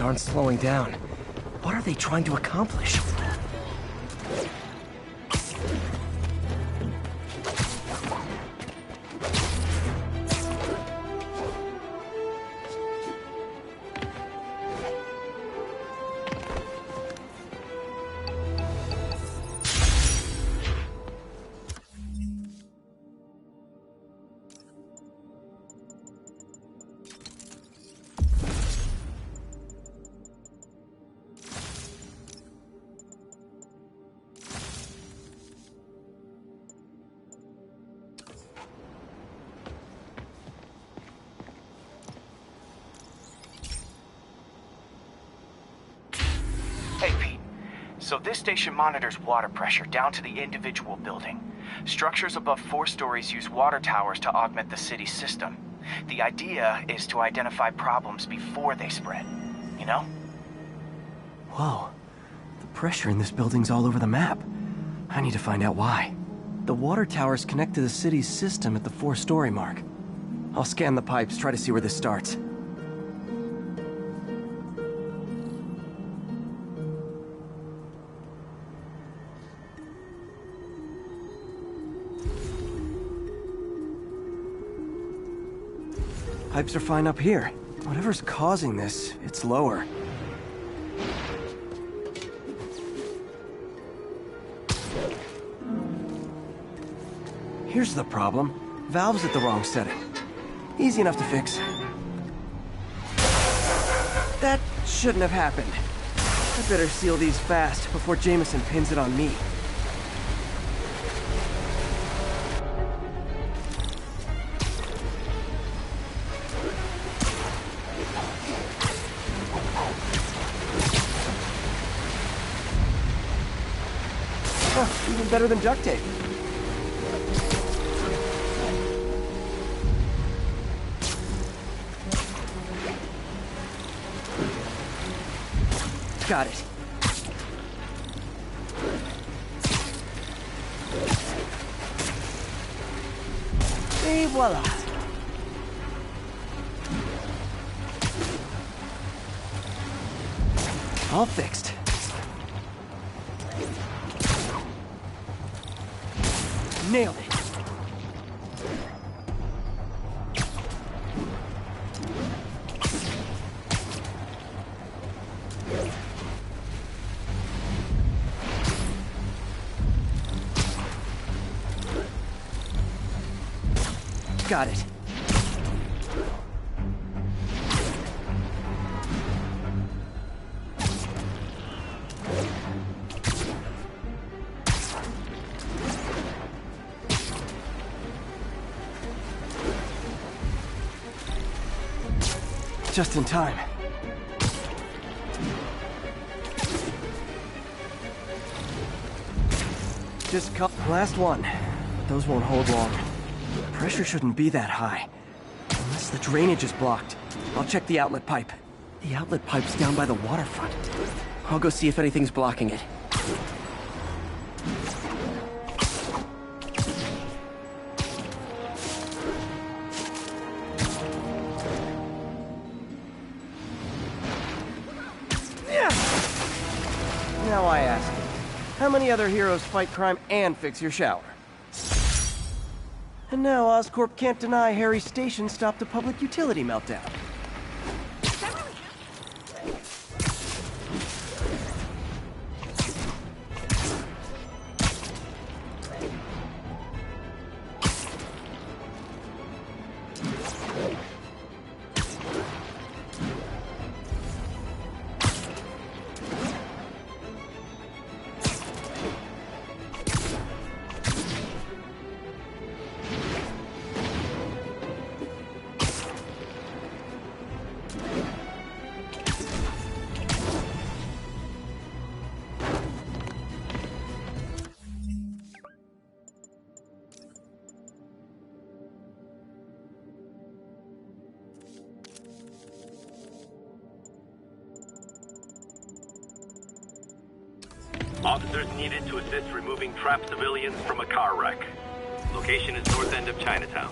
B: Aren't slowing down. What are they trying to accomplish?
F: Hey, Pete. So this station monitors water pressure down to the individual building. Structures above 4 stories use water towers to augment the city's system. The idea is to identify problems before they spread, you know?
B: Whoa. The pressure in this building's all over the map. I need to find out why. The water towers connect to the city's system at the 4-story mark. I'll scan the pipes, try to see where this starts. Pipes are fine up here. Whatever's causing this, it's lower. Here's the problem. Valve's at the wrong setting. Easy enough to fix. That shouldn't have happened. I better seal these fast before Jameson pins it on me. Even better than duct tape. Got it. Et voila. All fixed. Nailed it. Got it. Just in time. Just last one. Those won't hold long. Pressure shouldn't be that high. Unless the drainage is blocked. I'll check the outlet pipe. The outlet pipe's down by the waterfront. I'll go see if anything's blocking it.
A: How many other heroes fight crime and fix your shower? And now Oscorp can't deny Harry's station stopped a public utility meltdown.
T: Officers needed to assist removing trapped civilians from a car wreck. Location is north end of Chinatown.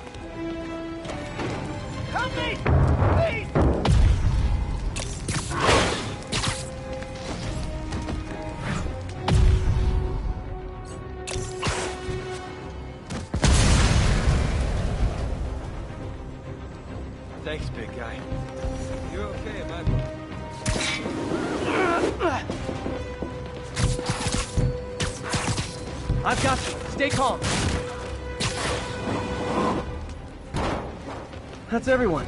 S: Help me! Please!
A: Thanks, big guy.
S: You're okay, bud.
A: I've got you. Stay calm. That's everyone.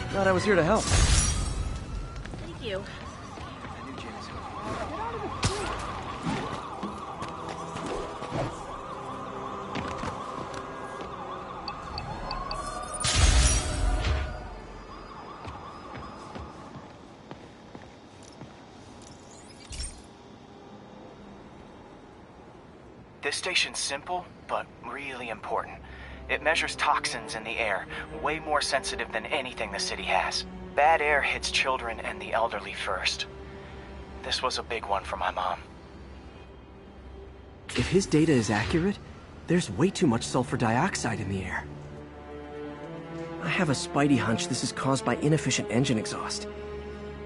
A: Thought I was here to help.
O: Thank you.
F: This station's simple, but really important. It measures toxins in the air, way more sensitive than anything the city has. Bad air hits children and the elderly first. This was a big one for my mom.
A: If his data is accurate, there's way too much sulfur dioxide in the air. I have a spidey hunch this is caused by inefficient engine exhaust.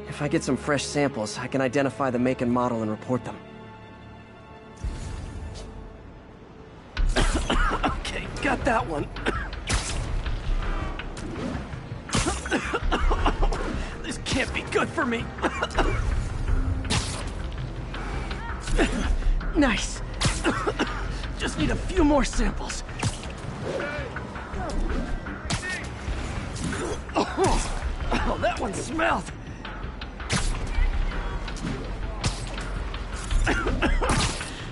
A: If I get some fresh samples, I can identify the make and model and report them. Okay, got that one. This can't be good for me. Nice. Just need a few more samples. Oh, that one smelled.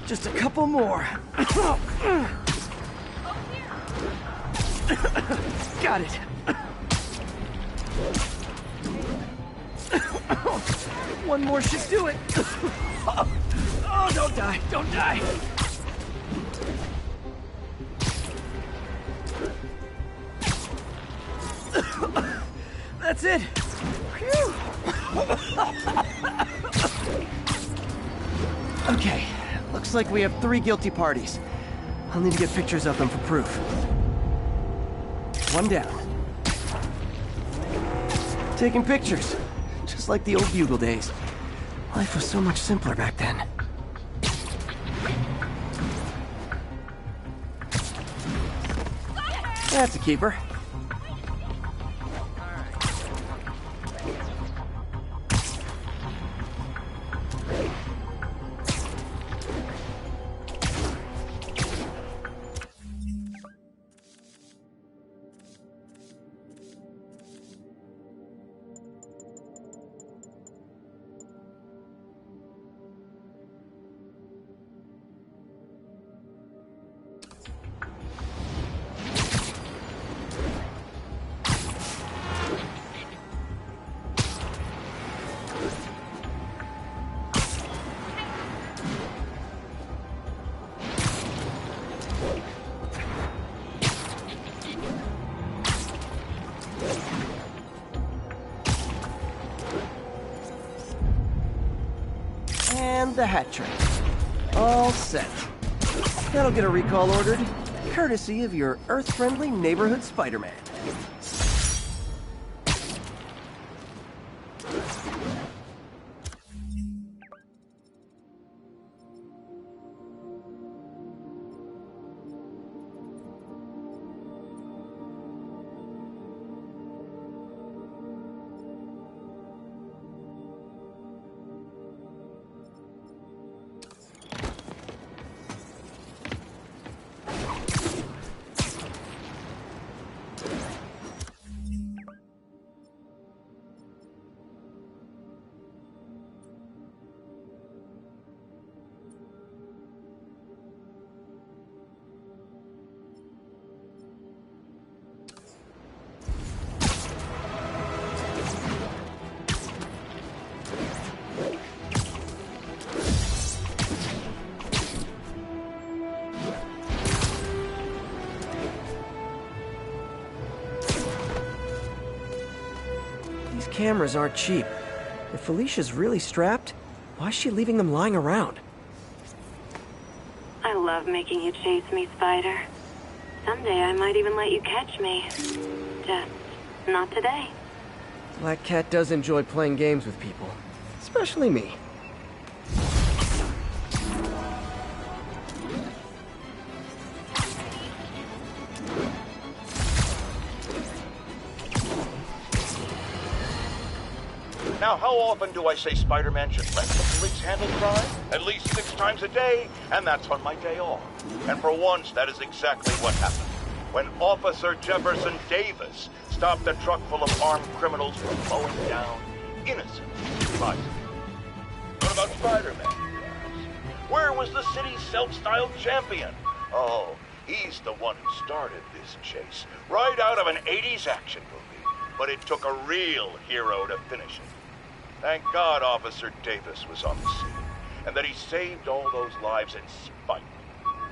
A: Just a couple more. Got it. One more should do it. Oh, don't die, don't die. That's it. Phew. Okay, looks like we have 3 guilty parties. I'll need to get pictures of them for proof. One down. Taking pictures, just like the old Bugle days. Life was so much simpler back then. That's a keeper. And the hat trick. All set. That'll get a recall ordered, courtesy of your Earth-friendly neighborhood Spider-Man. cameras aren't cheap. If Felicia's really strapped, why is she leaving them lying around?
J: I love making you chase me, Spider. Someday I might even let you catch me. Just not today.
A: Black Cat does enjoy playing games with people. Especially me.
M: Now, how often do I say Spider-Man should let the police handle crime? At least 6 times a day, and that's on my day off. And for once, that is exactly what happened. When Officer Jefferson Davis stopped a truck full of armed criminals from mowing down innocent citizens. What about Spider-Man? Where was the city's self-styled champion? Oh, he's the one who started this chase, right out of an 80s action movie. But it took a real hero to finish it. Thank God Officer Davis was on the scene, and that he saved all those lives in spite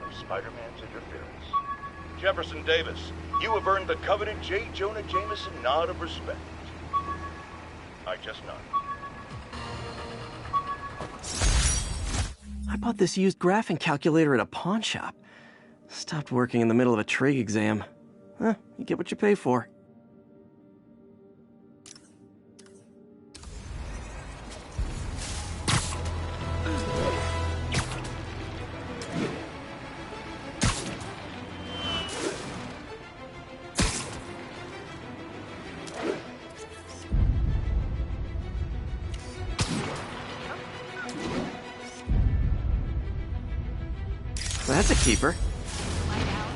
M: of Spider-Man's interference. Jefferson Davis, you have earned the coveted J. Jonah Jameson nod of respect. I just nodded.
A: I bought this used graphing calculator at a pawn shop. Stopped working in the middle of a trig exam. Huh, you get what you pay for. That's a keeper.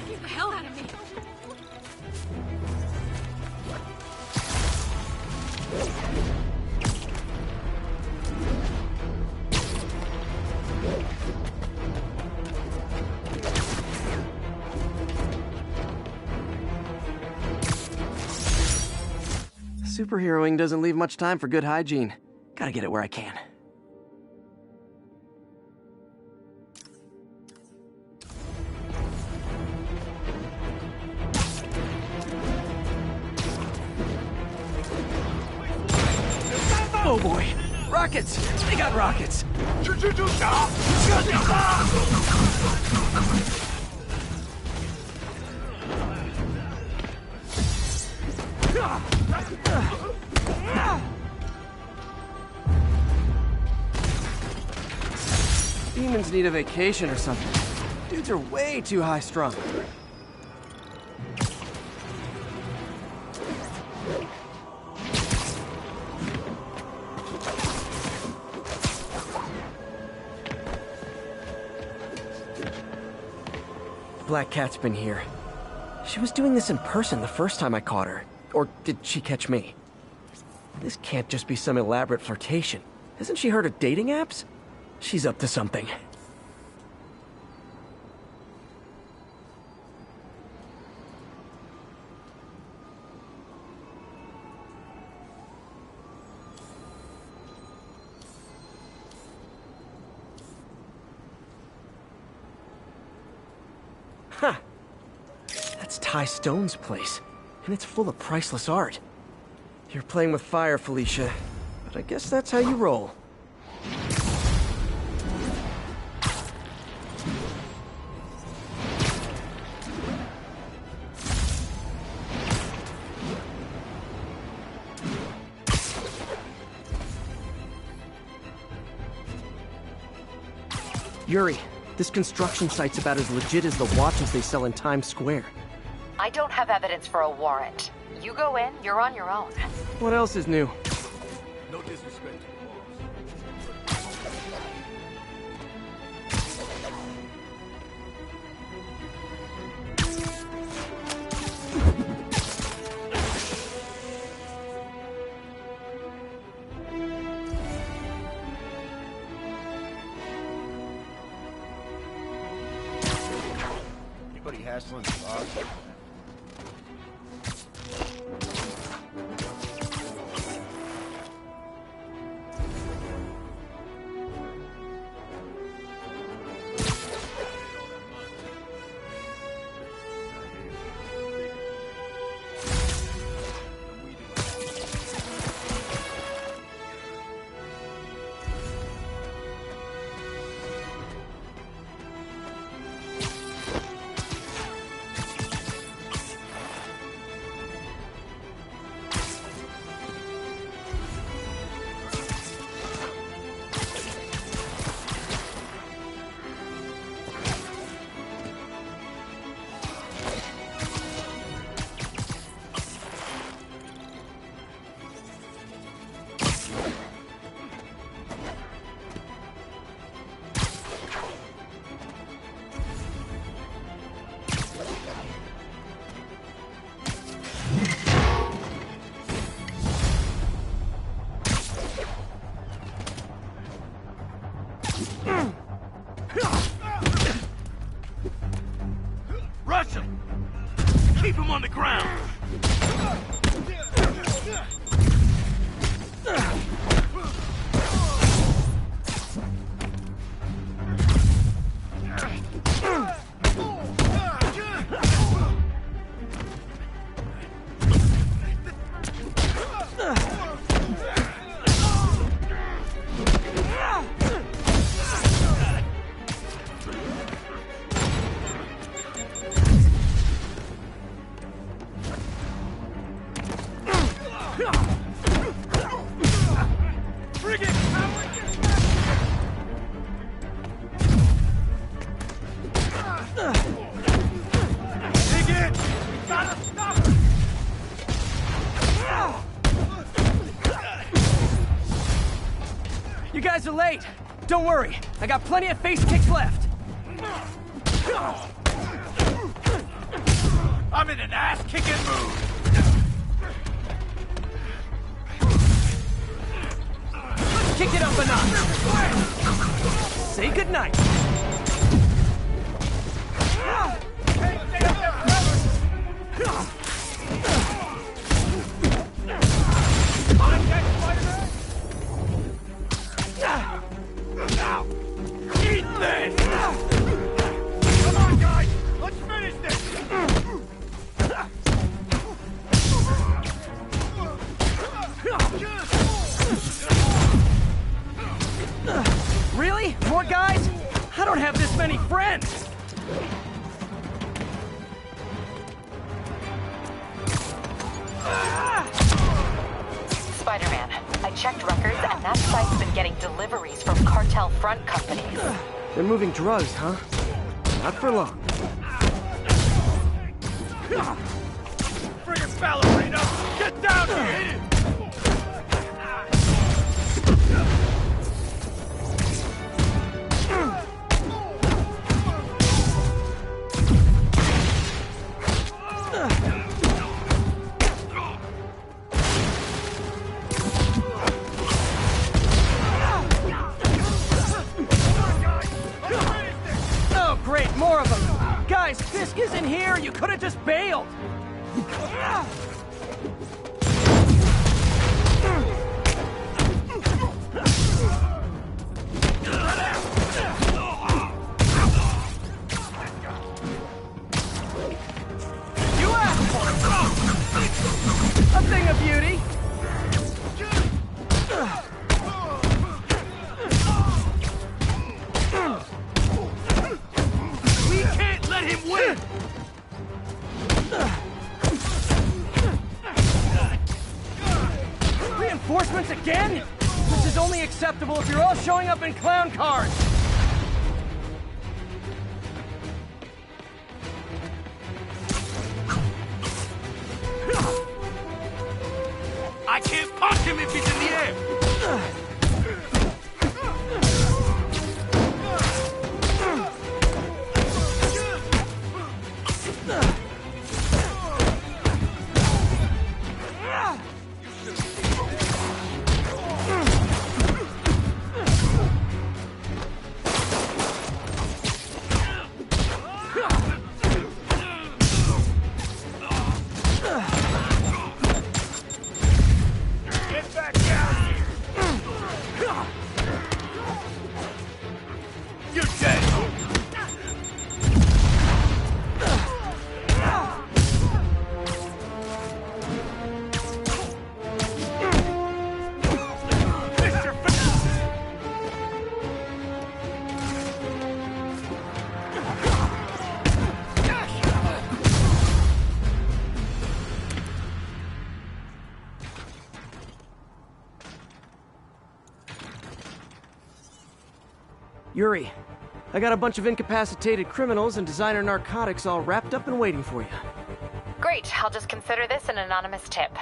O: Get the hell out of me.
A: Superheroing doesn't leave much time for good hygiene. Gotta get it where I can. Oh boy! Rockets! They got rockets! Demons need a vacation or something. Dudes are way too high-strung. Black Cat's been here. She was doing this in person the first time I caught her. Or did she catch me? This can't just be some elaborate flirtation. Hasn't she heard of dating apps? She's up to something. Huh. That's Ty Stone's place, and it's full of priceless art. You're playing with fire, Felicia, but I guess that's how you roll. Yuri, this construction site's about as legit as the watches they sell in Times Square.
G: I don't have evidence for a warrant. You go in, you're on your own.
A: What else is new?
K: No disrespect to the boss.
V: Anybody hassling the boss?
N: Crush him! Keep him on the ground!
A: You guys are late. Don't worry, I got plenty of face kicks left.
N: I'm in an ass-kicking mood!
A: Kick it up a notch. Say goodnight.
N: Eat this! Come on, guys! Let's finish this!
A: Really? More guys? I don't have this many friends.
G: Spider-Man, I checked records and that site's been getting deliveries from cartel front companies.
A: They're moving drugs, huh? Not for long.
N: Friggin' ballerina! Get down here!
A: Oh, great, more of them. Guys, Fisk isn't here. You could have just bailed. You asked for it. A thing of beauty.
N: We can't let him win!
A: Reinforcements again? This is only acceptable if you're all showing up in clown cars.
N: I can't punch him if he's in the air! Get back down here! You're dead! Mr.
A: Yuri, I got a bunch of incapacitated criminals and designer narcotics all wrapped up and waiting for you.
G: Great, I'll just consider this an anonymous tip.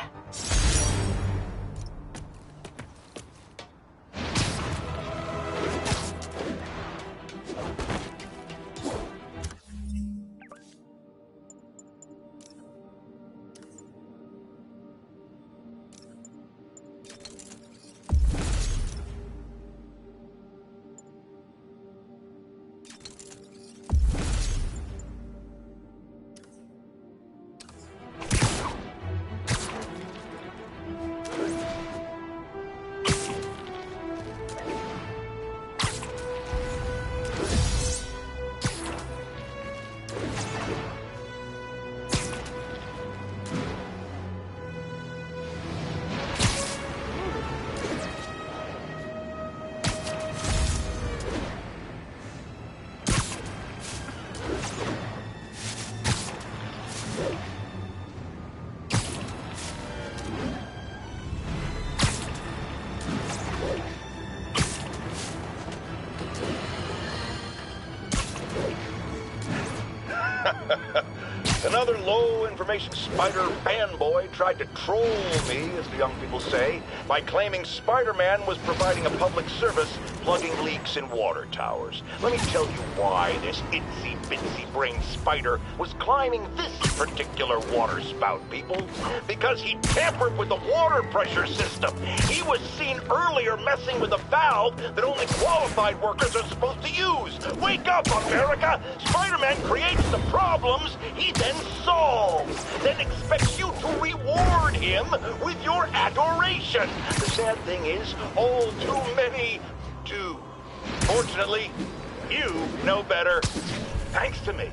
M: Another low-information Spider fanboy tried to troll me, as the young people say, by claiming Spider-Man was providing a public service plugging leaks in water towers. Let me tell you why this itsy-bitsy-brained spider was climbing this particular water spout, people. Because he tampered with the water pressure system. He was seen earlier messing with a valve that only qualified workers are supposed to use. Wake up, America! Spider-Man creates the problems he then solves, then expects you to reward him with your adoration. The sad thing is, all too many do. Fortunately, you know better, thanks to me.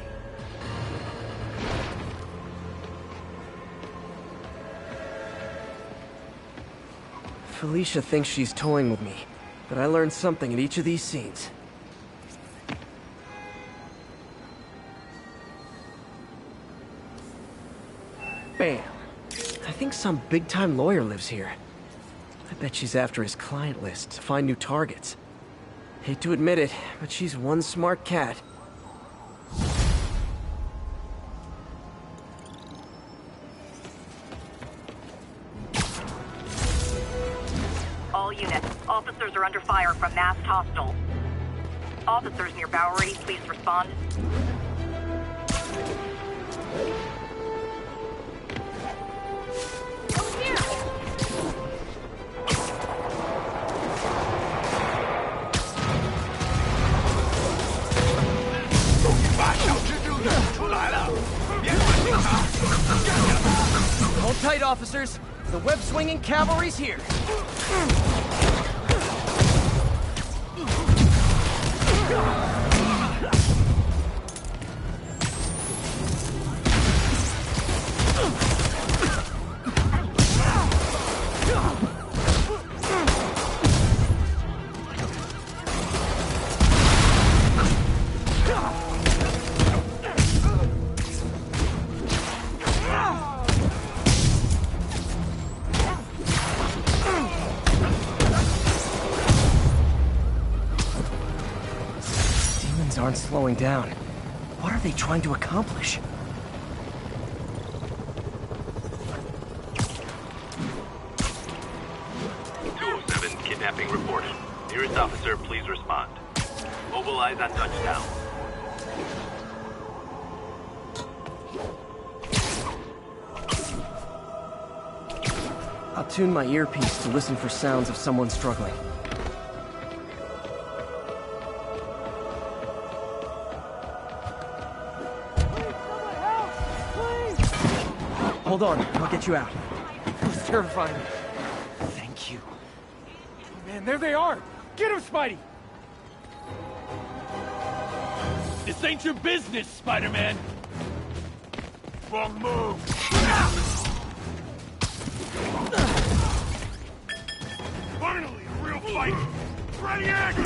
A: Felicia thinks she's toying with me, but I learned something in each of these scenes. Bam! I think some big-time lawyer lives here. I bet she's after his client list to find new targets. Hate to admit it, but she's one smart cat.
J: All units, officers are under fire from masked hostiles. Officers near Bowery, please respond.
A: Hold tight, officers. The web-swinging cavalry's here. Aren't slowing down. What are they trying to accomplish?
T: Kidnapping reported. Nearest officer, please respond. Mobilize on touchdown.
A: I'll tune my earpiece to listen for sounds of someone struggling. Hold on, I'll get you out.
E: It was terrifying.
A: Thank you.
E: Oh, man, there they are! Get him, Spidey!
P: This ain't your business, Spider-Man!
N: Wrong move! Finally, a real fight! Ready, action!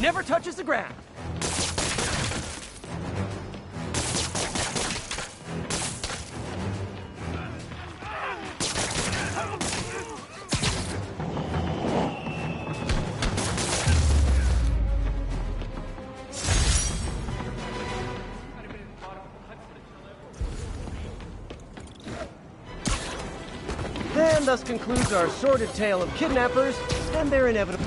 A: Never touches the ground. And thus concludes our sordid tale of kidnappers and their inevitable...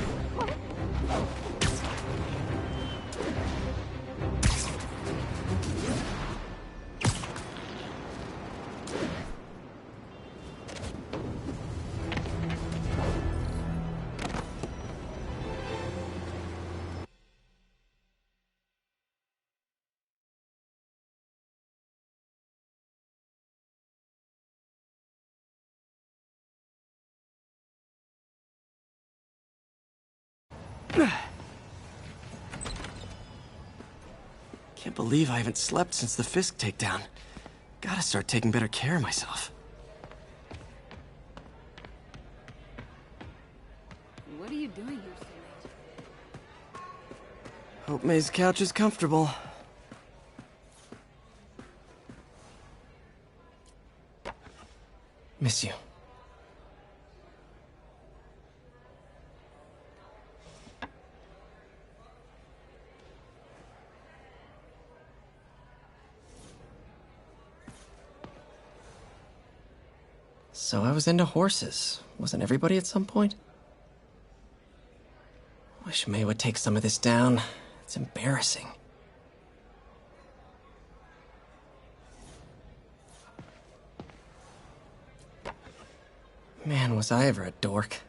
A: Can't believe I haven't slept since the Fisk takedown. Gotta start taking better care of myself.
O: What are you doing here so late?
A: Hope May's couch is comfortable. Miss you. So I was into horses. Wasn't everybody at some point? Wish May would take some of this down. It's embarrassing. Man, was I ever a dork.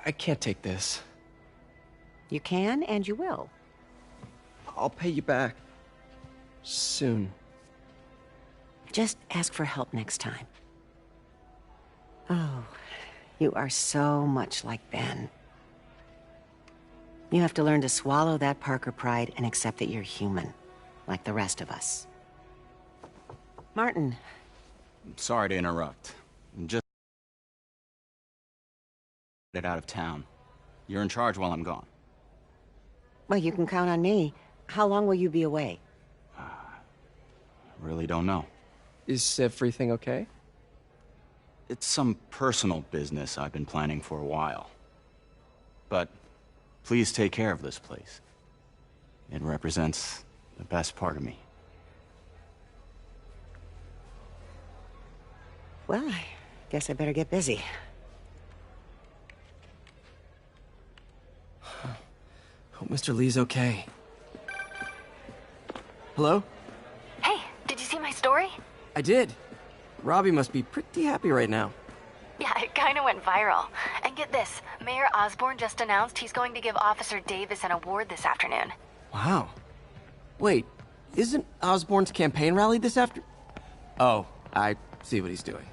A: I can't take this.
R: You can, and you will.
A: I'll pay you back. Soon.
R: Just ask for help next time. Oh, you are so much like Ben. You have to learn to swallow that Parker pride and accept that you're human, like the rest of us. Martin.
I: Sorry to interrupt. Just get out of town. You're in charge while I'm gone.
R: Well, you can count on me. How long will you be away?
I: Really don't know.
A: Is everything okay?
I: It's some personal business I've been planning for a while. But please take care of this place. It represents the best part of me.
R: Well, I guess I better get busy.
A: Hope Mr. Lee's okay. Hello?
O: Hey, did you see my story?
A: I did. Robbie must be pretty happy right now.
O: Yeah, it kind of went viral. And get this, Mayor Osborn just announced he's going to give Officer Davis an award this afternoon.
A: Wow. Wait, isn't Osborn's campaign rally this after... Oh, I see what he's doing.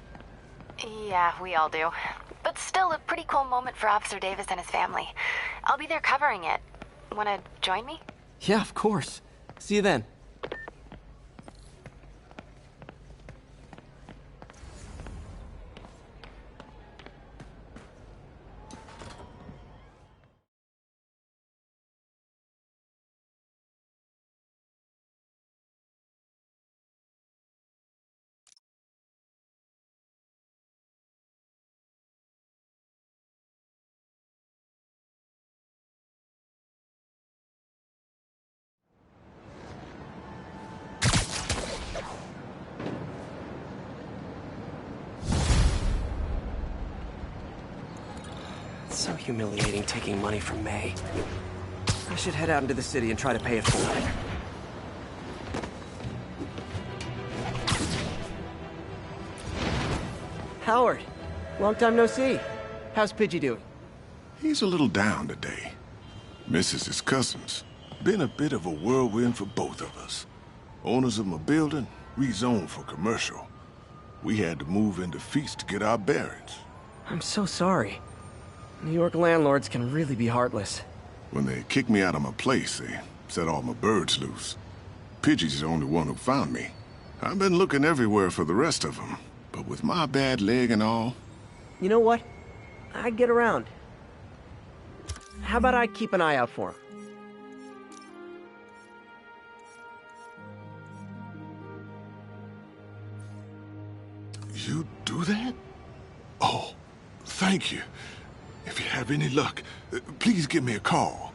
O: Yeah, we all do. But still a pretty cool moment for Officer Davis and his family. I'll be there covering it. Wanna join me?
A: Yeah, of course. See you then. It's so humiliating taking money from May. I should head out into the city and try to pay it forward. Howard, long time no see. How's Pidgey doing?
U: He's a little down today. Misses his cousins. Been a bit of a whirlwind for both of us. Owners of my building rezoned for commercial. We had to move into Feast to get our bearings.
A: I'm so sorry. New York landlords can really be heartless.
U: When they kicked me out of my place, they set all my birds loose. Pidgey's the only one who found me. I've been looking everywhere for the rest of them, but with my bad leg and all...
A: You know what? I'd get around. How about I keep an eye out for him?
U: You do that? Oh, thank you. If you have any luck, please give me a call.